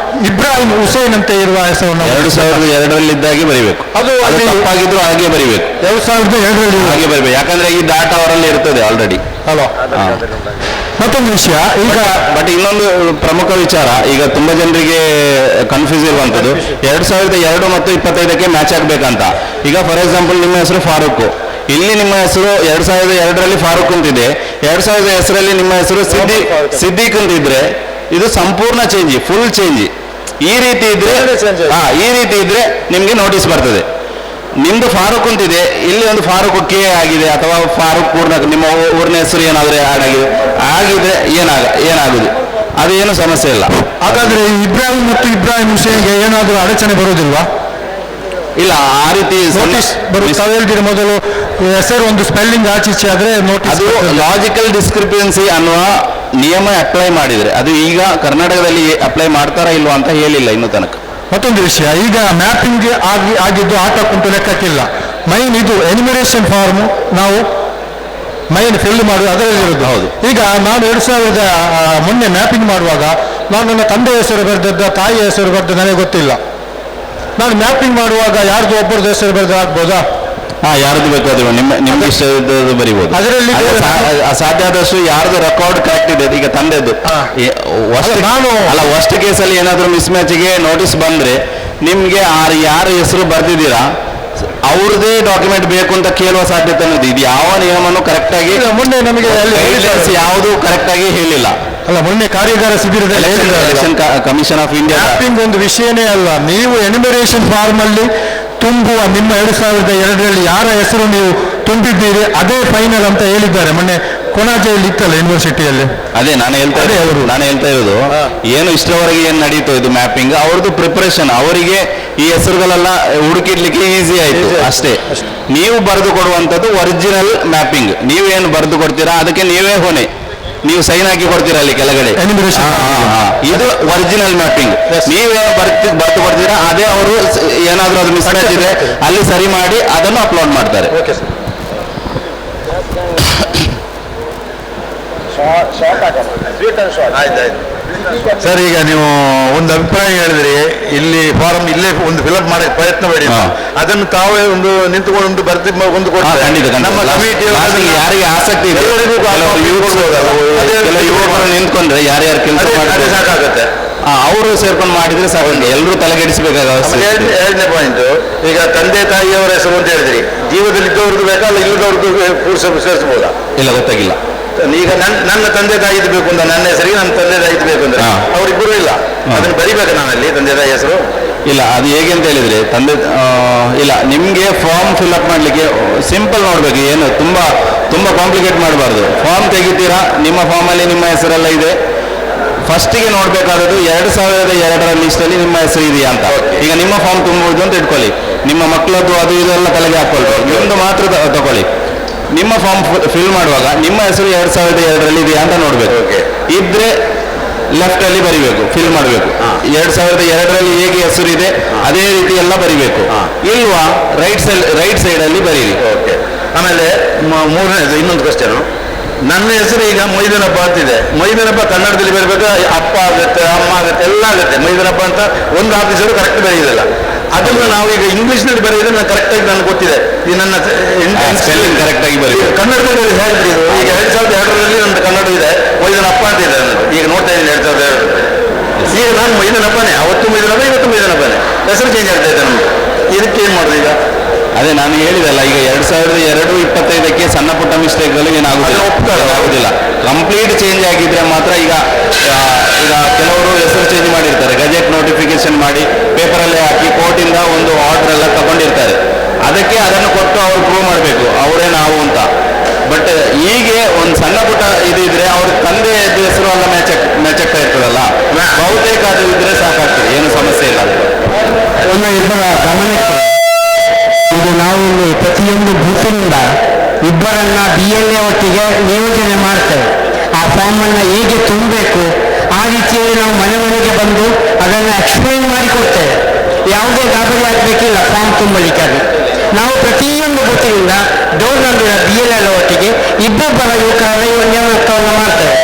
ಇಬ್ರಾಹಿಂ ಹುಸೇನ್ ಅಂತ ಇರುವ ಹೆಸರನ್ನು 2002ರಲ್ಲಿದ್ದಾಗೆ ಬರೀಬೇಕು. ಅದು ತಪ್ಪಾಗಿದ್ರು ಹಾಗೆ ಬರೀಬೇಕು. 2002ರಲ್ಲಿ ಹಾಗೆ ಬರೀಬೇಕು, ಯಾಕಂದ್ರೆ ಈ ಡಾಟಾ ಅವರಲ್ಲಿ ಇರ್ತದೆ ಆಲ್ರೆಡಿ ಅಲ್ವಾ? ಮತ್ತೊಂದು ವಿಷಯ, ಈಗ ಬಟ್ ಇನ್ನೊಂದು ಪ್ರಮುಖ ವಿಚಾರ, ಈಗ ತುಂಬಾ ಜನರಿಗೆ ಕನ್ಫ್ಯೂಸ್ ಇರುವಂಥದ್ದು 2002 ಮತ್ತು 25ಕ್ಕೆ ಮ್ಯಾಚ್ ಆಗ್ಬೇಕಂತ. ಈಗ ಫಾರ್ ಎಕ್ಸಾಂಪಲ್ ನಿಮ್ಮ ಹೆಸರು ಫಾರೂಕ್, ಇಲ್ಲಿ ನಿಮ್ಮ ಹೆಸರು 2002ರಲ್ಲಿ ಫಾರೂಕ್ ಅಂತಿದೆ, 2000 ಹೆಸರಲ್ಲಿ ನಿಮ್ಮ ಹೆಸರು ಸಿದ್ದಿಕ್ ಅಂತಿದ್ರೆ ಇದು ಸಂಪೂರ್ಣ ಚೇಂಜ್, ಫುಲ್ ಚೇಂಜ್. ಈ ರೀತಿ ಇದ್ರೆ ನಿಮಗೆ ನೋಟಿಸ್ ಬರ್ತದೆ. ನಿಮ್ದು ಫಾರೂಕ್ ಅಂತಿದೆ, ಇಲ್ಲಿ ಒಂದು ಫಾರೂಕ್ ಕೆ ಆಗಿದೆ ಅಥವಾ ಫಾರೂಕ್ ಪೂರ್ಣ ನಿಮ್ಮ ಊರಿನ ಹೆಸರು ಏನಾದ್ರೆ ಆಗಿದ್ರೆ ಏನಾಗುದು, ಅದೇನು ಸಮಸ್ಯೆ ಇಲ್ಲ. ಹಾಗಾದ್ರೆ ಇಬ್ರಾಹಿಂ ಮತ್ತು ಇಬ್ರಾಹಿಂ ಹುಸೇನ್ಗೆ ಏನಾದರೂ ಅಡಚಣೆ ಬರೋದಿಲ್ವಾ? ಇಲ್ಲ, ಆ ರೀತಿ ನೋಟಿಸ್ ಹೇಳ್ತೀರಿ. ಮೊದಲು ಹೆಸರು ಒಂದು ಸ್ಪೆಲ್ಲಿಂಗ್ ಆಚೀಚೆ ಆದ್ರೆ ನೋಟಿಸ್. ಅದು ಲಾಜಿಕಲ್ ಡಿಸ್ಕ್ರಿಪೆನ್ಸಿ ಅನ್ನುವ ನಿಯಮ ಅಪ್ಲೈ ಮಾಡಿದ್ರೆ, ಅದು ಈಗ ಕರ್ನಾಟಕದಲ್ಲಿ ಅಪ್ಲೈ ಮಾಡ್ತಾರಾ ಇಲ್ವಾ ಅಂತ ಹೇಳಿಲ್ಲ ಇನ್ನು ತನಕ. ಮತ್ತೊಂದು ವಿಷಯ, ಈಗ ಮ್ಯಾಪಿಂಗ್ ಆಗಿದ್ದು ಆಟಕ್ಕುಂಟು ಲೆಕ್ಕಕ್ಕಿಲ್ಲ. ಮೈನ್ ಇದು ಎನ್ಯುಮರೇಷನ್ ಫಾರ್ಮ್ ನಾವು ಮೈನ್ ಫಿಲ್ ಮಾಡುವ ಅದರಲ್ಲಿ ಇರೋದು. ಹೌದು. ಈಗ ನಾನು 2000 ಮೊನ್ನೆ ಮ್ಯಾಪಿಂಗ್ ಮಾಡುವಾಗ ನಾನು ನನ್ನ ತಂದೆಯ ಹೆಸರು ಬರೆದದ್ದ ತಾಯಿಯ ಹೆಸರು ಬರೆದ ನನಗೆ ಗೊತ್ತಿಲ್ಲ. ನಾನು ಮ್ಯಾಪಿಂಗ್ ಮಾಡುವಾಗ ಯಾರ್ದು ಒಬ್ಬರದ್ದು ಹೆಸರು ಬರೆದು ಆಗ್ಬೋದಾ? ಯಾರ್ದು ಬೇಕಾದ್ರು ನಿಮ್ಗೆ ಇಷ್ಟ ಇದ್ದದ್ದು ಬರಿಬೋದು. ಅದರಲ್ಲಿ ಸಾಧ್ಯ ಆದಷ್ಟು ಯಾರ್ದು ರೆಕಾರ್ಡ್ ಕರೆಕ್ಟ್ ಇದೆ, ಈಗ ತಂದೆದ್ದು ವರ್ಸ್ಟ್ ಕೇಸಲ್ಲಿ ಏನಾದ್ರು ಮಿಸ್ ಮ್ಯಾಚಿಗೆ ನೋಟಿಸ್ ಬಂದ್ರೆ ನಿಮ್ಗೆ ಯಾರ ಹೆಸರು ಬರ್ದಿದ್ದೀರಾ ಅವ್ರದೇ ಡಾಕ್ಯುಮೆಂಟ್ ಬೇಕು ಅಂತ ಕೇಳುವ ಸಾಧ್ಯತೆ ಇದೆ. ಇದು ಯಾವ ನಿಯಮನು ಕರೆಕ್ಟ್ ಆಗಿ ಮೊನ್ನೆ ನಮಗೆ ಯಾವುದು ಕರೆಕ್ಟ್ ಆಗಿ ಹೇಳಿಲ್ಲ. ಮೊನ್ನೆ ಕಾರ್ಯಾಗಾರ ಶಿಬಿರದಲ್ಲಿ ಎಲೆಕ್ಷನ್ ಕಮಿಷನ್ ಆಫ್ ಇಂಡಿಯಾ ಒಂದು ವಿಷಯನೇ ಅಲ್ಲ. ನೀವು ಎನಿಮರೇಷನ್ ಫಾರ್ಮ್ ಅಲ್ಲಿ ತುಂಬುವ ನಿಮ್ಮ 2002ರಲ್ಲಿ ಯಾರ ಹೆಸರು ನೀವು ತುಂಬಿದ್ದೀರಿ ಅದೇ ಫೈನಲ್ ಅಂತ ಹೇಳಿದ್ದಾರೆ. ಮೊನ್ನೆ ಕೊಣಾಜೆಯಲ್ಲಿ ಇತ್ತಲ್ಲ ಯೂನಿವರ್ಸಿಟಿಯಲ್ಲಿ. ಅದೇ ನಾನು ಹೇಳ್ತಾ ಇರೋದು ಏನು ಇಷ್ಟರವರೆಗೆ ಏನು ನಡೀತು ಇದು ಮ್ಯಾಪಿಂಗ್ ಅವ್ರದ್ದು ಪ್ರಿಪರೇಷನ್, ಅವರಿಗೆ ಈ ಹೆಸರುಗಳೆಲ್ಲ ಹುಡುಕಿಡ್ಲಿಕ್ಕೆ ಈಸಿ ಆಯ್ತು ಅಷ್ಟೇ. ನೀವು ಬರೆದು ಕೊಡುವಂಥದ್ದು ಒರಿಜಿನಲ್ ಮ್ಯಾಪಿಂಗ್. ನೀವೇನು ಬರೆದು ಕೊಡ್ತೀರಾ ಅದಕ್ಕೆ ನೀವೇ ಹೊಣೆ, ನೀವು ಸೈನ್ ಹಾಕಿ ಕೊಡ್ತೀರಾ ಅಲ್ಲಿ ಕೆಳಗಡೆ. ಇದು ಒರಿಜಿನಲ್ ಮ್ಯಾಪಿಂಗ್. ನೀವೇನು ಬರೆದು ಕೊಡ್ತೀರಾ ಅದೇ ಅವರು ಏನಾದರೂ ಅದು ಮಿಸ್ಮ್ಯಾಚ್ ಇದೆ ಅಲ್ಲಿ ಸರಿ ಮಾಡಿ ಅದನ್ನು ಅಪ್ಲೋಡ್ ಮಾಡ್ತಾರೆ. ಸರ್, ಈಗ ನೀವು ಒಂದು ಅಭಿಪ್ರಾಯ ಹೇಳಿದ್ರಿ, ಇಲ್ಲಿ ಫಾರಂ ಇಲ್ಲೇ ಒಂದು ಫಿಲ್ಅಪ್ ಮಾಡಕ್ಕೆ ಪ್ರಯತ್ನ ಬೇಡಿ, ಅದನ್ನು ತಾವೇ ಒಂದು ನಿಂತುಕೊಂಡು ಬರ್ತಿ ಒಂದು ನಮ್ಮ ಕಮಿಟಿ ಯಾರಿಗೆ ಆಸಕ್ತಿ ಇದೆ ಯುವಕರು ನಿಂತ್ಕೊಂಡ್ರೆ ಯಾರ್ಯಾರು ಕೆಲಸ ಮಾಡಿದ್ರೆ ಸಾಕಾಗುತ್ತೆ, ಅವರು ಸೇರ್ಕೊಂಡು ಮಾಡಿದ್ರೆ ಸಾಕು, ಎಲ್ಲರೂ ತಲೆಗೆಡಿಸಬೇಕಾದ. ಎರಡನೇ ಪಾಯಿಂಟ್, ಈಗ ತಂದೆ ತಾಯಿಯವರ ಹೆಸರು ಅಂತ ಹೇಳಿದ್ರಿ, ಜೀವದಲ್ಲಿ ಇದ್ದವ್ರದ್ದು ಬೇಕಾ ಅಲ್ಲ ಇಲ್ಲದವ್ರದ್ದು ಸೇರಿಸಬಹುದಾ? ಇಲ್ಲ, ಗೊತ್ತಾಗಿಲ್ಲ. ಈಗ ನನ್ನ ತಂದೆ ತಾಯಿದು ಬೇಕು ಅಂತ ನನ್ನ ಹೆಸರಿಗೆ ನನ್ನ ತಂದೆ ತಾಯಿದು ಬೇಕು ಅಂದ್ರೆ ಅವರಿಬ್ಬರು ಇಲ್ಲ, ಅದನ್ನು ಬರಿಬೇಕು ನಾನಲ್ಲಿ ತಂದೆ ತಾಯಿ ಹೆಸರು ಇಲ್ಲ. ಅದು ಹೇಗೆ ಅಂತ ಹೇಳಿದ್ರೆ ಇಲ್ಲ, ನಿಮಗೆ ಫಾರ್ಮ್ ಫಿಲ್ಅಪ್ ಮಾಡಲಿಕ್ಕೆ ಸಿಂಪಲ್ ನೋಡ್ಬೇಕು, ಏನು ತುಂಬ ಕಾಂಪ್ಲಿಕೇಟ್ ಮಾಡಬಾರ್ದು. ಫಾರ್ಮ್ ತೆಗಿತೀರಾ, ನಿಮ್ಮ ಫಾರ್ಮಲ್ಲಿ ನಿಮ್ಮ ಹೆಸರೆಲ್ಲ ಇದೆ. ಫಸ್ಟಿಗೆ ನೋಡಬೇಕಾದದ್ದು 2002ರ ಲಿಸ್ಟಲ್ಲಿ ನಿಮ್ಮ ಹೆಸರು ಇದೆಯಾ ಅಂತ. ಈಗ ನಿಮ್ಮ ಫಾರ್ಮ್ ತುಂಬುವುದು ಅಂತ ಇಟ್ಕೊಳ್ಳಿ, ನಿಮ್ಮ ಮಕ್ಕಳದ್ದು ಅದು ಇದೆಲ್ಲ ತಲೆಗೆ ಹಾಕೊಳ್ಬೇಕು, ನಿಮ್ಮದು ಮಾತ್ರ ತಗೊಳ್ಳಿ. ನಿಮ್ಮ ಫಾರ್ಮ್ ಫಿಲ್ ಮಾಡುವಾಗ ನಿಮ್ಮ ಹೆಸರು 2002ರಲ್ಲಿ ಇದೆಯಾ ಅಂತ ನೋಡಬೇಕು. ಇದ್ರೆ ಲೆಫ್ಟ್ ಅಲ್ಲಿ ಬರಿಬೇಕು, ಫಿಲ್ ಮಾಡಬೇಕು. 2002ರಲ್ಲಿ ಹೇಗೆ ಹೆಸರು ಇದೆ ಅದೇ ರೀತಿ ಎಲ್ಲ ಬರಿಬೇಕು. ಇಲ್ವಾ ರೈಟ್ ಸೈಡ್ ಅಲ್ಲಿ ಬರೀರಿ. ಆಮೇಲೆ ಮೂರನೇದು ಇನ್ನೊಂದು ಕ್ವಶನ್, ನನ್ನ ಹೆಸರು ಈಗ ಮೊಯ್ದನಪ್ಪ ಅಂತಿದೆ. ಮೊಯ್ದನಪ್ಪ ಕನ್ನಡದಲ್ಲಿ ಬರಬೇಕು, ಅಪ್ಪ ಆಗುತ್ತೆ, ಅಮ್ಮ ಆಗುತ್ತೆ, ಎಲ್ಲ ಆಗುತ್ತೆ. ಮೊಯ್ದನಪ್ಪ ಅಂತ ಒಂದು ಆಫೀಸರು ಕರೆಕ್ಟ್ ಬರೆಯುವುದಿಲ್ಲ. ಅದನ್ನು ನಾವು ಈಗ ಇಂಗ್ಲಿಷ್ನಲ್ಲಿ ಬರೆಯೋದು ನಾನು ಕರೆಕ್ಟಾಗಿ ನನಗೆ ಗೊತ್ತಿದೆ. ಈ ನನ್ನ ಸ್ಪೆಲ್ಲಿಂಗ್ ಕರೆಕ್ಟಾಗಿ ಬರೀಬೇಕು. ಕನ್ನಡದಲ್ಲಿ ಹೇಳ್ಬಿಡಿ. ಈಗ 2002ರಲ್ಲಿ ನನ್ನ ಕನ್ನಡ ಇದೆ, ಮೊಯ್ದನಪ್ಪ ಅಂತ ಇದೆ ನನ್ನದು. ಈಗ ನೋಡ್ತಾ ಇದ್ದೀನಿ 2002. ಈಗ ನಾನು ಮೊಯ್ದನಪ್ಪನೇ, ಅವತ್ತು ಮೊಯ್ದನಪ್ಪ, ಇವತ್ತು ಮೊಯ್ದನಪ್ಪನೇ, ಹೆಸರು ಚೇಂಜ್ ಆಗ್ತಾ ಇದೆ ನಮ್ಗೆ. ಇದಕ್ಕೆ ಏನು ಮಾಡೋದು ಈಗ? ಅದೇ ನಾನು ಹೇಳಿದಲ್ಲ, ಈಗ 2002-25ಕ್ಕೆ ಸಣ್ಣ ಪುಟ್ಟ ಮಿಸ್ಟೇಕ್ಗಳು ಏನಾಗುದಿಲ್ಲ. ಕಂಪ್ಲೀಟ್ ಚೇಂಜ್ ಆಗಿದ್ರೆ ಮಾತ್ರ ಈಗ ಕೆಲವರು ಹೆಸರು ಚೇಂಜ್ ಮಾಡಿರ್ತಾರೆ, ಗೆಜೆಟ್ ನೋಟಿಫಿಕೇಶನ್ ಮಾಡಿ ಪೇಪರಲ್ಲೇ ಹಾಕಿ ಕೋರ್ಟಿಂದ ಒಂದು ಆರ್ಡರ್ ಎಲ್ಲ ತಗೊಂಡಿರ್ತಾರೆ. ಅದಕ್ಕೆ ಅದನ್ನು ಕೊಟ್ಟು ಅವ್ರು ಪ್ರೂವ್ ಮಾಡಬೇಕು ಅವರೇ ನಾವು ಅಂತ. ಬಟ್ ಹೀಗೆ ಒಂದು ಸಣ್ಣ ಪುಟ್ಟ ಇದಿದ್ರೆ ಅವ್ರ ತಂದೆ ಹೆಸರು ಎಲ್ಲ ಮ್ಯಾಚ್ ಆಗ್ತಾ ಇರ್ತದಲ್ಲ, ಬಹುತೇಕ ಅದು ಇದ್ರೆ ಸಾಕಾಗ್ತದೆ, ಏನು ಸಮಸ್ಯೆ ಇಲ್ಲ. ಇಬ್ಬರ ಗಮನಕ್ಕೆ ಇದು ನಾವು ಇಲ್ಲಿ ಪ್ರತಿಯೊಂದು ಬೂತಿನಿಂದ ಇಬ್ಬರನ್ನ BLA ಒಟ್ಟಿಗೆ ನಿಯೋಜನೆ ಮಾಡ್ತೇವೆ. ಆ ಫಾರ್ಮನ್ನು ಹೇಗೆ ತುಂಬಬೇಕು ಆ ರೀತಿಯಲ್ಲಿ ನಾವು ಮನೆ ಮನೆಗೆ ಬಂದು ಅದನ್ನು ಎಕ್ಸ್ಪ್ಲೈನ್ ಮಾಡಿಕೊಡ್ತೇವೆ. ಯಾವುದೇ ಗಾಬರಿ ಆಗಬೇಕಿಲ್ಲ ಫಾರ್ಮ್ ತುಂಬಲಿಕ್ಕೆ. ಅದು ನಾವು ಪ್ರತಿಯೊಂದು ಬೂತಿನಿಂದ ಡೋರ್ನಲ್ಲಿನ BLA ಒಟ್ಟಿಗೆ ಇಬ್ಬೊಬ್ಬರ ಯುವಕರ ನೇಮಕವನ್ನು ಮಾಡ್ತೇವೆ.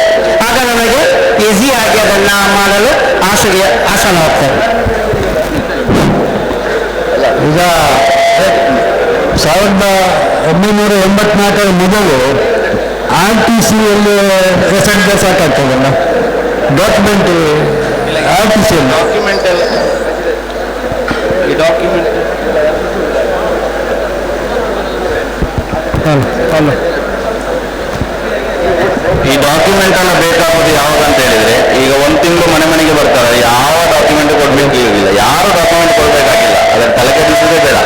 ಆಗ ನಮಗೆ ಈಸಿಯಾಗಿ ಅದನ್ನು ಮಾಡಲು ಆಸನವಾಗ್ತೇವೆ. ಈಗ 1984 ಮೊದಲು RTCಯಲ್ಲಿ ಹೆಸರಿದ್ದ ಸಾಕಾಗ್ತದಲ್ಲ, ಡಾಕ್ಯುಮೆಂಟ್ RTCಯಲ್ಲಿ ಈ ಡಾಕ್ಯುಮೆಂಟ್ ಈ ಡಾಕ್ಯುಮೆಂಟ್ ಅನ್ನ ಬೇಕಾಗೋದು ಯಾವಾಗ ಅಂತ ಹೇಳಿದ್ರೆ, ಈಗ 1 ತಿಂಗಳು ಮನೆಗೆ ಬರ್ತಾರೆ, ಯಾವ ಡಾಕ್ಯುಮೆಂಟ್ ಕೊಡ್ಬೇಕು ಇರಲಿಲ್ಲ, ಯಾರು ಡಾಕ್ಯುಮೆಂಟ್ ಕೊಡ್ಬೇಕಾಗಿಲ್ಲ, ಅದನ್ನ ತಲೆ ಕೆಡಿಸೋದೇ ಬೇಡ.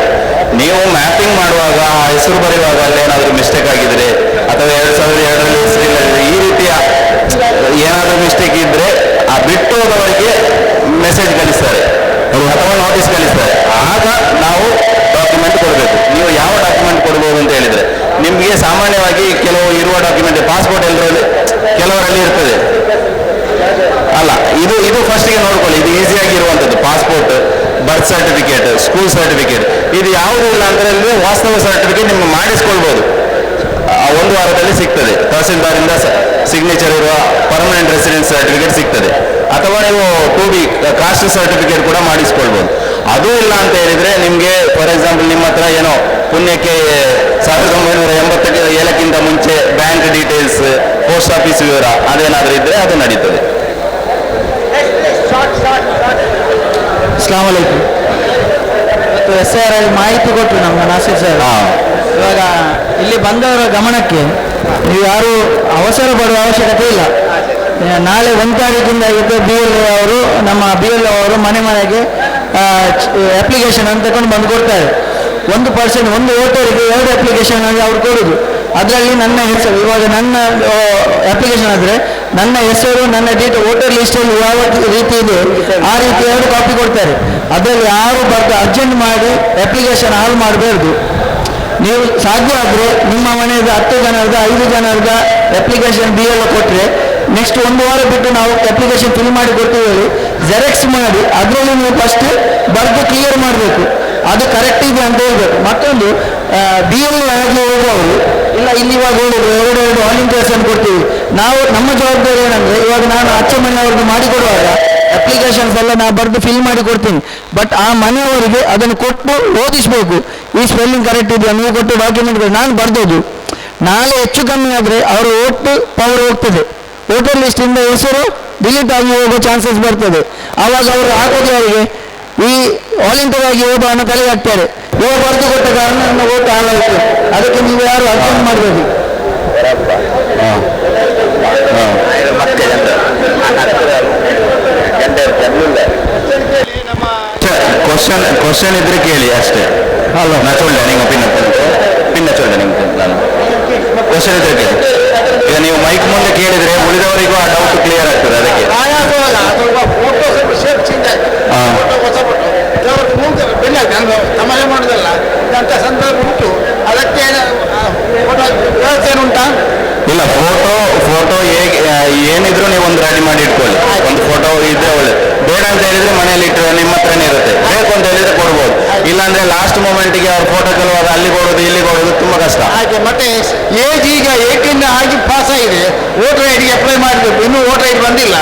ನೀವು ಮ್ಯಾಪಿಂಗ್ ಮಾಡುವಾಗ ಆ ಹೆಸರು ಬರೆಯುವಾಗ ಅಲ್ಲೇನಾದ್ರೂ ಮಿಸ್ಟೇಕ್ ಆಗಿದ್ರೆ ಅಥವಾ 2002ರಲ್ಲಿ ಹೆಸರಿಲ್ಲ ಈ ರೀತಿಯ ಏನಾದರೂ ಮಿಸ್ಟೇಕ್ ಇದ್ರೆ ಆ ಬಿಟ್ಟು ಹೋದವರಿಗೆ ಮೆಸೇಜ್ ಕಳಿಸ್ತಾರೆ ಅಥವಾ ನೋಟಿಸ್ ಕಳಿಸ್ತಾರೆ. ಆಗ ನಾವು ಡಾಕ್ಯುಮೆಂಟ್ ಕೊಡಬೇಕು. ನೀವು ಯಾವ ಡಾಕ್ಯುಮೆಂಟ್ ಕೊಡ್ಬೋದು ಅಂತ ಹೇಳಿದ್ರೆ, ನಿಮಗೆ ಸಾಮಾನ್ಯವಾಗಿ ಕೆಲವು ಇರುವ ಡಾಕ್ಯುಮೆಂಟ್ ಪಾಸ್ಪೋರ್ಟ್ ಕೆಲವರಲ್ಲಿ ಇರ್ತದೆ ಅಲ್ಲ, ಇದು ಫಸ್ಟಿಗೆ ನೋಡ್ಕೊಳ್ಳಿ. ಇದು ಈಸಿಯಾಗಿ ಇರುವಂಥದ್ದು passport, birth certificate, school certificate. ಇದು ಯಾವುದೂ ಇಲ್ಲ ಅಂತ ಹೇಳಿದ್ರೆ ವಾಸ್ತವ ಸರ್ಟಿಫಿಕೇಟ್ ನಿಮ್ಗೆ ಮಾಡಿಸ್ಕೊಳ್ಬೋದು, 1 ವಾರದಲ್ಲಿ ಸಿಗ್ತದೆ. ತಹಸೀಲ್ದಾರಿಂದ ಸಿಗ್ನೇಚರ್ ಇರುವ ಪರ್ಮನೆಂಟ್ ರೆಸಿಡೆನ್ಸ್ ಸರ್ಟಿಫಿಕೇಟ್ ಸಿಗ್ತದೆ. ಅಥವಾ ನೀವು 2B ಕಾಸ್ಟ್ ಸರ್ಟಿಫಿಕೇಟ್ ಕೂಡ ಮಾಡಿಸ್ಕೊಳ್ಬೋದು. ಅದೂ ಇಲ್ಲ ಅಂತ ಹೇಳಿದ್ರೆ ನಿಮಗೆ ಫಾರ್ ಎಕ್ಸಾಂಪಲ್ ನಿಮ್ಮ ಹತ್ರ ಏನೋ ಪುಣ್ಯಕ್ಕೆ 1987ಕ್ಕಿಂತ ಮುಂಚೆ ಬ್ಯಾಂಕ್ ಡೀಟೇಲ್ಸ್, ಪೋಸ್ಟ್ ಆಫೀಸ್ ವಿವರ ಅದೇನಾದರೂ ಇದ್ದರೆ ಅದು ನಡೀತದೆ. ಅಸ್ಲಾಂ ವಲೈಕುಂ. ಮತ್ತು SIR ಅಲ್ಲಿ ಮಾಹಿತಿ ಕೊಟ್ಟರು ನಮ್ಮ ನಾಸಿರ್ ಸರ್. ಇವಾಗ ಇಲ್ಲಿ ಬಂದವರ ಗಮನಕ್ಕೆ ನೀವು ಯಾರು ಅವಸರ ಪಡುವ ಅವಶ್ಯಕತೆ ಇಲ್ಲ. ನಾಳೆ 1 ತಾರೀಕಿಂದ BLO ಅವರು ನಮ್ಮ BLO ಅವರು ಮನೆಗೆ ಅಪ್ಲಿಕೇಶನ್ ಅಂತ ತಗೊಂಡು ಬಂದು ಕೊಡ್ತಾರೆ. 1% ಒಂದು ವೋಟರಿಗೆ 2 ಅಪ್ಲಿಕೇಶನ್ ಆಗಿ ಅವ್ರು ಕೊಡೋದು. ಅದರಲ್ಲಿ ನನ್ನ ಹೆಸರು, ಇವಾಗ ನನ್ನ ಅಪ್ಲಿಕೇಶನ್ ಆದರೆ ನನ್ನ ಹೆಸರು, ನನ್ನ ವೋಟರ್ ಲಿಸ್ಟಲ್ಲಿ ಯಾವ ರೀತಿ ಇದೆ ಆ ರೀತಿ 2 ಕಾಪಿ ಕೊಡ್ತಾರೆ. ಅದರಲ್ಲಿ ಯಾರು ಬರ್ದು ಅರ್ಜೆಂಟ್ ಮಾಡಿ ಅಪ್ಲಿಕೇಶನ್ ಹಾಳು ಮಾಡಬಾರ್ದು. ನೀವು ಸಾಧ್ಯ ಆದರೆ ನಿಮ್ಮ ಮನೆಯದು 10 ಜನರದ 5 ಜನರದ ಅಪ್ಲಿಕೇಶನ್ BLO ಕೊಟ್ಟರೆ ನೆಕ್ಸ್ಟ್ 1 ವಾರ ಬಿಟ್ಟು ನಾವು ಅಪ್ಲಿಕೇಶನ್ ಫಿಲ್ ಮಾಡಿ ಕೊಡ್ತೀವಿ, ಜೆರಾಕ್ಸ್ ಮಾಡಿ ಅದರಲ್ಲಿ ನೀವು ಫಸ್ಟ್ ಬರೆದು ಕ್ಲಿಯರ್ ಮಾಡಬೇಕು, ಅದು ಕರೆಕ್ಟ್ ಇದೆ ಅಂತ ಹೇಳ್ಬೇಕು. ಮತ್ತೊಂದು BLO ಆಗಿ ಹೋಗುವವರು ಇಲ್ಲ, ಇಲ್ಲಿ ಇವಾಗ ಹೇಳಿದ್ರು 2 ವಾಲಂಟಿಯರ್ಸ್ ಕೊಡ್ತೀವಿ ನಾವು. ನಮ್ಮ ಜವಾಬ್ದಾರಿ ಏನಂದರೆ, ಇವಾಗ ನಾನು ಅಚ್ಚ ಮನೆಯವ್ರದ್ದು ಮಾಡಿಕೊಡುವಾಗ ಅಪ್ಲಿಕೇಶನ್ಸ್ ಎಲ್ಲ ನಾನು ಬರೆದು ಫಿಲ್ ಮಾಡಿ ಕೊಡ್ತೀನಿ, ಬಟ್ ಆ ಮನೆಯವರಿಗೆ ಅದನ್ನು ಕೊಟ್ಟು ಓದಿಸ್ಬೇಕು. ಈ ಸ್ಪೆಲ್ಲಿಂಗ್ ಕರೆಕ್ಟ್ ಇದೆಯಾ, ನೀವು ಕೊಟ್ಟು ಡಾಕ್ಯುಮೆಂಟ್ಗಳು ನಾನು ಬರ್ದೋದು. ನಾಳೆ ಹೆಚ್ಚು ಕಮ್ಮಿ ಆದರೆ ಅವರ ಓಟ್ ಪವರ್ ಹೋಗ್ತದೆ, ವೋಟರ್ ಲಿಸ್ಟಿಂದ ಹೆಸರು ಡಿಲೀಟ್ ಆಗಿ ಹೋಗೋ ಚಾನ್ಸಸ್ ಬರ್ತದೆ. ಆವಾಗ ಅವರು ಹಾಕೋದು ಅವರಿಗೆ ಈ ವಾಲಂಟಿಯರ್ ಆಗಿ ಹೋಗೋ ಅನ್ನೋ ತಲೆಗೆ ಹಾಕ್ತಾರೆ. ಇವಾಗ ಬರೆದು ಕೊಟ್ಟ ಕಾರಣ ನನ್ನ ಓಟ್ ಹಾಳಾಯಿತು, ಅದಕ್ಕೆ ನೀವು ಯಾರು ಅರ್ಜೆಂಟ್ ಮಾಡಬೇಕು. ಕ್ವಶನ್ ಇದ್ರೆ ಕೇಳಿ ಅಷ್ಟೇ. ಹಲೋ, ನಾ ಚೊಳ್ಳೆ ನಿಂಗೆ ಪಿನ್ನ ಚೊಳ್ಳೆ ನಿಂಗೆ ನಾನು ಕ್ವಶನ್ ಇದ್ರೆ ಕೇಳಿ. ಈಗ ನೀವು ಮೈಕ್ ಮುಂದೆ ಕೇಳಿದ್ರೆ ಉಳಿದವರಿಗೂ ಆ ಡೌಟ್ ಕ್ಲಿಯರ್ ಆಗ್ತದೆ. ಅದಕ್ಕೆ ತಮಾಷೆ ಮಾಡೋದಲ್ಲ, ಇದಂತ ಸಂದರ್ಭ ಉಂಟು. ಅದಕ್ಕೆ ವ್ಯವಸ್ಥೆ ಉಂಟಾ? ಇಲ್ಲ, ಫೋಟೋ ಹೇಗೆ ಏನಿದ್ರು ನೀವು ಒಂದು ರೆಡಿ ಮಾಡಿ ಇಟ್ಕೊಳ್ಳಿ. ಒಂದು ಫೋಟೋ ಇದ್ರೆ ಒಳ್ಳೆ. ಬೇಡ ಅಂತ ಹೇಳಿದ್ರೆ ಮನೆಯಲ್ಲಿ ಇಟ್ಟು ನಿಮ್ಮ ಹತ್ರನೇ ಇರುತ್ತೆ. ಬೇಕು ಅಂತ ಹೇಳಿದ್ರೆ ಕೊಡ್ಬೋದು. ಇಲ್ಲಾಂದ್ರೆ ಲಾಸ್ಟ್ ಮೂಮೆಂಟ್ಗೆ ಅವ್ರ ಫೋಟೋ ಕೆಲವಾಗ ಅಲ್ಲಿ ಕೊಡೋದು ಇಲ್ಲಿ ಕೊಡೋದು ತುಂಬಾ ಕಷ್ಟ. ಹಾಗೆ ಮತ್ತೆ ಏಜ್ ಈಗ 18 ಆಗಿ ಪಾಸ್ ಆಗಿದೆ, ವೋಟರ್ ಐಡಿಗೆ ಅಪ್ಲೈ ಮಾಡಬೇಕು, ಇನ್ನೂ ವೋಟರ್ ಐಡಿ ಬಂದಿಲ್ಲ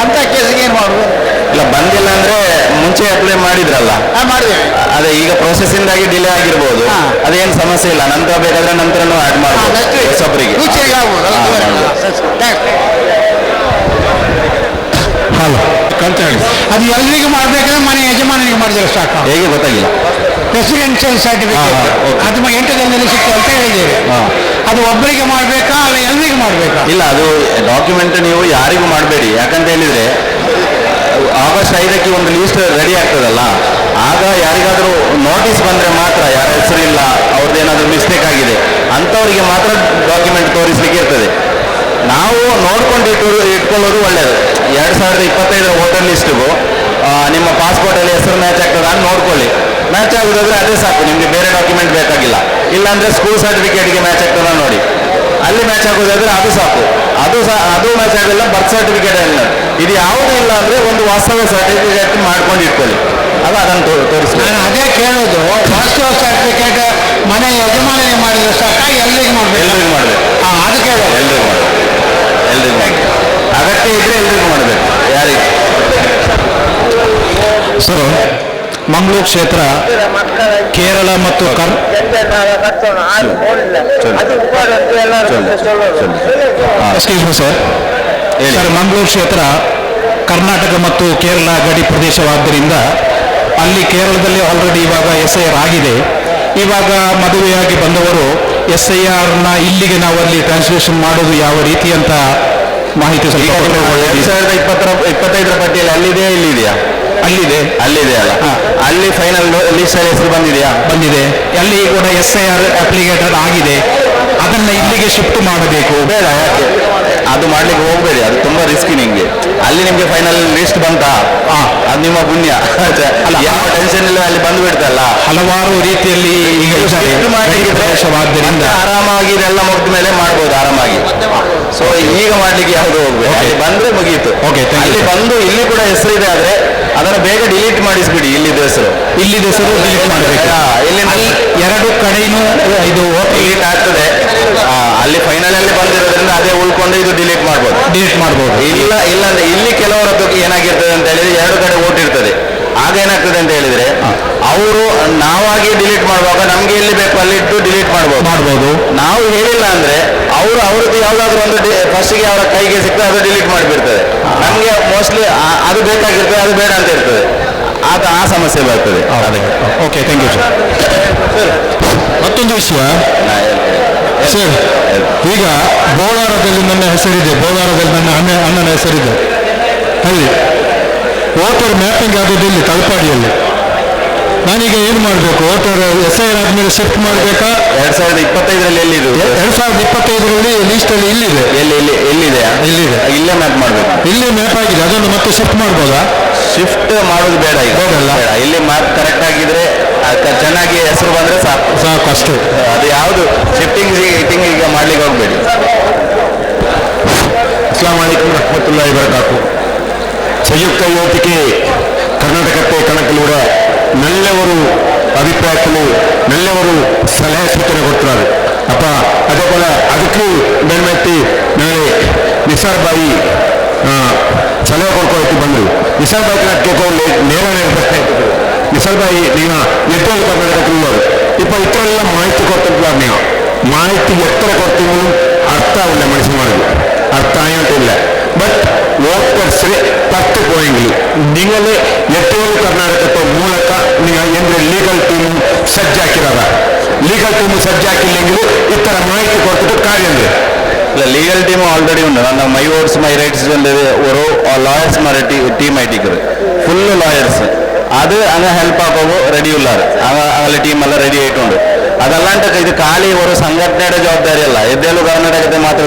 ಅಂತ ಕೇಸಿಗೆ ಏನು ಮಾಡುದು? ಇಲ್ಲ, ಬಂದಿಲ್ಲ ಅಂದ್ರೆ ಮುಂಚೆ ಅಪ್ಲೈ ಮಾಡಿದ್ರಲ್ಲ, ಮಾಡಿದ್ದೇವೆ. ಅದೇ ಈಗ ಪ್ರೊಸೆಸ್ ಇಂದಾಗಿ ಡಿಲೇ ಆಗಿರ್ಬೋದು, ಅದೇನು ಸಮಸ್ಯೆ ಇಲ್ಲ. ನಂತರ ಬೇಕಾದ್ರೆ ನಂತರನೂ ಆಡ್ ಮಾಡ್ಬೋದು ಹೊಸೊಬ್ಬರಿಗೆ. ಹಲೋ, ಅದು ಎಲ್ರಿಗೂ ಮಾಡ್ಬೇಕಂದ್ರೆ ಮನೆ ಯಜಮಾನಿಗೆ ಮಾಡಿದ್ರೆ ಸಾಕು. ಹೇಗೆ ಗೊತ್ತಾಗಿಲ್ಲ? ರೆಸಿಡೆನ್ಷಿಯಲ್ ಸರ್ಟಿಫಿಕೇಟ್ ಅದು 8 ದಿನದಲ್ಲಿ ಸಿಗ್ತದೆ ಅಂತ ಹೇಳಿದ್ದೇವೆ. ಅದು ಒಬ್ಬರಿಗೆ ಮಾಡಬೇಕಾ ಅಲ್ಲ ಎಲ್ರಿಗೂ ಮಾಡಬೇಕಾ? ಇಲ್ಲ, ಅದು ಡಾಕ್ಯುಮೆಂಟ್ ನೀವು ಯಾರಿಗೂ ಮಾಡಬೇಡಿ. ಯಾಕಂತ ಹೇಳಿದ್ರೆ ಆಗಸ್ಟ್ 5ಕ್ಕೆ ಒಂದು ಲೀಸ್ಟ್ ರೆಡಿ ಆಗ್ತದಲ್ಲ, ಆಗ ಯಾರಿಗಾದರೂ ನೋಟಿಸ್ ಬಂದರೆ ಮಾತ್ರ, ಯಾರ ಹೆಸರಿಲ್ಲ, ಅವ್ರದ್ದು ಏನಾದರೂ ಮಿಸ್ಟೇಕ್ ಆಗಿದೆ ಅಂಥವರಿಗೆ ಮಾತ್ರ ಡಾಕ್ಯುಮೆಂಟ್ ತೋರಿಸ್ಲಿಕ್ಕೆ ಇರ್ತದೆ. ನಾವು ನೋಡ್ಕೊಂಡು ಇಟ್ಕೊಳ್ಳೋದು ಒಳ್ಳೆಯದು. 2025 ವೋಟರ್ ಲಿಸ್ಟಿಗೂ ನಿಮ್ಮ ಪಾಸ್ಪೋರ್ಟಲ್ಲಿ ಹೆಸರು ಮ್ಯಾಚ್ ಆಗ್ತದೆ ಅಂತ ನೋಡ್ಕೊಳ್ಳಿ. ಮ್ಯಾಚ್ ಆಗೋದಾದ್ರೆ ಅದೇ ಸಾಕು, ನಿಮಗೆ ಬೇರೆ ಡಾಕ್ಯುಮೆಂಟ್ ಬೇಕಾಗಿಲ್ಲ. ಇಲ್ಲಾಂದರೆ ಸ್ಕೂಲ್ ಸರ್ಟಿಫಿಕೇಟ್ಗೆ ಮ್ಯಾಚ್ ಆಗ್ತದ ನೋಡಿ, ಅಲ್ಲಿ ಮ್ಯಾಚ್ ಆಗೋದಾದ್ರೆ ಅದು ಸಾಕು. ಅದು ಮ್ಯಾಚ್ ಆಗಿಲ್ಲ, ಬರ್ತ್ ಸರ್ಟಿಫಿಕೇಟ್ ಇಲ್ಲ, ಇದು ಯಾವುದೂ ಇಲ್ಲ ಅಂದರೆ ಒಂದು ವಾಸ್ತವ ಸರ್ಟಿಫಿಕೇಟ್ ಮಾಡ್ಕೊಂಡು ಇಟ್ಕೊಳ್ಳಿ. ಅದನ್ನು ತೋರಿಸ್ತೀನಿ. ನಾನು ಅದೇ ಕೇಳೋದು, ವಾಸ್ತವ ಸರ್ಟಿಫಿಕೇಟ್ ಮನೆ ಯಜಮಾನಿಗೆ ಮಾಡಿದ್ರೆ ಸಾಕ ಎಲ್ರಿಗೂ ಮಾಡಬೇಕು? ಎಲ್ರಿಗೂ ಮಾಡಬೇಕು. ಅದು ಕೇಳೋದು. ಎಲ್ರಿಗೂ ಮಾಡಬೇಕು. ಅಗತ್ಯ ಇದ್ರೆ ಎಲ್ರಿಗೂ ಮಾಡಬೇಕು. ಯಾರಿಗೆ ಸರ್, ಮಂಗಳೂರು ಕ್ಷೇತ್ರ ಕೇರಳ ಮತ್ತು ಎಕ್ಸ್ಕ್ಯೂಸ್ ಮಿ ಸರ್, ಮಂಗಳೂರು ಕ್ಷೇತ್ರ ಕರ್ನಾಟಕ ಮತ್ತು ಕೇರಳ ಗಡಿ ಪ್ರದೇಶವಾದ್ದರಿಂದ ಅಲ್ಲಿ ಕೇರಳದಲ್ಲಿ ಆಲ್ರೆಡಿ ಇವಾಗ SIR ಆಗಿದೆ. ಇವಾಗ ಮದುವೆಯಾಗಿ ಬಂದವರು SIRನ ಇಲ್ಲಿಗೆ ನಾವು ಅಲ್ಲಿ ಟ್ರಾನ್ಸ್ಲೇಷನ್ ಮಾಡೋದು ಯಾವ ರೀತಿ ಅಂತ ಮಾಹಿತಿ ಸ್ವಲ್ಪ 2025 ಪಟ್ಟಿಯಲ್ಲಿ ಅಲ್ಲಿದೆಯಾ ಇಲ್ಲಿದೆಯಾ? ಅಲ್ಲಿದೆ ಅಲ್ಲ, ಅಲ್ಲಿ ಫೈನಲ್ ಲಿಸ್ಟ್ ಹೆಸರು ಬಂದಿದೆಯಾ? ಬಂದಿದೆ. ಅಲ್ಲಿ ಕೂಡ SIR ಅಪ್ಲಿಕೇಟೆಡ್ ಆಗಿದೆ. ಅದನ್ನ ಇಲ್ಲಿಗೆ ಶಿಫ್ಟ್ ಮಾಡಬೇಕು. ಬೇಡ, ಯಾಕೆ ಅದು ಮಾಡ್ಲಿಕ್ಕೆ ಹೋಗ್ಬೇಡಿ, ಅದು ತುಂಬಾ ರಿಸ್ಕಿ. ನಿಮಗೆ ಅಲ್ಲಿ ನಿಮ್ಗೆ ಫೈನಲ್ ಲಿಸ್ಟ್ ಬಂತಾ, ಅದು ನಿಮ್ಮ ಪುಣ್ಯ. ಯಾವ ಟೆನ್ಷನ್ ಇಲ್ಲ, ಅಲ್ಲಿ ಬಂದ್ಬಿಡ್ತಲ್ಲ. ಹಲವಾರು ರೀತಿಯಲ್ಲಿ ಈಗ ಪ್ರದೇಶವಾದ್ದರಿಂದ ಆರಾಮಾಗಿ ಇದೆಲ್ಲ ಮುಗಿದ ಮೇಲೆ ಮಾಡ್ಬೋದು ಆರಾಮಾಗಿ. ಸೊ ಈಗ ಮಾಡ್ಲಿಕ್ಕೆ ಯಾವುದು ಹೋಗ್ಬೇಕು, ಅಲ್ಲಿ ಬಂದ್ರೆ ಮುಗೀತು. ಅಲ್ಲಿ ಬಂದು ಇಲ್ಲಿ ಕೂಡ ಹೆಸರಿದೆ ಆದ್ರೆ ಅದನ್ನು ಬೇಗ ಡಿಲೀಟ್ ಮಾಡಿಸ್ಬಿಡಿ. ಇಲ್ಲಿದ್ದ ಹೆಸರು ಡಿಲೀಟ್ ಮಾಡಬೇಕು. ಇಲ್ಲಿ 2 ಕಡೆನೂ ಇದು ಡಿಲೀಟ್ ಆಗ್ತದೆ. ಅಲ್ಲಿ ಫೈನಲ್ ಅಲ್ಲಿ ಬಂದಿರೋದ್ರಿಂದ ಅದೇ ಉಳ್ಕೊಂಡು ಇದು ಡಿಲೀಟ್ ಮಾಡ್ಬೋದು. ಇಲ್ಲ ಇಲ್ಲಾಂದ್ರೆ ಇಲ್ಲಿ ಕೆಲವರದ್ದು ಏನಾಗಿರ್ತದೆ ಅಂತ ಹೇಳಿದ್ರೆ 2 ಕಡೆ ಓಟ್ ಇರ್ತದೆ. ಆಗ ಏನಾಗ್ತದೆ ಅಂತ ಹೇಳಿದ್ರೆ ಅವರು ನಾವಾಗಿ ಡಿಲೀಟ್ ಮಾಡುವಾಗ ನಮ್ಗೆ ಎಲ್ಲಿ ಬೇಕು ಅಲ್ಲಿ ಇಟ್ಟು ಡಿಲೀಟ್ ಮಾಡ್ಬೋದು. ನಾವು ಹೇಳಿಲ್ಲ ಅಂದ್ರೆ ಅವರು ಅವ್ರದ್ದು ಯಾವ್ದಾದ್ರು ಒಂದು ಫಸ್ಟಿಗೆ ಅವರ ಕೈಗೆ ಸಿಕ್ಕರೆ ಅದು ಡಿಲೀಟ್ ಮಾಡಿಬಿಡ್ತದೆ. ನಮ್ಗೆ ಮೋಸ್ಟ್ಲಿ ಅದು ಬೇಕಾಗಿರ್ತದೆ, ಅದು ಬೇಡ ಅಂತ ಇರ್ತದೆ. ಆಗ ಆ ಸಮಸ್ಯೆ ಬರ್ತದೆ. Okay, thank you sir. ಮತ್ತೊಂದು ವಿಷಯ ಸರ್, ಈಗ ಬೋಳಾರದಲ್ಲಿ ನನ್ನ ಹೆಸರಿದೆ, ಬೋಳಾರದಲ್ಲಿ ನನ್ನ ಅಣ್ಣನ ಹೆಸರಿದೆ. ಅಲ್ಲಿ ವೋಟರ್ ಮ್ಯಾಪಿಂಗ್ ಆಗೋದಿಲ್ಲ ತಲಪಾಡಿಯಲ್ಲಿ. ನಾನೀಗ ಏನು ಮಾಡಬೇಕು? ವೋಟರ್ SIR ಆದ್ಮೇಲೆ ಶಿಫ್ಟ್ ಮಾಡಬೇಕಾ? 2025 ಎಲ್ಲಿದೆ? 2025 ಲೀಸ್ಟಲ್ಲಿ ಇಲ್ಲಿದೆ. ಎಲ್ಲಿದೆ? ಇಲ್ಲೇ ಮ್ಯಾಪ್ ಮಾಡಬೇಕು. ಇಲ್ಲಿ ಮ್ಯಾಪ್ ಆಗಿದೆ, ಅದನ್ನು ಮತ್ತೆ ಶಿಫ್ಟ್ ಮಾಡ್ಬೋದಾ? ಶಿಫ್ಟ್ ಮಾಡೋದು ಬೇಡ, ಬೇಡ. ಇಲ್ಲಿ ಮ್ಯಾಪ್ ಕರೆಕ್ಟ್ ಆಗಿದ್ರೆ ಚೆನ್ನಾಗಿ ಹೆಸರು ಬಂದ್ರೆ ಸಾಕು ಅಷ್ಟೇ. ಅದು ಯಾವುದು ಶಿಫ್ಟಿಂಗ್ ಈಗ ಮಾಡ್ಲಿಕ್ಕೆ ಹೋಗ್ಬೇಡಿ. ಅಸ್ಲಾಂ ವಲೈಕುಂ ರಹಮತುಲ್ಲಾಹಿ ವಬರಕಾತು. ಸಂಯುಕ್ತ ಯುವತಿಗೆ ಕರ್ನಾಟಕത്തെ ಕಣಕ್ಕಿಲೂടെ നല്ലൊരു അഭിപ്രായത്തിൽ നല്ലൊരു സലഹ സൂചന കൊടുത്താണ്. അപ്പം അതേപോലെ ಅದಕ್ಕೆ ಬೆನ್ನೆತ್ತಿ ನಾಳೆ ನಿಸಾರ್ ಬಾಯಿ ಸಲಹೆ ಕೊಡ್ಕೊಳ್ತಿ ಬಂದರು. ನಿಸಾರ್ ಬಾಯಿ ಕೇಳ್ಕೊಂಡು ನೇರ ಪ್ರಶ್ನೆ ಇರ್ತದೆ. ನಿಸಾರ್ ಬಾಯಿ ನೀವು ಎಷ್ಟೋ ಕರ್ನಾಟಕದಲ್ಲವರು ಇಪ್ಪ ಇಷ್ಟೆಲ್ಲ ಮಾಹಿತಿ ಕೊಡ್ತಿದ್ದಾರೆ. ನೀವು ಮಾಹಿತಿ ಎತ್ತರ ಕೊಡ್ತೀವಿ, ಅರ್ಥ ಇಲ್ಲ മനുഷ്യന്മാർക്ക്, അർത്ഥ ആയിട്ടില്ല. ബട്ട് വോട്ടേഴ്സ് 10 പോയെങ്കിൽ നിങ്ങൾ ഏറ്റവും കർണാടകത്തെ ಮೂಲಕ നിങ്ങൾ എൻ്റെ ಲೀಗಲ್ ಟೀಮ್ ಸಜ್ಜಾಕಿರದ. ಲೀಗಲ್ ಟೀಮ್ ಸಜ್ಜಾಕಿല്ലെങ്കിൽ ಇತರ ಮಾಹಿತಿ ಕೊಡ್ತಿದ್ದು ಕಾರ್ಯ ಅಂದ್ರೆ ಇಲ್ಲ. ಲೀಗಲ್ ಟೀಮ್ ಆಲ್ರೆಡಿ ಉಂಟು. ನನ್ನ ಮೈ ವೋಟ್ಸ್ ಮೈ ರೈಟ್ಸ್ ഒരു ಲಾಯರ್ಸ್ മാരെ ടീം ആയിട്ടിരിക്കുന്നത്, ഫുള്ള് ಲಾಯರ್ಸ್. അത് അങ്ങ് ഹെൽപ്പ് ആക്കുമ്പോൾ റെഡി ഉള്ളാറ് അങ്ങനെ ടീമെല്ലാം റെഡി ആയിട്ടുണ്ട്. അതല്ലാണ്ട് ഇത് ಖಾಲಿ ഒരു സംഘടനയുടെ ജവാಬ್ದಾರಿಯಲ್ಲ. ಎದ್ದೇಳು ಕರ್ನಾಟಕದ ಮಾತ್ರ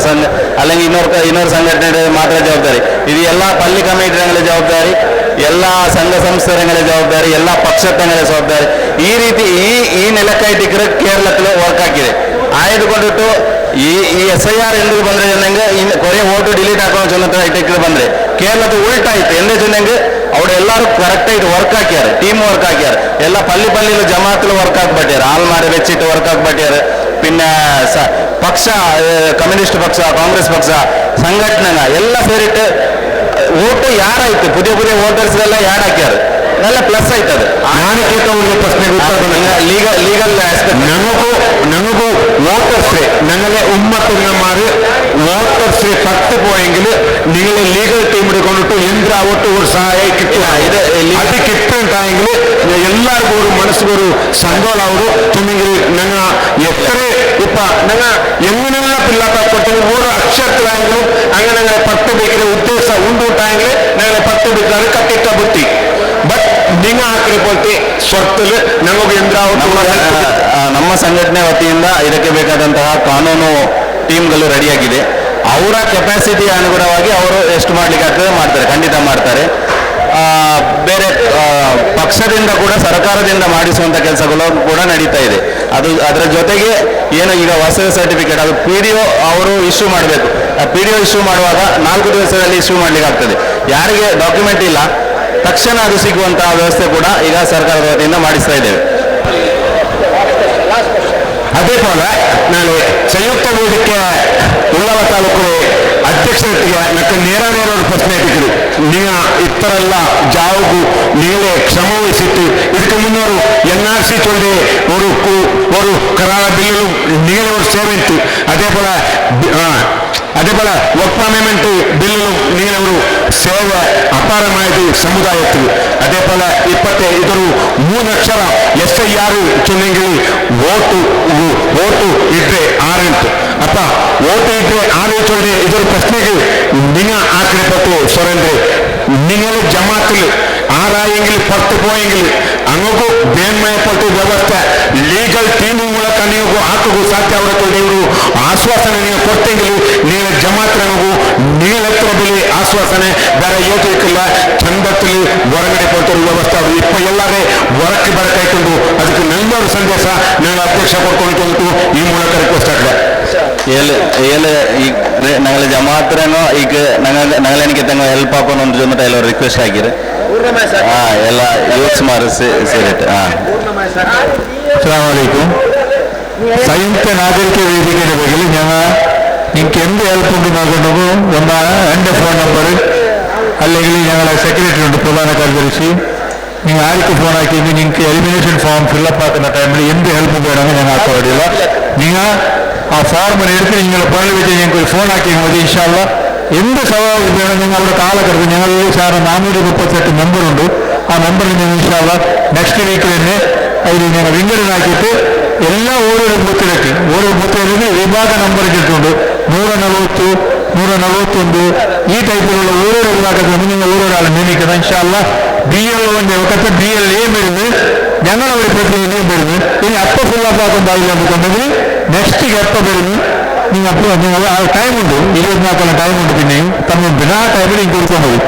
അല്ലെങ്കിൽ ಇನ್ನೊಂದು ಸಂಘಟನೆയുടെ ಮಾತ್ರ ಜವಾಬ್ದಾರಿ. ಇದು ಎಲ್ಲ ಪಲ್ಲಿ ಕಮಿಟಿಗಳ ಜವಾಬ್ದಾರಿ, ಎಲ್ಲ ಸಂಘ ಸಂಸ್ಥೆಗಳ ಜವಾಬ್ದಾರಿ, ಎಲ್ಲ ಪಕ್ಷಗಳ ಜವಾಬ್ದಾರಿ. ಈ ರೀತಿ ಈ ನೆಲಕ್ಕಾಯ್ತಿಕ್ಕರೆ ಕೇರಳത്തിൽ ವರ್ಕ್ ಆಗಿದೆ. ಆಯ್ದುಕೊಂಡಿಟ್ಟು ಈ SIR ಎಂದು ಬಂದ್ರೆ ಚೆನ್ನಂಗೆ ಕೊನೆ ಓಟು ಡಿಲೀಟ್ ಹಾಕೋ ಚೆನ್ನ ಬಂದ್ರೆ ಕೇರಳದ ಉಲ್ಟಾಯ್ತು ಎಂದೇ ಚೆನ್ನಂಗೆ അവിടെ എല്ലാവരും കറക്റ്റായിട്ട് വർക്ക് ആക്കിയാറ്, ടീം വർക്ക് ആക്കിയാറ്. എല്ലാ പള്ളിയിൽ ജമാത്തിൽ വർക്ക് ആക്കിപ്പറ്റിയാറ്, ആൾമാരെ വെച്ചിട്ട് വർക്ക് ആക്കിപ്പറ്റിയാറ്. പിന്നെ ಪಕ್ಷ, ಕಮ್ಯುನಿಸ್ಟ್ ಪಕ್ಷ, ಕಾಂಗ್ರೆಸ್ ಪಕ್ಷ, ಸಂಘಟನೆ ಎಲ್ಲ ಸೇರಿಟ್ಟು ಓಟು ಯಾರಾಯ್ತು, ಪುದಿಯ ವೋಟರ್ಸ್ಗೆಲ್ಲ ಯಾಡ್ ಹಾಕ್ಯಾರು. നല്ല ಪ್ಲಸ್ ಆಯ್ತದೆ. ನಾನು ಕೇಳ್ಕೊಂಡ ಪ್ರಶ್ನೆಗೆ ಲೀಗಲ್ ಆಸ್ಪೆಕ್ಟ್ ഞങ്ങൾക്ക് വോട്ടേഴ്സ് ഞങ്ങളെ ഉമ്മത്തുങ്ങന്മാർ വോട്ടേഴ്സ് 10 പോയെങ്കിൽ നിങ്ങൾ ലീഗൽ ടീം കൊണ്ടിട്ട് എന്ത് ആവട്ടെ ഒരു സഹായം കിട്ടുക. അത് കിട്ടുന്നുണ്ടായെങ്കിൽ എല്ലാവർക്കും ഒരു മനസ്സിലൊരു സന്തോഷമാവും. തുമ്മെങ്കിൽ ഞങ്ങൾ എത്ര ഇപ്പൊ ഞങ്ങൾ എങ്ങനെയുള്ള പിള്ളേർക്കൊട്ടെങ്കിൽ ഓരോ അക്ഷരത്തിലായെങ്കിലും അങ്ങനെ 10 ಬೇಕಿನ ಉದ್ದೇಶ ಉಂಟುಂಟಾയെങ്കിൽ ഞങ്ങളെ 10 ಬೇಕಾದ್ರೆ ಕಟ್ಟಿಟ್ಟ ಬುತ್ತಿ. ಬಟ್ നിങ്ങൾ ಹಾಕಿದ ಪೋಲ್ತಿ ಸ್ವತ್ತಲ್ಲಿ ನಮಗೆ ನಮ್ಮ ಸಂಘಟನೆ ವತಿಯಿಂದ ಇದಕ್ಕೆ ಬೇಕಾದಂತಹ ಕಾನೂನು ಟೀಮ್ಗಳು ರೆಡಿಯಾಗಿದೆ. ಅವರ ಕೆಪಾಸಿಟಿ ಅನುಗುಣವಾಗಿ ಅವರು ಎಷ್ಟು ಮಾಡ್ಲಿಕ್ಕೆ ಆಗ್ತದೆ ಮಾಡ್ತಾರೆ, ಖಂಡಿತ ಮಾಡ್ತಾರೆ. ಬೇರೆ ಪಕ್ಷದಿಂದ ಕೂಡ ಸರ್ಕಾರದಿಂದ ಮಾಡಿಸುವಂಥ ಕೆಲಸಗಳು ಕೂಡ ನಡೀತಾ ಇದೆ. ಅದರ ಜೊತೆಗೆ ಏನು ಈಗ ಹೊಸ ಸರ್ಟಿಫಿಕೇಟ್ ಅದು PDO ಅವರು ಇಶ್ಯೂ ಮಾಡಬೇಕು. PDO ಇಶ್ಯೂ ಮಾಡುವಾಗ 4 ದಿವಸದಲ್ಲಿ ಇಶ್ಯೂ ಮಾಡ್ಲಿಕ್ಕೆ ಆಗ್ತದೆ. ಯಾರಿಗೆ ಡಾಕ್ಯುಮೆಂಟ್ ಇಲ್ಲ ತಕ್ಷಣ ಅದು ಸಿಗುವಂತಹ ವ್ಯವಸ್ಥೆ ಕೂಡ ಈಗ ಸರ್ಕಾರದ ವತಿಯಿಂದ ಮಾಡಿಸ್ತಾ ಇದ್ದೇವೆ. അതേപോലെ നാളെ ಸಂಯುಕ್ತ ವೇದಿಕೆ ಉಳ್ಳವ ತಾಲೂಕು ಅಧ್ಯಕ್ಷರಿಗೆ ನಕ್ಕ ನೇರ ഒരു പ്രശ്നം എത്തിക്കുന്നു. നിങ്ങൾ ഇത്രല്ല ജാവുകു നിങ്ങളെ ക്ഷമ വഹിച്ചിട്ട് ಇದಕ್ಕೆ മുന്നോರು NRC ചൊല്ലി ഒരു കരാർ ബില്ലിലും നിങ്ങളെ ഒരു സേവനിತ್ತು. അതേപോലെ വർക്ക് അമെൻമെന്റ് ബില്ലിലും നിങ്ങളെ ഒരു സേവ അപാരമായത് സമുദായത്തിൽ. അതേപോലെ ഇപ്പോഴത്തെ ഇതൊരു 3 ಅಕ್ಷರ SIR ചൊല്ലെങ്കിൽ ವೋಟು ಇದ್ರೆ 6 ಅಂತು. ಅಪ್ಪ ವೋಟು ಇದ್ರೆ 6 ಚೊಲ್ಲಿ ಇದೊಂದು ಪ್ರಶ್ನೆಗೆ നിങ്ങൾ ആക്കിയപ്പെട്ടു സ്വരേന്ദ്ര. നിങ്ങൾ ജമാത്തിൽ 6 10 പോയെങ്കിൽ അങ്ങോട്ട് ಬೇನ್ಮಯಪಟ್ಟು ವ್ಯವಸ್ಥೆ ಲೀಗಲ್ ಟೀಮ್ ಮೂಲಕ ನೀವು ಹಾಕಲು ಸಾಧ್ಯ ಆಗುತ್ತೆ. ನೀವು ಆಶ್ವಾಸನೆ ನೀವು ಕೊಟ್ಟೆങ്കിൽ ನೀವು ಜಮಾತ್ರನಿಗೂ ನೀವು ಹತ್ರ ಬೆಲೆ ಆಶ್ವಾಸನೆ ಬೇರೆ ಯೋಚಿಸಿಲ್ಲ. ಚಂದത്തിൽ ಹೊರಗಡೆ ಕೊಡ್ತಿರೋ ವ್ಯವಸ್ಥೆ ಅವರು ಇಪ್ಪ ಎಲ್ಲರೇ ಹೊರಕ್ಕೆ ಬರಕಾಯ್ಕೊಂಡು ಅದಕ್ಕೆ ನಲ್ಲೊಂದು ಸಂದೇಶ നിങ്ങൾ ಅಧ್ಯಕ್ಷ ಕೊಡ್ಕೊಂಡು ಈ ಮೂಲಕ ರಿಕ್ವೆಸ್ಟ್ ಆಗ್ತದೆ. ഞങ്ങൾ ജമാഅത്തിനോ ഞങ്ങളെനിക്ക് തങ്ങ ഹെൽപ്പ് ആക്കണം ಅಂತ ಜೊತೆ ಎಲ್ಲರೂ ರಿಕ್ವೆಸ್ಟ್ ಆಗಿರು. ಎಲ್ಲ ಯೂತ್ಸ್ಮಾರ್ ಸೇರಿಟ್ಟು അസ്സലാമു അലൈക്കും. സംയുക്ത നാഗരിക വേദികയുടെ പേരിൽ ഞങ്ങൾ നിങ്ങൾക്ക് എന്ത് ഹെൽപ്പ് ഉണ്ട് നോക്കണമെങ്കിൽ ഒന്ന് എൻ്റെ ഫോൺ നമ്പർ അല്ലെങ്കിൽ ഞങ്ങളെ സെക്രട്ടറി ഉണ്ട്, പ്രധാന കാര്യദർശി, നിങ്ങൾ ആർക്ക് ഫോൺ ആക്കിയെങ്കിൽ നിങ്ങൾക്ക് എലിമിനേഷൻ ഫോം ഫില്ലപ്പ് ആക്കുന്ന ടൈമിൽ എന്ത് ഹെൽപ്പ് വേണമെങ്കിൽ ഞാൻ ആക്കാൻ വേണ്ടിയില്ല. നിങ്ങൾ ആ ഫോർമിനെ എടുത്ത് നിങ്ങൾ പണി വെച്ച് ഞങ്ങൾക്ക് ഒരു ഫോൺ ആക്കിയാൽ മതി. ഇൻഷാല്ല എന്ത് സവാൽ വേണം നിങ്ങൾ അവിടെ കാലഘട്ടത്തിൽ ഞങ്ങൾ സാറ് 438 നമ്പറുണ്ട്. ആ നമ്പറിൽ ഞങ്ങൾ ഇൻഷാല്ല നെക്സ്റ്റ് വീക്കിൽ തന്നെ അതിൽ ഞങ്ങൾ വിങ്കടനാക്കിയിട്ട് എല്ലാ ഓരോരോ ബൂത്തിലേക്ക് വിഭാഗ നമ്പർ ഇട്ടിട്ടുണ്ട്. 140, 141 ഈ ടൈപ്പിലുള്ള ഓരോരോ വിഭാഗത്തിൽ നിങ്ങൾ ഓരോരാളെ നിയമിക്കണം. ഇൻഷാല്ല BLOന്റെ ഒക്കത്തെ BLA വരുന്നത് ഞങ്ങളൊരു പ്രതിനിധിയും വരുന്നു. ഇനി അപ്പ ഫുള്ളപ്പാക്കുമ്പോൾ അതിലുണ്ടെങ്കിൽ നെക്സ്റ്റ് എപ്പോൾ വരുന്നു നിങ്ങൾ അപ്പോൾ നിങ്ങൾ ആ ടൈമുണ്ട്, 24 ടൈമുണ്ട്. പിന്നെയും തമ്മിൽ പിന്നെ ആ ടൈമിൽ നിങ്ങൾക്ക് കൊടുക്കാൻ മതി.